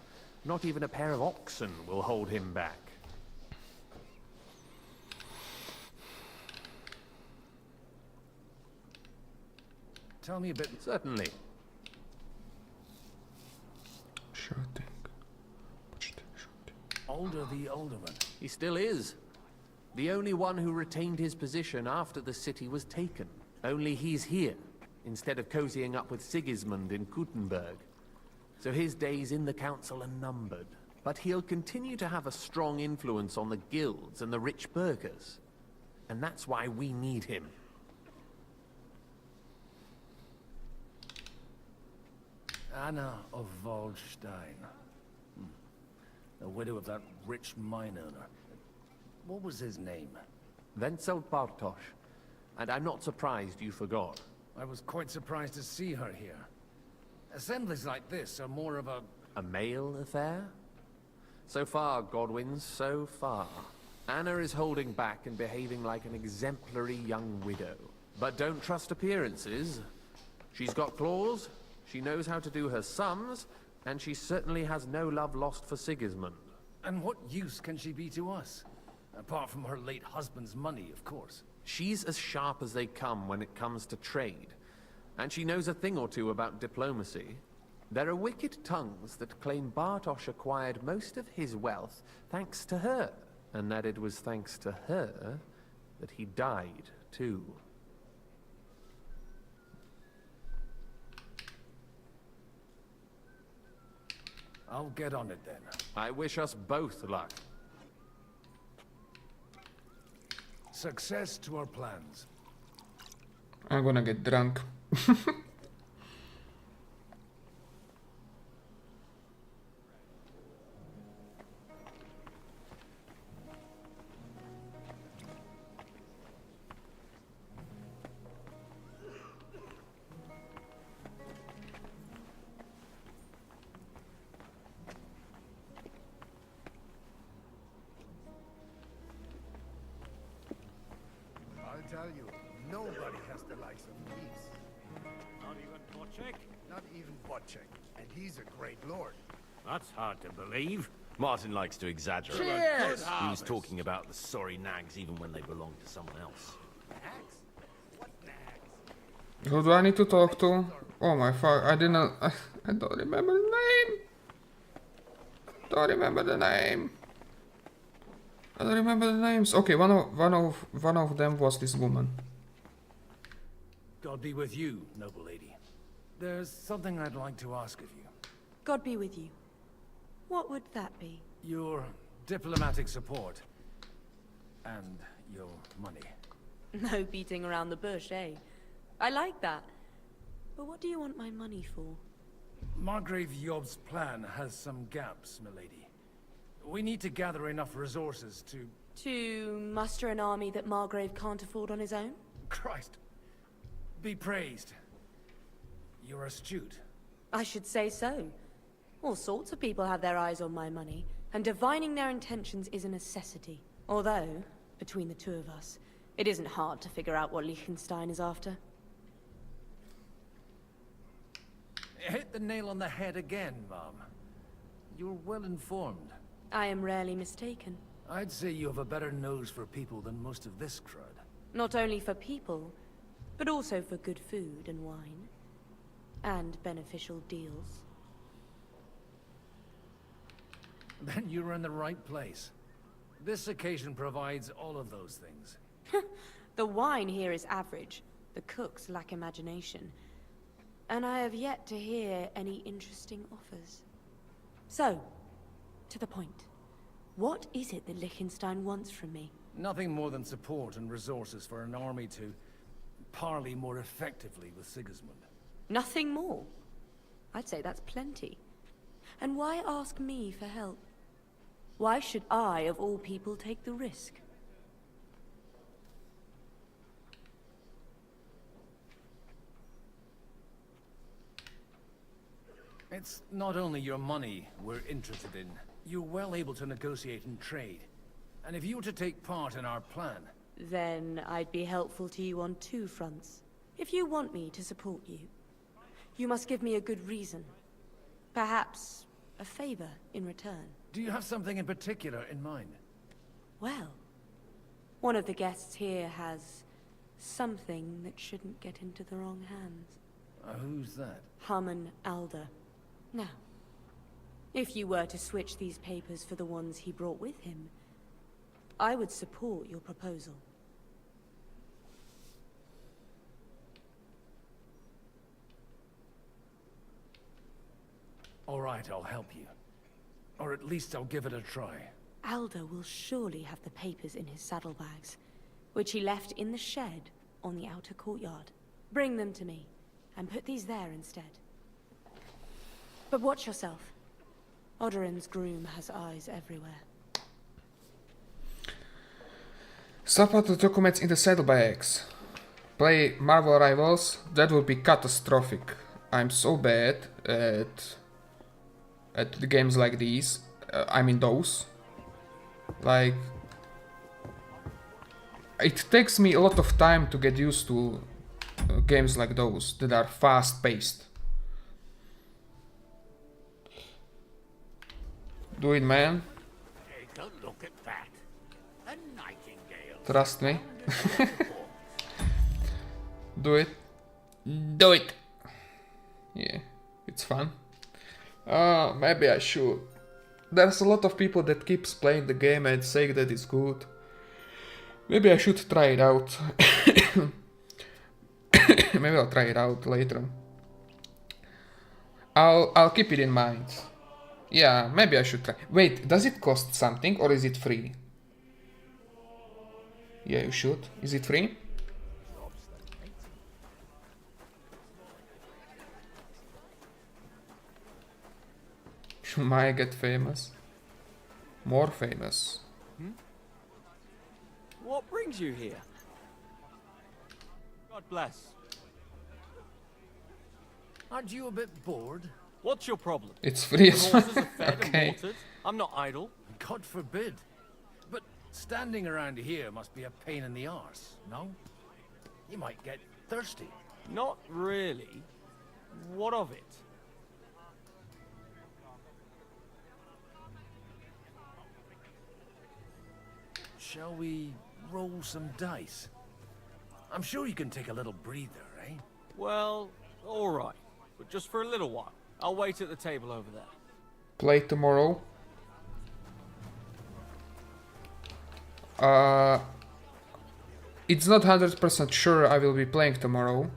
not even a pair of oxen will hold him back. Tell me a bit. Certainly. Sure thing. Alder the Alderman. He still is. The only one who retained his position after the city was taken. Only he's here, instead of cozying up with Sigismund in Gutenberg. So his days in the council are numbered. But he'll continue to have a strong influence on the guilds and the rich burghers. And that's why we need him. Anna of Waldstein. The widow of that rich mine owner. What was his name? Wenzel Bartosz. And I'm not surprised you forgot. I was quite surprised to see her here. Assemblies like this are more of a... A male affair? So far, Godwin, so far. Anna is holding back and behaving like an exemplary young widow. But don't trust appearances. She's got claws, she knows how to do her sums, and she certainly has no love lost for Sigismund. And what use can she be to us? Apart from her late husband's money, of course. She's as sharp as they come when it comes to trade. And she knows a thing or two about diplomacy. There are wicked tongues that claim Bartosz acquired most of his wealth thanks to her. And that it was thanks to her that he died, too. I'll get on it then. I wish us both luck. Success to our plans. I'm gonna get drunk. tell you, nobody has the likes of peace. Not even Bocek? Not even Bocek. And he's a great lord. That's hard to believe. Martin likes to exaggerate. Cheers! He was talking about the sorry nags even when they belong to someone else. Who do I need to talk to? Oh my fuck, I didn't... I don't remember the name. Don't remember the name. I don't remember the names. Okay, one of them was this woman. God be with you, noble lady. There's something I'd like to ask of you. God be with you. What would that be? Your diplomatic support. And your money. No beating around the bush, eh? I like that. But what do you want my money for? Margrave Yob's plan has some gaps, milady. We need to gather enough resources to... To muster an army that Margrave can't afford on his own? Christ. Be praised. You're astute. I should say so. All sorts of people have their eyes on my money, and divining their intentions is a necessity. Although, between the two of us, it isn't hard to figure out what Liechtenstein is after. Hit the nail on the head again, Mom. You're well informed. I am rarely mistaken. I'd say you have a better nose for people than most of this crowd. Not only for people, but also for good food and wine. And beneficial deals. Then you're in the right place. This occasion provides all of those things. The wine here is average. The cooks lack imagination. And I have yet to hear any interesting offers. So, to the point. What is it that Liechtenstein wants from me? Nothing more than support and resources for an army to parley more effectively with Sigismund. Nothing more? I'd say that's plenty. And why ask me for help? Why should I, of all people, take the risk? It's not only your money we're interested in. You're well able to negotiate and trade. And if you were to take part in our plan... Then I'd be helpful to you on two fronts. If you want me to support you, you must give me a good reason. Perhaps a favor in return. Do you have something in particular in mind? Well, one of the guests here has something that shouldn't get into the wrong hands. Who's that? Harmon Alder. Now, if you were to switch these papers for the ones he brought with him, I would support your proposal. All right, I'll help you. Or at least I'll give it a try. Alder will surely have the papers in his saddlebags, which he left in the shed on the outer courtyard. Bring them to me, and put these there instead. But watch yourself. Odoran's groom has eyes everywhere. Support the documents in the saddlebags. Play Marvel Rivals. That would be catastrophic. I'm so bad at the games like these. I mean those. Like, it takes me a lot of time to get used to games like those that are fast-paced. Do it, man. Take a look at that. A nightingale. Trust me. Do it. Do it. Yeah, it's fun. Maybe I should. There's a lot of people that keeps playing the game and saying that it's good. Maybe I should try it out. Maybe I'll try it out later. I'll keep it in mind. Yeah, maybe I should try. Wait, does it cost something or is it free? Yeah, you should. Is it free? Might get famous. More famous. What brings you here? God bless. Aren't you a bit bored? What's your problem? It's free. The horses are fed Okay. and watered. I'm not idle. God forbid. But standing around here must be a pain in the arse, no? You might get thirsty. Not really. What of it? Shall we roll some dice? I'm sure you can take a little breather, eh? Well, all right, but just for a little while. I'll wait at the table over there. Play tomorrow. It's not 100% sure I will be playing tomorrow.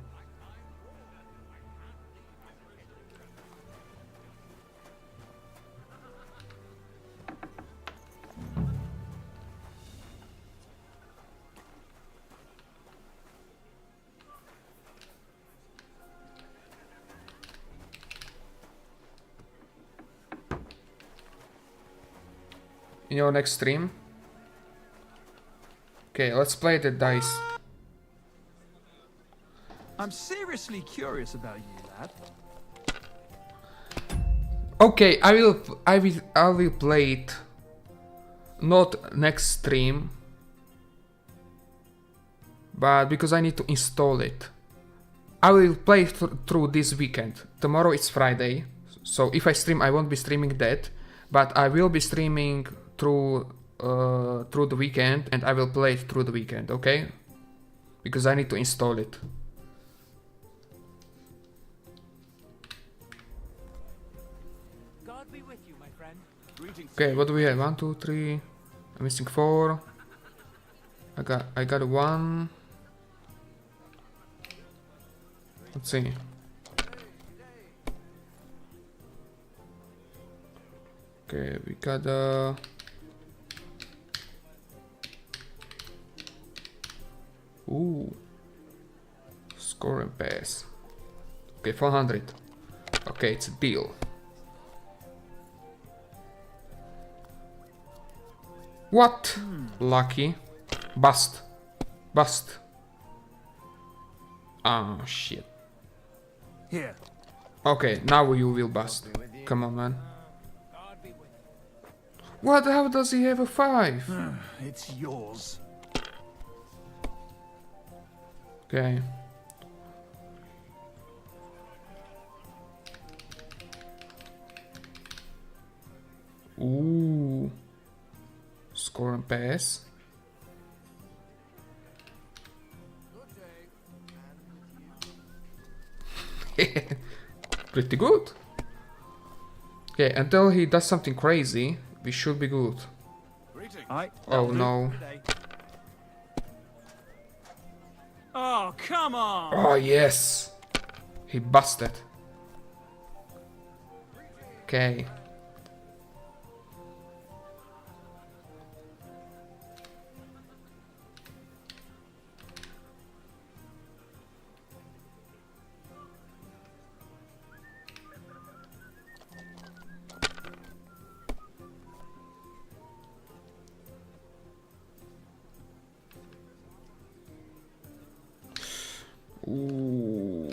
In your next stream. Okay, let's play the dice. I'm seriously curious about you, lad. Okay, I will play it. Not next stream, but because I need to install it. I will play through this weekend. Tomorrow it's Friday, so if I stream, I won't be streaming that, but I will be streaming through the weekend, and I will play it through the weekend, okay? Because I need to install it. God be with you, my friend. Okay, what do we have? 1, 2, 3. I'm missing 4. I got 1. Let's see. Okay, we got ooh. Score and pass. Okay, 400. Okay, it's a deal. What? Lucky. Bust. Bust. Oh, shit. Here. Okay, now you will bust. Come on, man. What? How does he have a 5? It's yours. Okay. Ooh. Score and pass. Pretty good. Okay, until he does something crazy, we should be good. Oh no. Oh, come on! Oh yes! He busted. Okay. Ooh.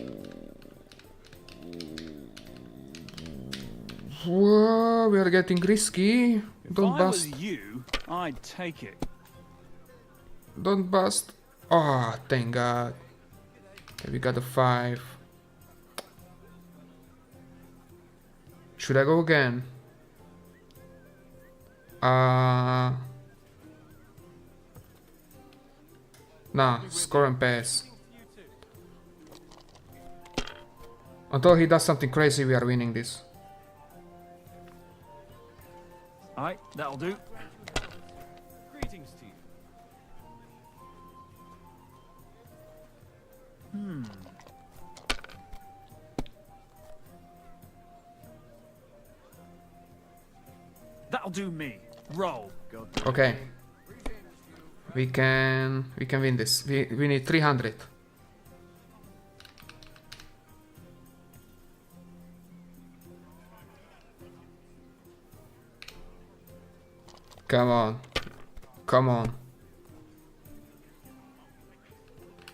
Whoa, we are getting risky. Don't bust. If I was you, I'd take it. Don't bust. Oh, thank God. Okay, we got a 5. Should I go again? Nah, score and pass. Until he does something crazy, we are winning this. Alright, that'll do. Greetings to you. That'll do me. Roll. Okay. We can win this. We need 300. Come on. Come on.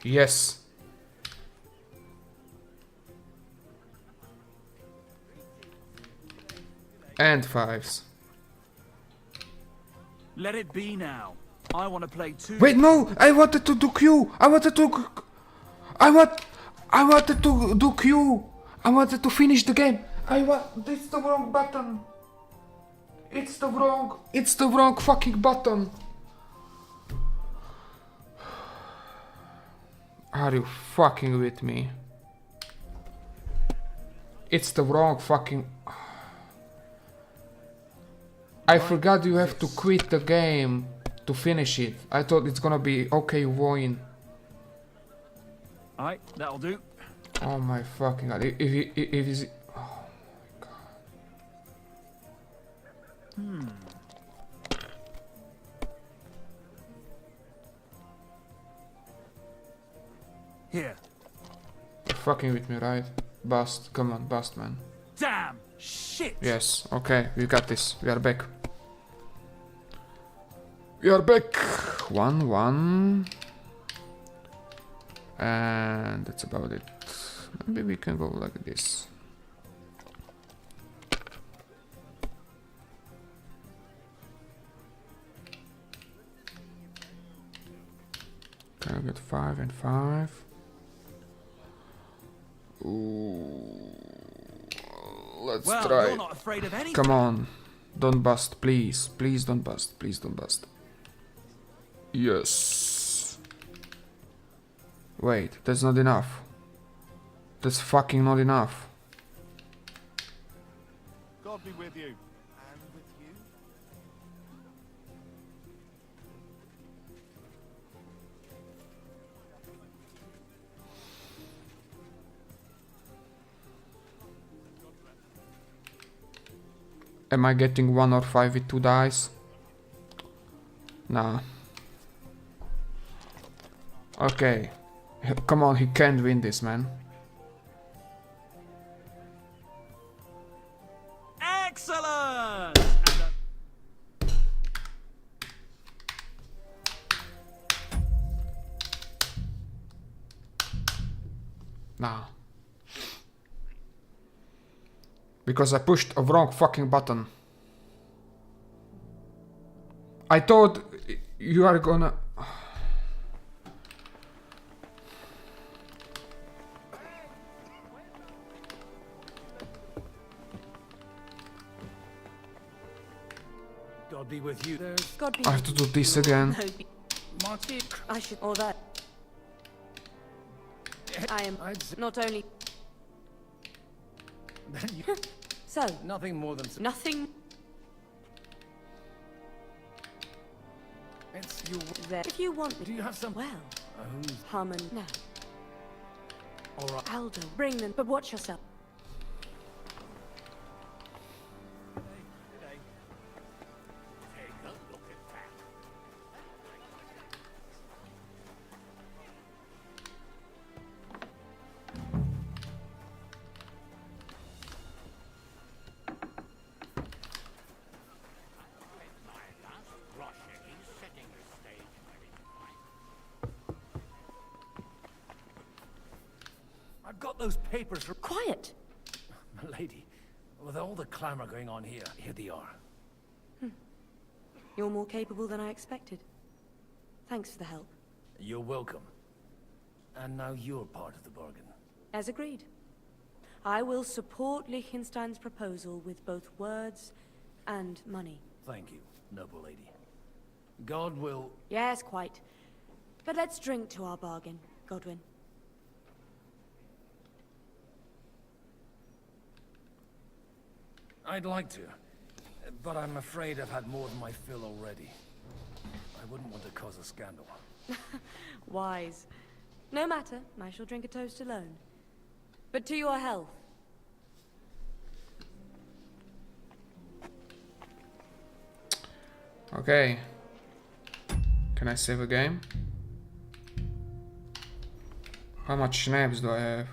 Yes. And 5s. Let it be now. I want to play too. Wait, no! I wanted to do Q! I wanted to... I wanted to do Q. I wanted to finish the game. It's the wrong button. It's the wrong fucking button. Are you fucking with me? It's the wrong fucking... I forgot you have to quit the game to finish it. I thought it's gonna be okay, you win. Alright, that'll do. Oh my fucking god. If he's... Oh my god. Here. You're fucking with me, right? Bust. Come on, bust, man. Damn! Shit! Yes, okay, we got this. We are back. We are back. 1-1. And that's about it. Maybe we can go like this. Can I get 5 and 5? Ooh. Let's try. You're not afraid of anything. Come on. Don't bust, please. Please don't bust. Please don't bust. Yes. Wait, that's not enough. That's fucking not enough. God be with you. And with you. Am I getting 1 or 5 with 2 dice? Nah. Okay. Come on, he can't win this, man. Excellent! Nah. Because I pushed a wrong fucking button. I thought you are gonna... God be with you. There's God be I have to do this again. Marty. I should... Or that. I am not only... So... Nothing more than... Nothing... It's you... There. If you want me... Do you have some... Well... who's... Harmon... Now. Alright. Aldo, bring them, but watch yourself. I've got those papers for... Quiet! Milady, with all the clamor going on here they are. You're more capable than I expected. Thanks for the help. You're welcome. And now you're part of the bargain. As agreed. I will support Liechtenstein's proposal with both words and money. Thank you, noble lady. God will... Yes, quite. But let's drink to our bargain, Godwin. I'd like to, but I'm afraid I've had more than my fill already. I wouldn't want to cause a scandal. Wise. No matter, I shall drink a toast alone. But to your health. Okay. Can I save a game? How much schnapps do I have?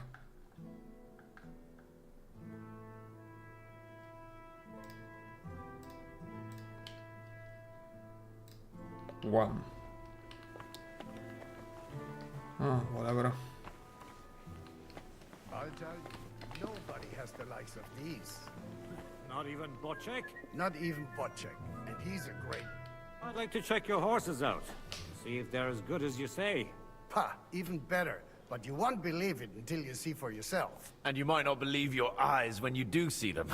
One. Oh, whatever. I'll tell you, nobody has the likes of these. Not even Bocek? Not even Bocek, and he's a great... I'd like to check your horses out. See if they're as good as you say. Pa, even better. But you won't believe it until you see for yourself. And you might not believe your eyes when you do see them.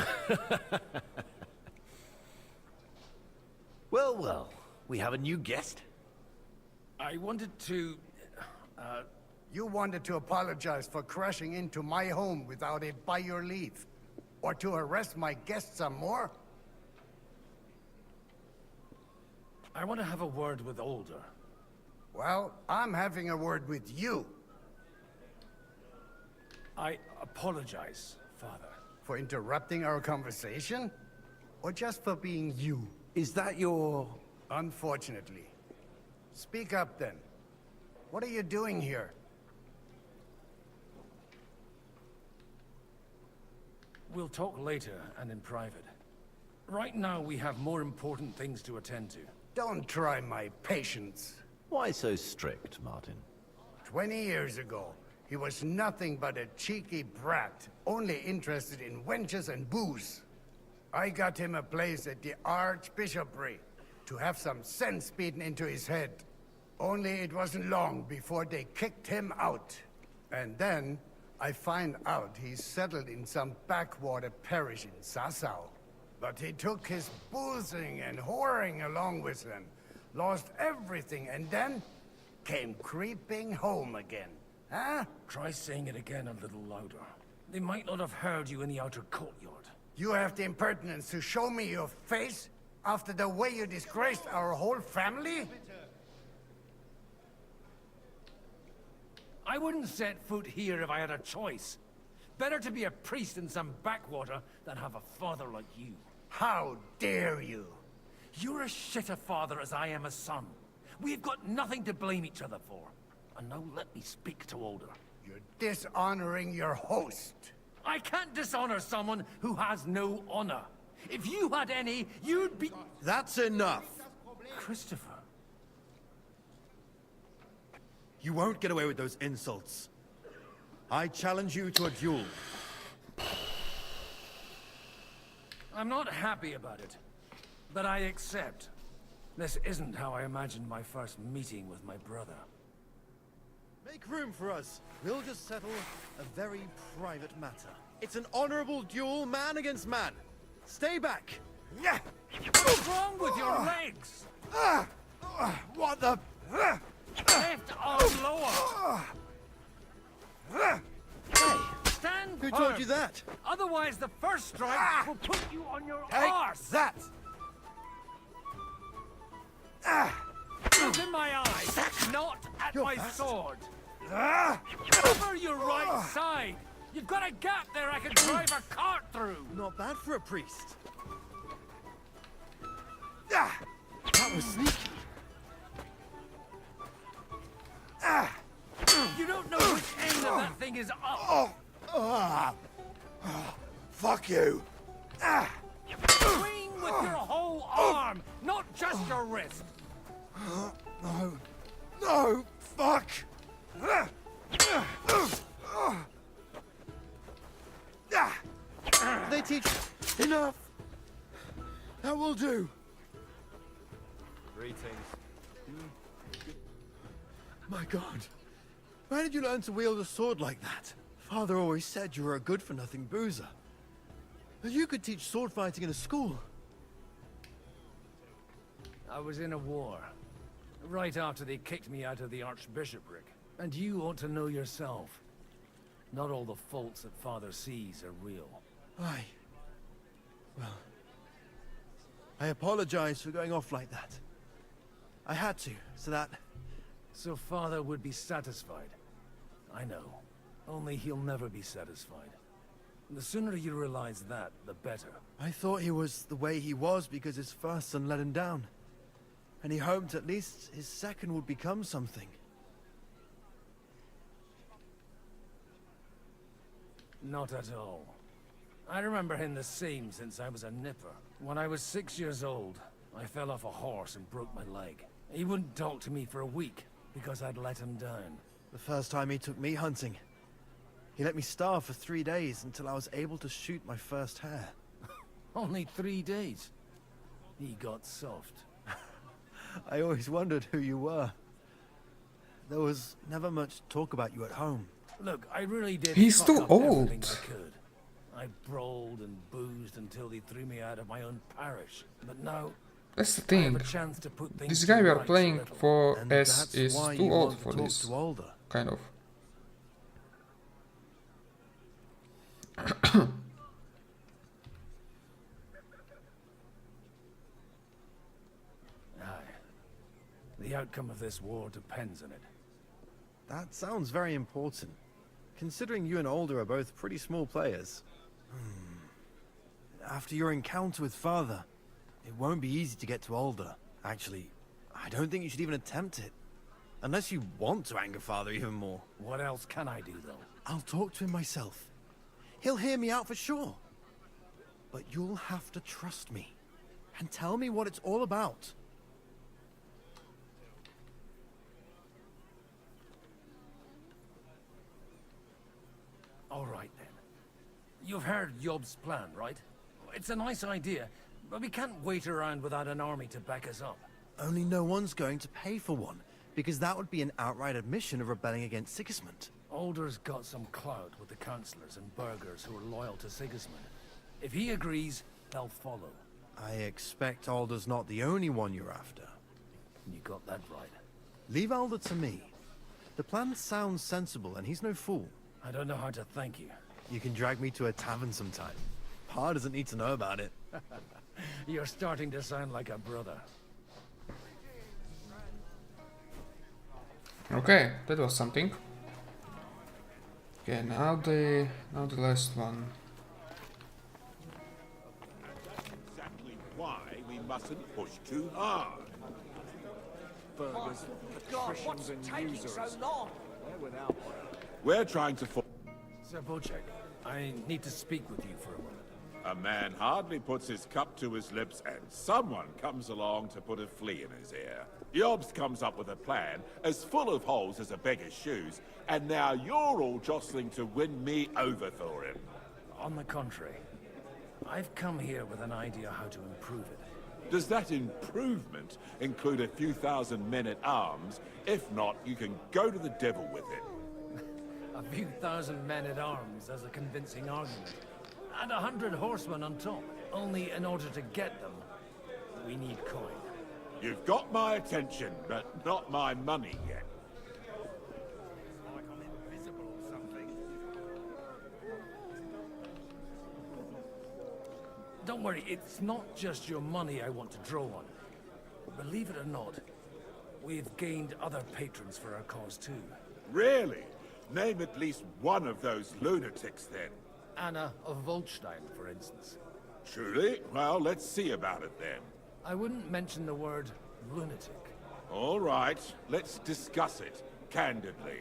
Well, well, we have a new guest. I wanted to... You wanted to apologize for crashing into my home without it by your leave. Or to arrest my guests some more? I want to have a word with Older. Well, I'm having a word with you. I apologize, Father. For interrupting our conversation? Or just for being you? Is that your... Unfortunately. Speak up then. What are you doing here? We'll talk later and in private. Right now we have more important things to attend to. Don't try my patience. Why so strict, Martin? 20 years ago, he was nothing but a cheeky brat, only interested in wenches and booze. I got him a place at the Archbishopric to have some sense beaten into his head. Only it wasn't long before they kicked him out. And then I find out he's settled in some backwater parish in Sassau. But he took his boozing and whoring along with him, lost everything, and then came creeping home again. Huh? Try saying it again a little louder. They might not have heard you in the outer courtyard. You have the impertinence to show me your face after the way you disgraced our whole family? I wouldn't set foot here if I had a choice. Better to be a priest in some backwater than have a father like you. How dare you? You're as shit a father as I am a son. We've got nothing to blame each other for. And now let me speak to Older. You're dishonoring your host. I can't dishonor someone who has no honor. If you had any, you'd be... That's enough! Christopher. You won't get away with those insults. I challenge you to a duel. I'm not happy about it, but I accept. This isn't how I imagined my first meeting with my brother. Make room for us. We'll just settle a very private matter. It's an honorable duel, man against man. Stay back. What's wrong with your legs? What the... Left arm lower. Hey, stand Who firm. told you that? Otherwise, the first strike will put you on your arse. That! Look in my eyes, not at my sword. Cover your right side. You've got a gap there I can drive a cart through. Not bad for a priest. That was sneaky. You don't know which end of that thing is up. Fuck you. Swing with your whole arm, not just your wrist. No. No. Fuck. They teach... Enough. That will do. Greetings. My God. Where did you learn to wield a sword like that? Father always said you were a good-for-nothing boozer. But you could teach sword fighting in a school. I was in a war. Right after they kicked me out of the Archbishopric. And you ought to know yourself. Not all the faults that Father sees are real. Aye. Well... I apologize for going off like that. I had to, so that... So Father would be satisfied. I know. Only he'll never be satisfied. The sooner you realize that, the better. I thought he was the way he was because his first son let him down. And he hoped at least his second would become something. Not at all. I remember him the same since I was a nipper. When I was 6 years old, I fell off a horse and broke my leg. He wouldn't talk to me for a week because I'd let him down. The first time he took me hunting, he let me starve for 3 days until I was able to shoot my first hare. Only 3 days. He got soft. I always wondered who you were. There was never much talk about you at home. Look, I really did. He's fuck too up old. everything I could. I brawled and boozed until they threw me out of my own parish. But now That's the I thing. have a chance to put things This guy to we are rights a playing little. for And S that's is why too you old want to for talk this. to Alder. Kind of. Aye. The outcome of this war depends on it. That sounds very important, considering you and Alder are both pretty small players. After your encounter with Father, it won't be easy to get to Alder. Actually, I don't think you should even attempt it. Unless you want to anger Father even more. What else can I do, though? I'll talk to him myself. He'll hear me out for sure. But you'll have to trust me, and tell me what it's all about. All right, then. You've heard Yob's plan, right? It's a nice idea, but we can't wait around without an army to back us up. Only no one's going to pay for one, because that would be an outright admission of rebelling against Sigismund. Alder's got some clout with the councillors and burghers who are loyal to Sigismund. If he agrees, they'll follow. I expect Alder's not the only one you're after. You got that right. Leave Alder to me. The plan sounds sensible, and he's no fool. I don't know how to thank you. You can drag me to a tavern sometime. Pa doesn't need to know about it. You're starting to sound like a brother. Okay, that was something. Okay, now the last one. Exactly why we mustn't push too hard. Burgers, patricians, and usurers. We're trying to Sir Bocek, I need to speak with you for a moment. A man hardly puts his cup to his lips and someone comes along to put a flea in his ear. Yobs comes up with a plan as full of holes as a beggar's shoes, and now you're all jostling to win me over for him. On the contrary, I've come here with an idea how to improve it. Does that improvement include a few thousand men-at-arms? If not, you can go to the devil with it. A few thousand men-at-arms as a convincing argument. And 100 horsemen on top. Only in order to get them, we need coin. You've got my attention, but not my money yet. Don't worry, it's not just your money I want to draw on. Believe it or not, we've gained other patrons for our cause too. Really? Name at least one of those lunatics, then. Anna of Volstein, for instance. Truly? Well, let's see about it, then. I wouldn't mention the word lunatic. All right, let's discuss it, candidly.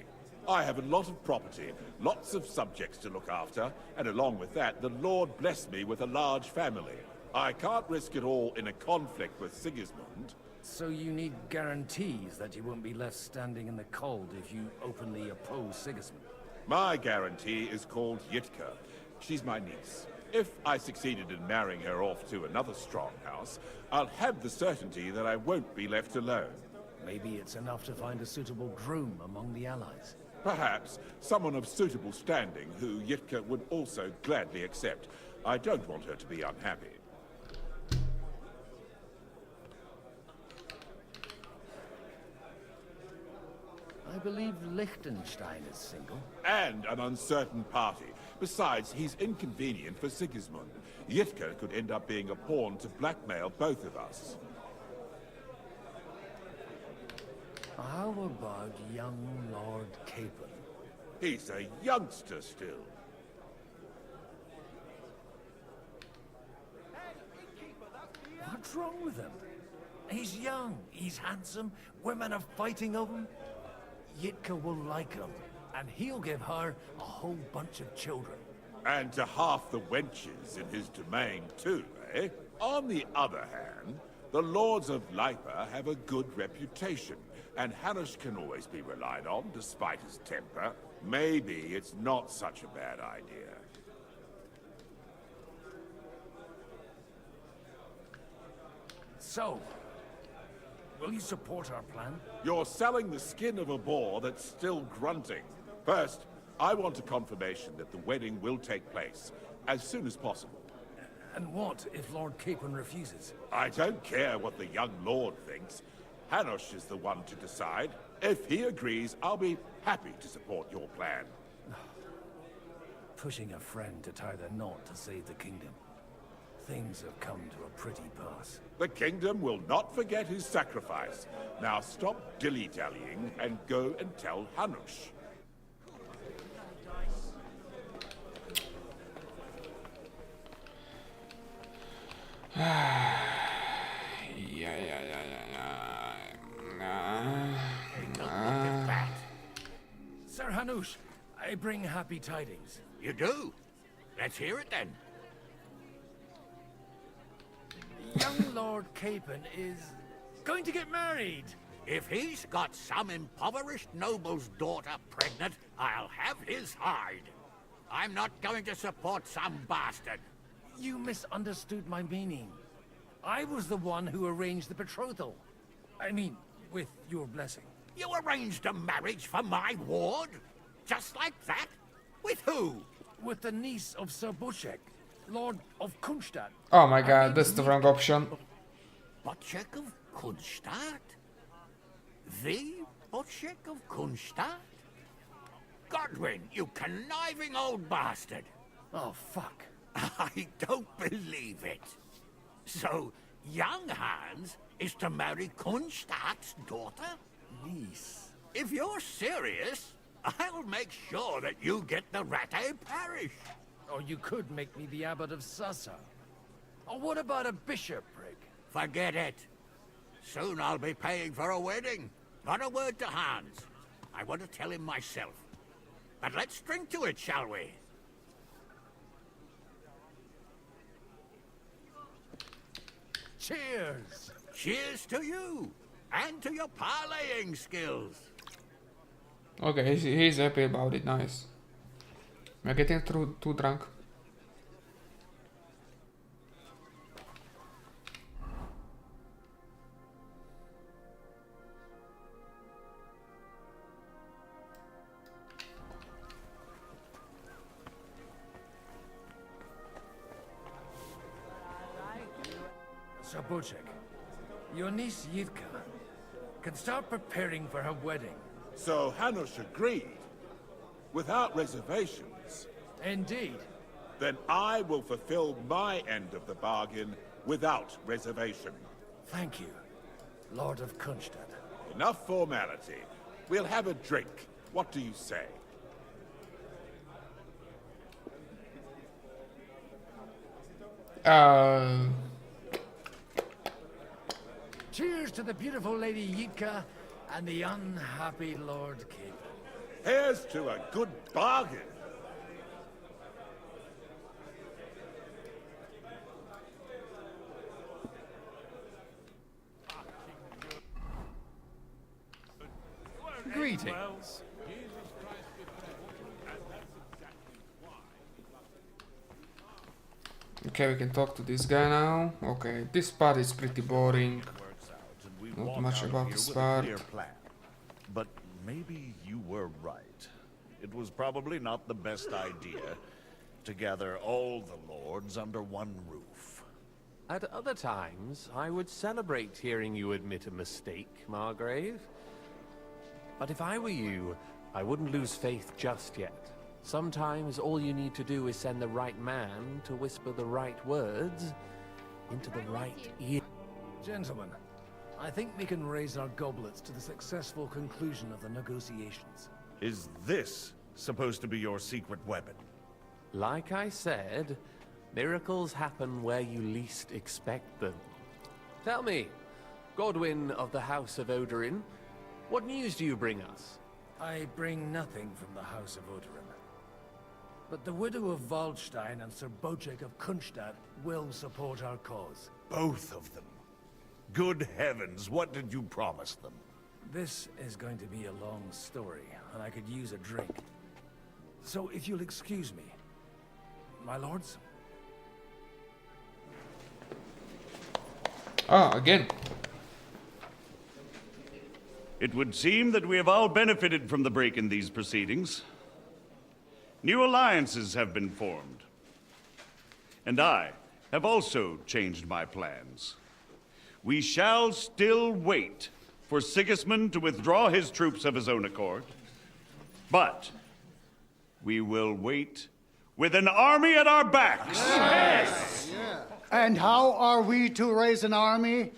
I have a lot of property, lots of subjects to look after, and along with that, the Lord blessed me with a large family. I can't risk it all in a conflict with Sigismund. So you need guarantees that you won't be left standing in the cold if you openly oppose Sigismund? My guarantee is called Yitka. She's my niece. If I succeeded in marrying her off to another strong house, I'll have the certainty that I won't be left alone. Maybe it's enough to find a suitable groom among the allies. Perhaps someone of suitable standing who Yitka would also gladly accept. I don't want her to be unhappy. I believe Liechtenstein is single. And an uncertain party. Besides, he's inconvenient for Sigismund. Yitka could end up being a pawn to blackmail both of us. How about young Lord Capon? He's a youngster still. What's wrong with him? He's young, he's handsome, women are fighting over him. Yitka will like him, and he'll give her a whole bunch of children. And to half the wenches in his domain too, eh? On the other hand, the Lords of Lipa have a good reputation, and Hanush can always be relied on, despite his temper. Maybe it's not such a bad idea. So, Will you support our plan? You're selling the skin of a boar that's still grunting. First, I want a confirmation that the wedding will take place as soon as possible. And what if Lord Capon refuses? I don't care what the young lord thinks. Hanush is the one to decide. If he agrees, I'll be happy to support your plan. Pushing a friend to tie the knot to save the kingdom. Things have come to a pretty pass. The kingdom will not forget his sacrifice. Now stop dilly-dallying and go and tell Hanush. Sir Hanush, I bring happy tidings. You do? Let's hear it then. Young Lord Capon is going to get married. If he's got some impoverished noble's daughter pregnant, I'll have his hide. I'm not going to support some bastard. You misunderstood my meaning. I was the one who arranged the betrothal. I mean, with your blessing. You arranged a marriage for my ward? Just like that? With who? With the niece of Sir Boczek, Lord of Kunstadt. Oh my god, that's the wrong option. Boczek of Kunstadt? The Boczek of Kunstadt? Godwin, you conniving old bastard! Oh, fuck. I don't believe it. So, young Hans is to marry Kunstadt's daughter? Niece. If you're serious, I'll make sure that you get the Rattay parish. Or you could make me the abbot of Sassa. Or what about a bishopric? Forget it. Soon I'll be paying for a wedding. Not a word to Hans. I want to tell him myself. But let's drink to it, shall we? Cheers! Cheers to you! And to your parlaying skills! Okay, he's happy about it, nice. Am I getting too drunk? Sir Boczek, your niece Yitka can start preparing for her wedding. So Hanush agreed, without reservations. Indeed. Then I will fulfill my end of the bargain without reservation. Thank you, Lord of Kunstadt. Enough formality. We'll have a drink. What do you say? Cheers to the beautiful Lady Yitka and the unhappy Lord Capon. Here's to a good bargain. Greetings. Okay, we can talk to this guy now. Okay, this part is pretty boring. Not much about this part. But maybe you were right. It was probably not the best idea to gather all the lords under one roof. At other times, I would celebrate hearing you admit a mistake, Margrave. But if I were you, I wouldn't lose faith just yet. Sometimes all you need to do is send the right man to whisper the right words into the right ear. Gentlemen, I think we can raise our goblets to the successful conclusion of the negotiations. Is this supposed to be your secret weapon? Like I said, miracles happen where you least expect them. Tell me, Godwin of the House of Odorin, what news do you bring us? I bring nothing from the House of Odorin. But the widow of Waldstein and Sir Boczek of Kunstadt will support our cause. Both of them. Good heavens, what did you promise them? This is going to be a long story, and I could use a drink. So if you'll excuse me, my lords? Ah, again. It would seem that we have all benefited from the break in these proceedings. New alliances have been formed. And I have also changed my plans. We shall still wait for Sigismund to withdraw his troops of his own accord. But we will wait with an army at our backs. Yes. And how are we to raise an army?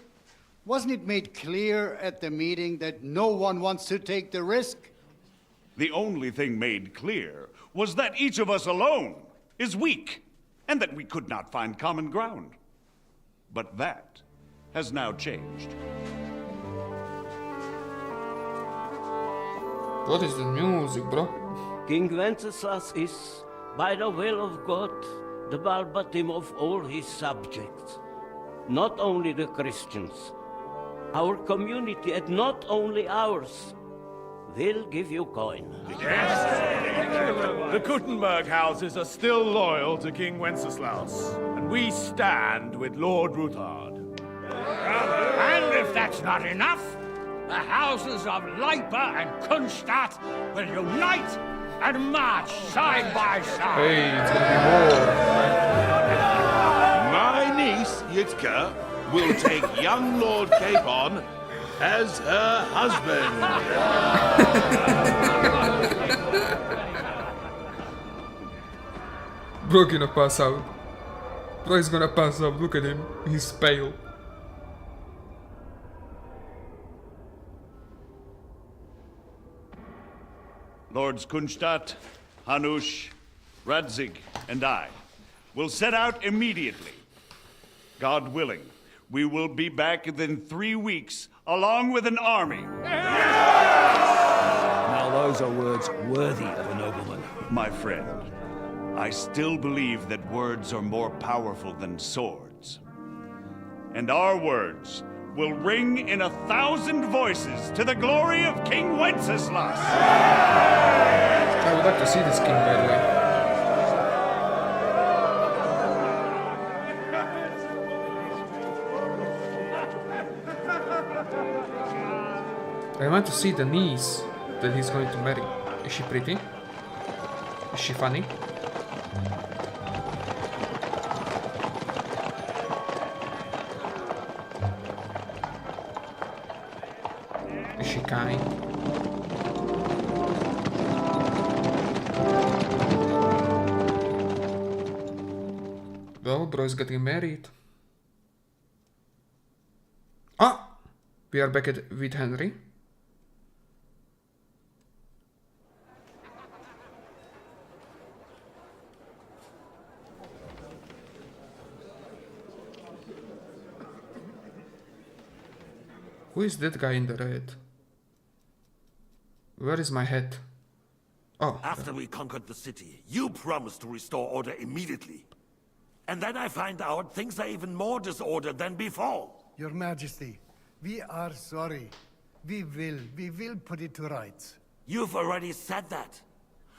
Wasn't it made clear at the meeting that no one wants to take the risk? The only thing made clear was that each of us alone is weak, and that we could not find common ground. But that has now changed. What is the music, bro? King Wenceslas is, by the will of God, the Balbatim of all his subjects. Not only the Christians, our community, and not only ours, will give you coin. The Kuttenberg houses are still loyal to King Wenceslaus, and we stand with Lord Ruthard. And if that's not enough, the houses of Leipa and Kunstadt will unite and march side by side. Hey, it's gonna be more. My niece, Yitka, will take young Lord Capon as her husband. Bro gonna pass out. Bro is gonna pass out. Look at him. He's pale. Lords Kunstadt, Hanush, Radzig, and I will set out immediately. God willing, we will be back within 3 weeks, along with an army. Now those are words worthy of a nobleman. My friend, I still believe that words are more powerful than swords. And our words will ring in 1,000 voices to the glory of King Wenceslas. I would like to see this king, by the way. I want to see the niece that he's going to marry. Is she pretty? Is she funny? Is she kind? Well, bro is getting married. Ah! We are back with Henry. Who is that guy in the red? Where is my hat? Oh. After we conquered the city, you promised to restore order immediately. And then I find out things are even more disordered than before. Your Majesty, we are sorry. We will put it to rights. You've already said that.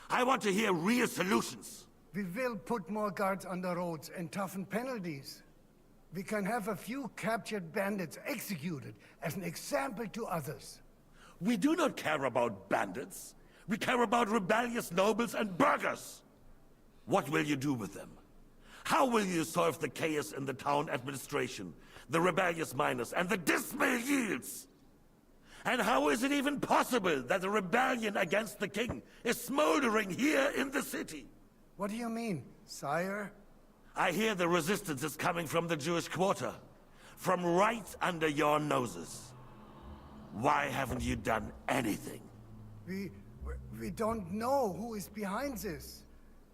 I want to hear real solutions. We will put more guards on the roads and toughen penalties. We can have a few captured bandits executed as an example to others. We do not care about bandits. We care about rebellious nobles and burghers. What will you do with them? How will you solve the chaos in the town administration, the rebellious miners, and the dismal yields? And how is it even possible that a rebellion against the king is smoldering here in the city? What do you mean, sire? I hear the resistance is coming from the Jewish quarter, from right under your noses. Why haven't you done anything? We don't know who is behind this.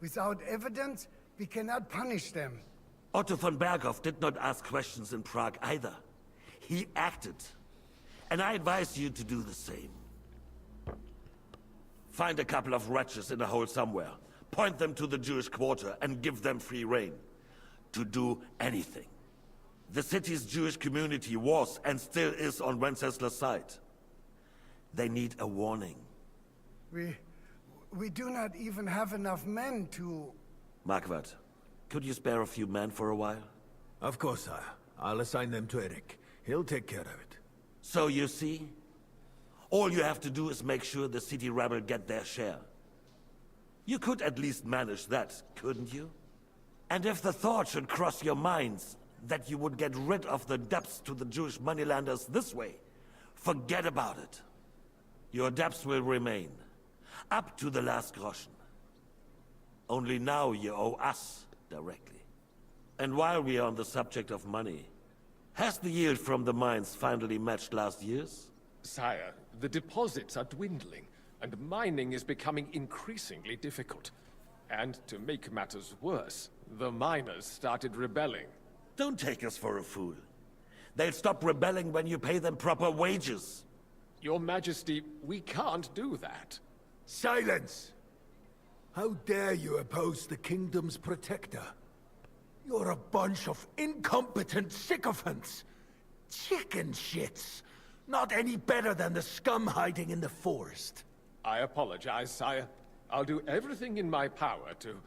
Without evidence, we cannot punish them. Otto von Berghoff did not ask questions in Prague either. He acted. And I advise you to do the same. Find a couple of wretches in a hole somewhere, point them to the Jewish quarter, and give them free rein. To do anything. The city's Jewish community was and still is on Wenceslas' side. They need a warning. We do not even have enough men to... Marquardt, could you spare a few men for a while? Of course, sire. I'll assign them to Eric. He'll take care of it. So you see, All you have to do is make sure the city rabble get their share. You could at least manage that, couldn't you? And if the thought should cross your minds that you would get rid of the debts to the Jewish moneylenders this way, forget about it. Your debts will remain, up to the last groschen. Only now you owe us directly. And while we are on the subject of money, has the yield from the mines finally matched last year's? Sire, the deposits are dwindling, and mining is becoming increasingly difficult. And to make matters worse, the miners started rebelling. Don't take us for a fool. They'll stop rebelling when you pay them proper wages. Your Majesty, we can't do that. Silence! How dare you oppose the kingdom's protector? You're a bunch of incompetent sycophants! Chicken shits! Not any better than the scum hiding in the forest. I apologize, sire. I'll do everything in my power to...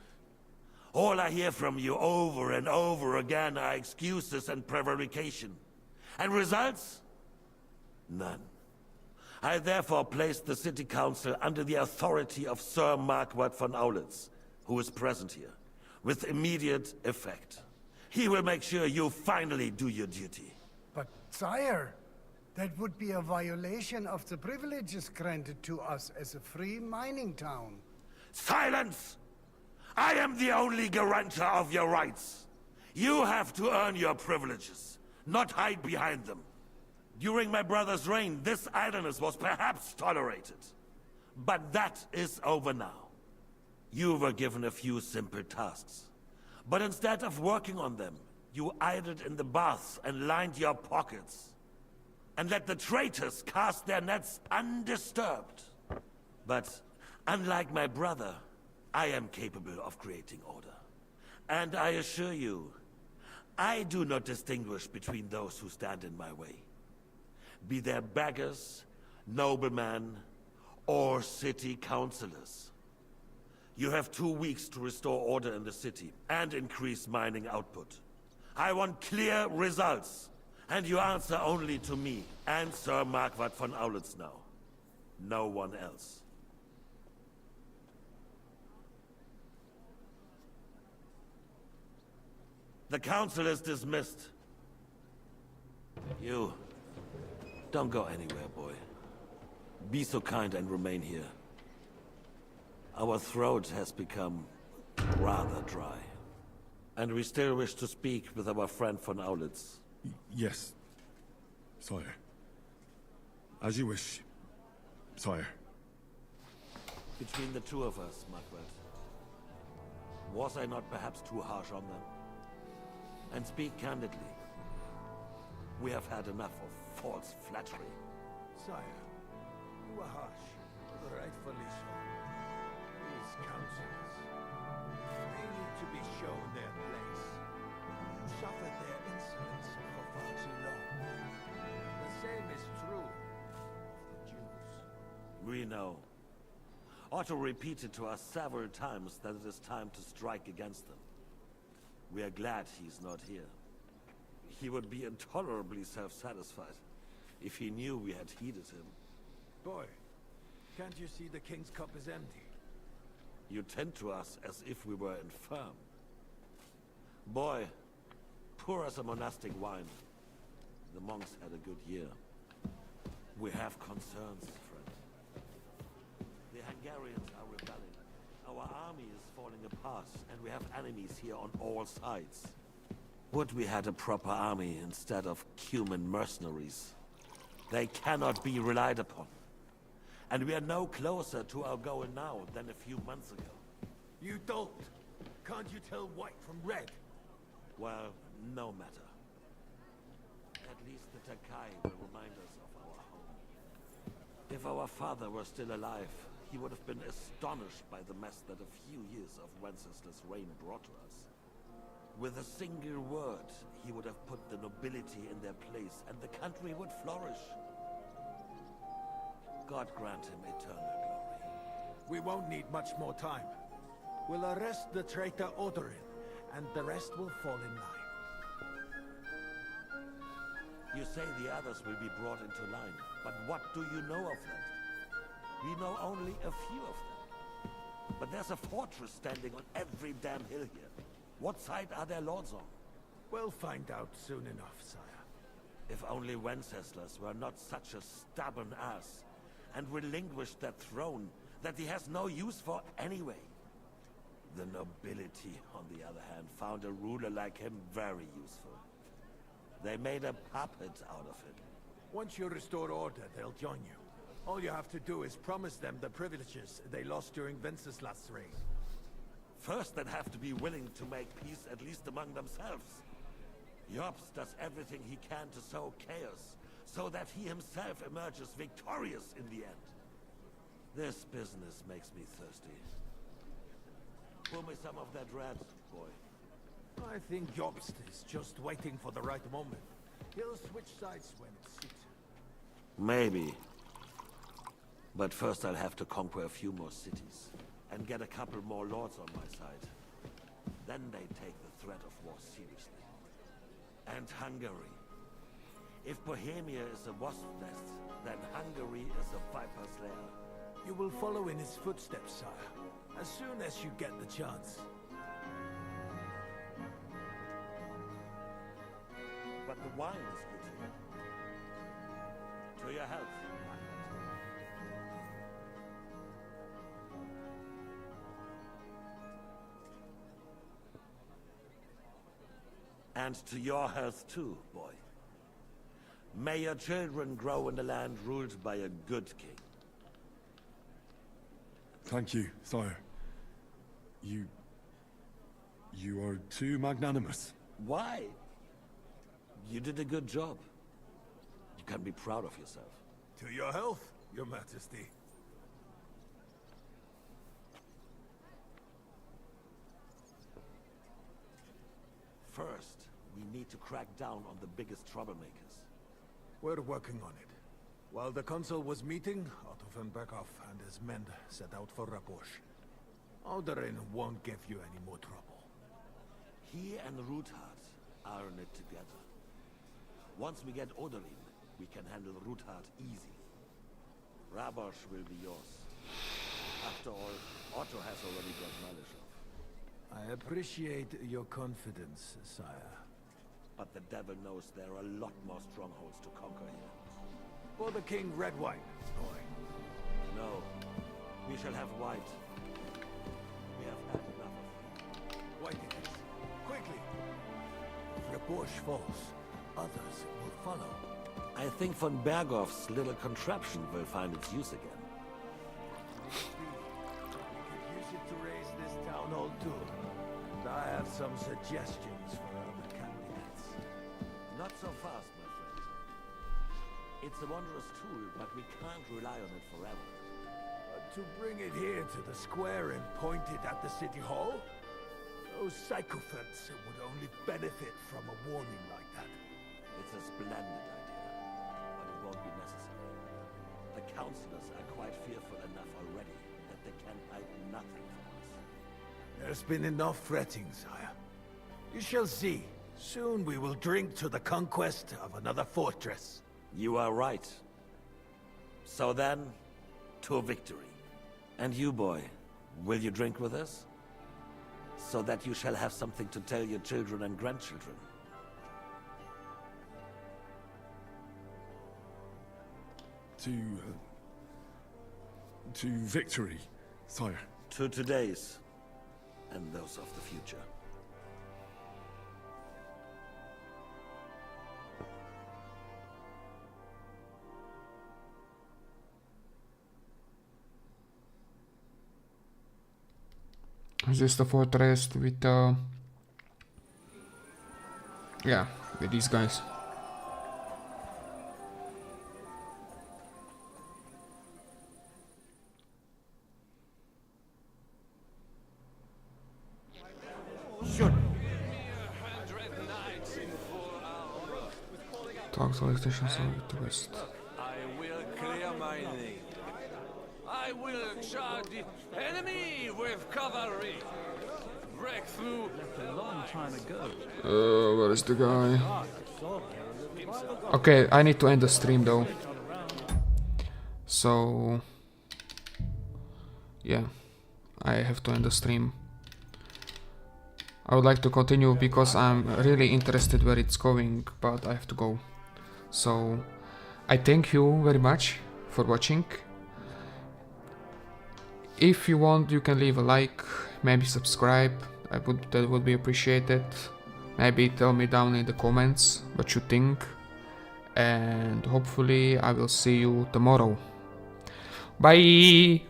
All I hear from you over and over again are excuses and prevarication. And results? None. I therefore place the City Council under the authority of Sir Marquardt von Aulitz, who is present here, with immediate effect. He will make sure you finally do your duty. But, sire, that would be a violation of the privileges granted to us as a free mining town. Silence! I am the only guarantor of your rights. You have to earn your privileges, not hide behind them. During my brother's reign, this idleness was perhaps tolerated. But that is over now. You were given a few simple tasks. But instead of working on them, you idled in the baths and lined your pockets. And let the traitors cast their nets undisturbed. But unlike my brother, I am capable of creating order. And I assure you, I do not distinguish between those who stand in my way. Be they beggars, noblemen, or city councillors. You have 2 weeks to restore order in the city and increase mining output. I want clear results, and you answer only to me and Sir Marquardt von Aulitz now. No one else. The council is dismissed. You... don't go anywhere, boy. Be so kind and remain here. Our throat has become rather dry. And we still wish to speak with our friend von Aulitz. Yes, sire. As you wish, sire. Between the two of us, Marquardt, was I not perhaps too harsh on them? And speak candidly. We have had enough of false flattery. Sire, you are harsh, rightfully so. These councillors, they need to be shown their place. You suffered their insolence for far too long. The same is true of the Jews. We know. Otto repeated to us several times that it is time to strike against them. We are glad he's not here. He would be intolerably self-satisfied if he knew we had heeded him. Boy, can't you see the king's cup is empty? You tend to us as if we were infirm. Boy, pour us a monastic wine. The monks had a good year. We have concerns, friend. The Hungarians are rebelling. Our army is falling apart, and we have enemies here on all sides. Would we had a proper army instead of human mercenaries? They cannot be relied upon. And we are no closer to our goal now than a few months ago. You don't! Can't you tell white from red? Well, no matter. At least the Takai will remind us of our home. If our father were still alive, he would have been astonished by the mess that a few years of Wenceslas' reign brought to us. With a single word, he would have put the nobility in their place, and the country would flourish. God grant him eternal glory. We won't need much more time. We'll arrest the traitor Odorin, and the rest will fall in line. You say the others will be brought into line, but what do you know of them? We know only a few of them. But there's a fortress standing on every damn hill here. What side are their lords on? We'll find out soon enough, sire. If only Wenceslas were not such a stubborn ass, and relinquished that throne that he has no use for anyway. The nobility, on the other hand, found a ruler like him very useful. They made a puppet out of him. Once you restore order, they'll join you. All you have to do is promise them the privileges they lost during Wenceslas' reign. First, they'd have to be willing to make peace at least among themselves. Jobs does everything he can to sow chaos, so that he himself emerges victorious in the end. This business makes me thirsty. Pour me some of that red, boy. I think Jobst is just waiting for the right moment. He'll switch sides when it suits him. Maybe. But first I'll have to conquer a few more cities, and get a couple more lords on my side. Then they take the threat of war seriously. And Hungary. If Bohemia is a wasp nest, then Hungary is a viper's lair. You will follow in his footsteps, sire, as soon as you get the chance. But the wine is good here. To your health. And to your health too, boy. May your children grow in a land ruled by a good king. Thank you, sire. You are too magnanimous. Why? You did a good job. You can be proud of yourself. To your health, your majesty. First, we need to crack down on the biggest troublemakers. We're working on it. While the consul was meeting, Otto von Berghoff and his men set out for Raposh. Alderin won't give you any more trouble. He and Ruthard are in it together. Once we get Oderlin, we can handle Ruthard easy. Rabosh will be yours. After all, Otto has already got knowledge of. I appreciate your confidence, sire. But the devil knows there are a lot more strongholds to conquer here. For the king, red wine, boy. No, we shall have white. We have had enough of it. White it is. Quickly! If Raposh falls, others will follow. I think von Berghoff's little contraption will find its use again. We could use it to raise this town hall too. And I have some suggestions for other candidates. Not so fast, my friend. It's a wondrous tool, but we can't rely on it forever. To bring it here to the square and point it at the city hall? Those sycophants would only benefit from a warning like that. It's a splendid idea, but it won't be necessary. The councillors are quite fearful enough already that they can hide nothing from us. There's been enough fretting, sire. You shall see. Soon we will drink to the conquest of another fortress. You are right. So then, to victory. And you, boy, will you drink with us? So that you shall have something to tell your children and grandchildren. To victory, sire. To today's, and those of the future. Is this the fortress with yeah, with these guys? Talk to electricians on the west. I will clear my name. I will charge the enemy with cavalry. Break through. Left a long time ago. Where is the guy? Okay, I need to end the stream though. So yeah, I have to end the stream. I would like to continue because I'm really interested where it's going, but I have to go. So I thank you very much for watching. If you want, you can leave a like, maybe subscribe. That would be appreciated. Maybe tell me down in the comments what you think. And hopefully I will see you tomorrow. Bye!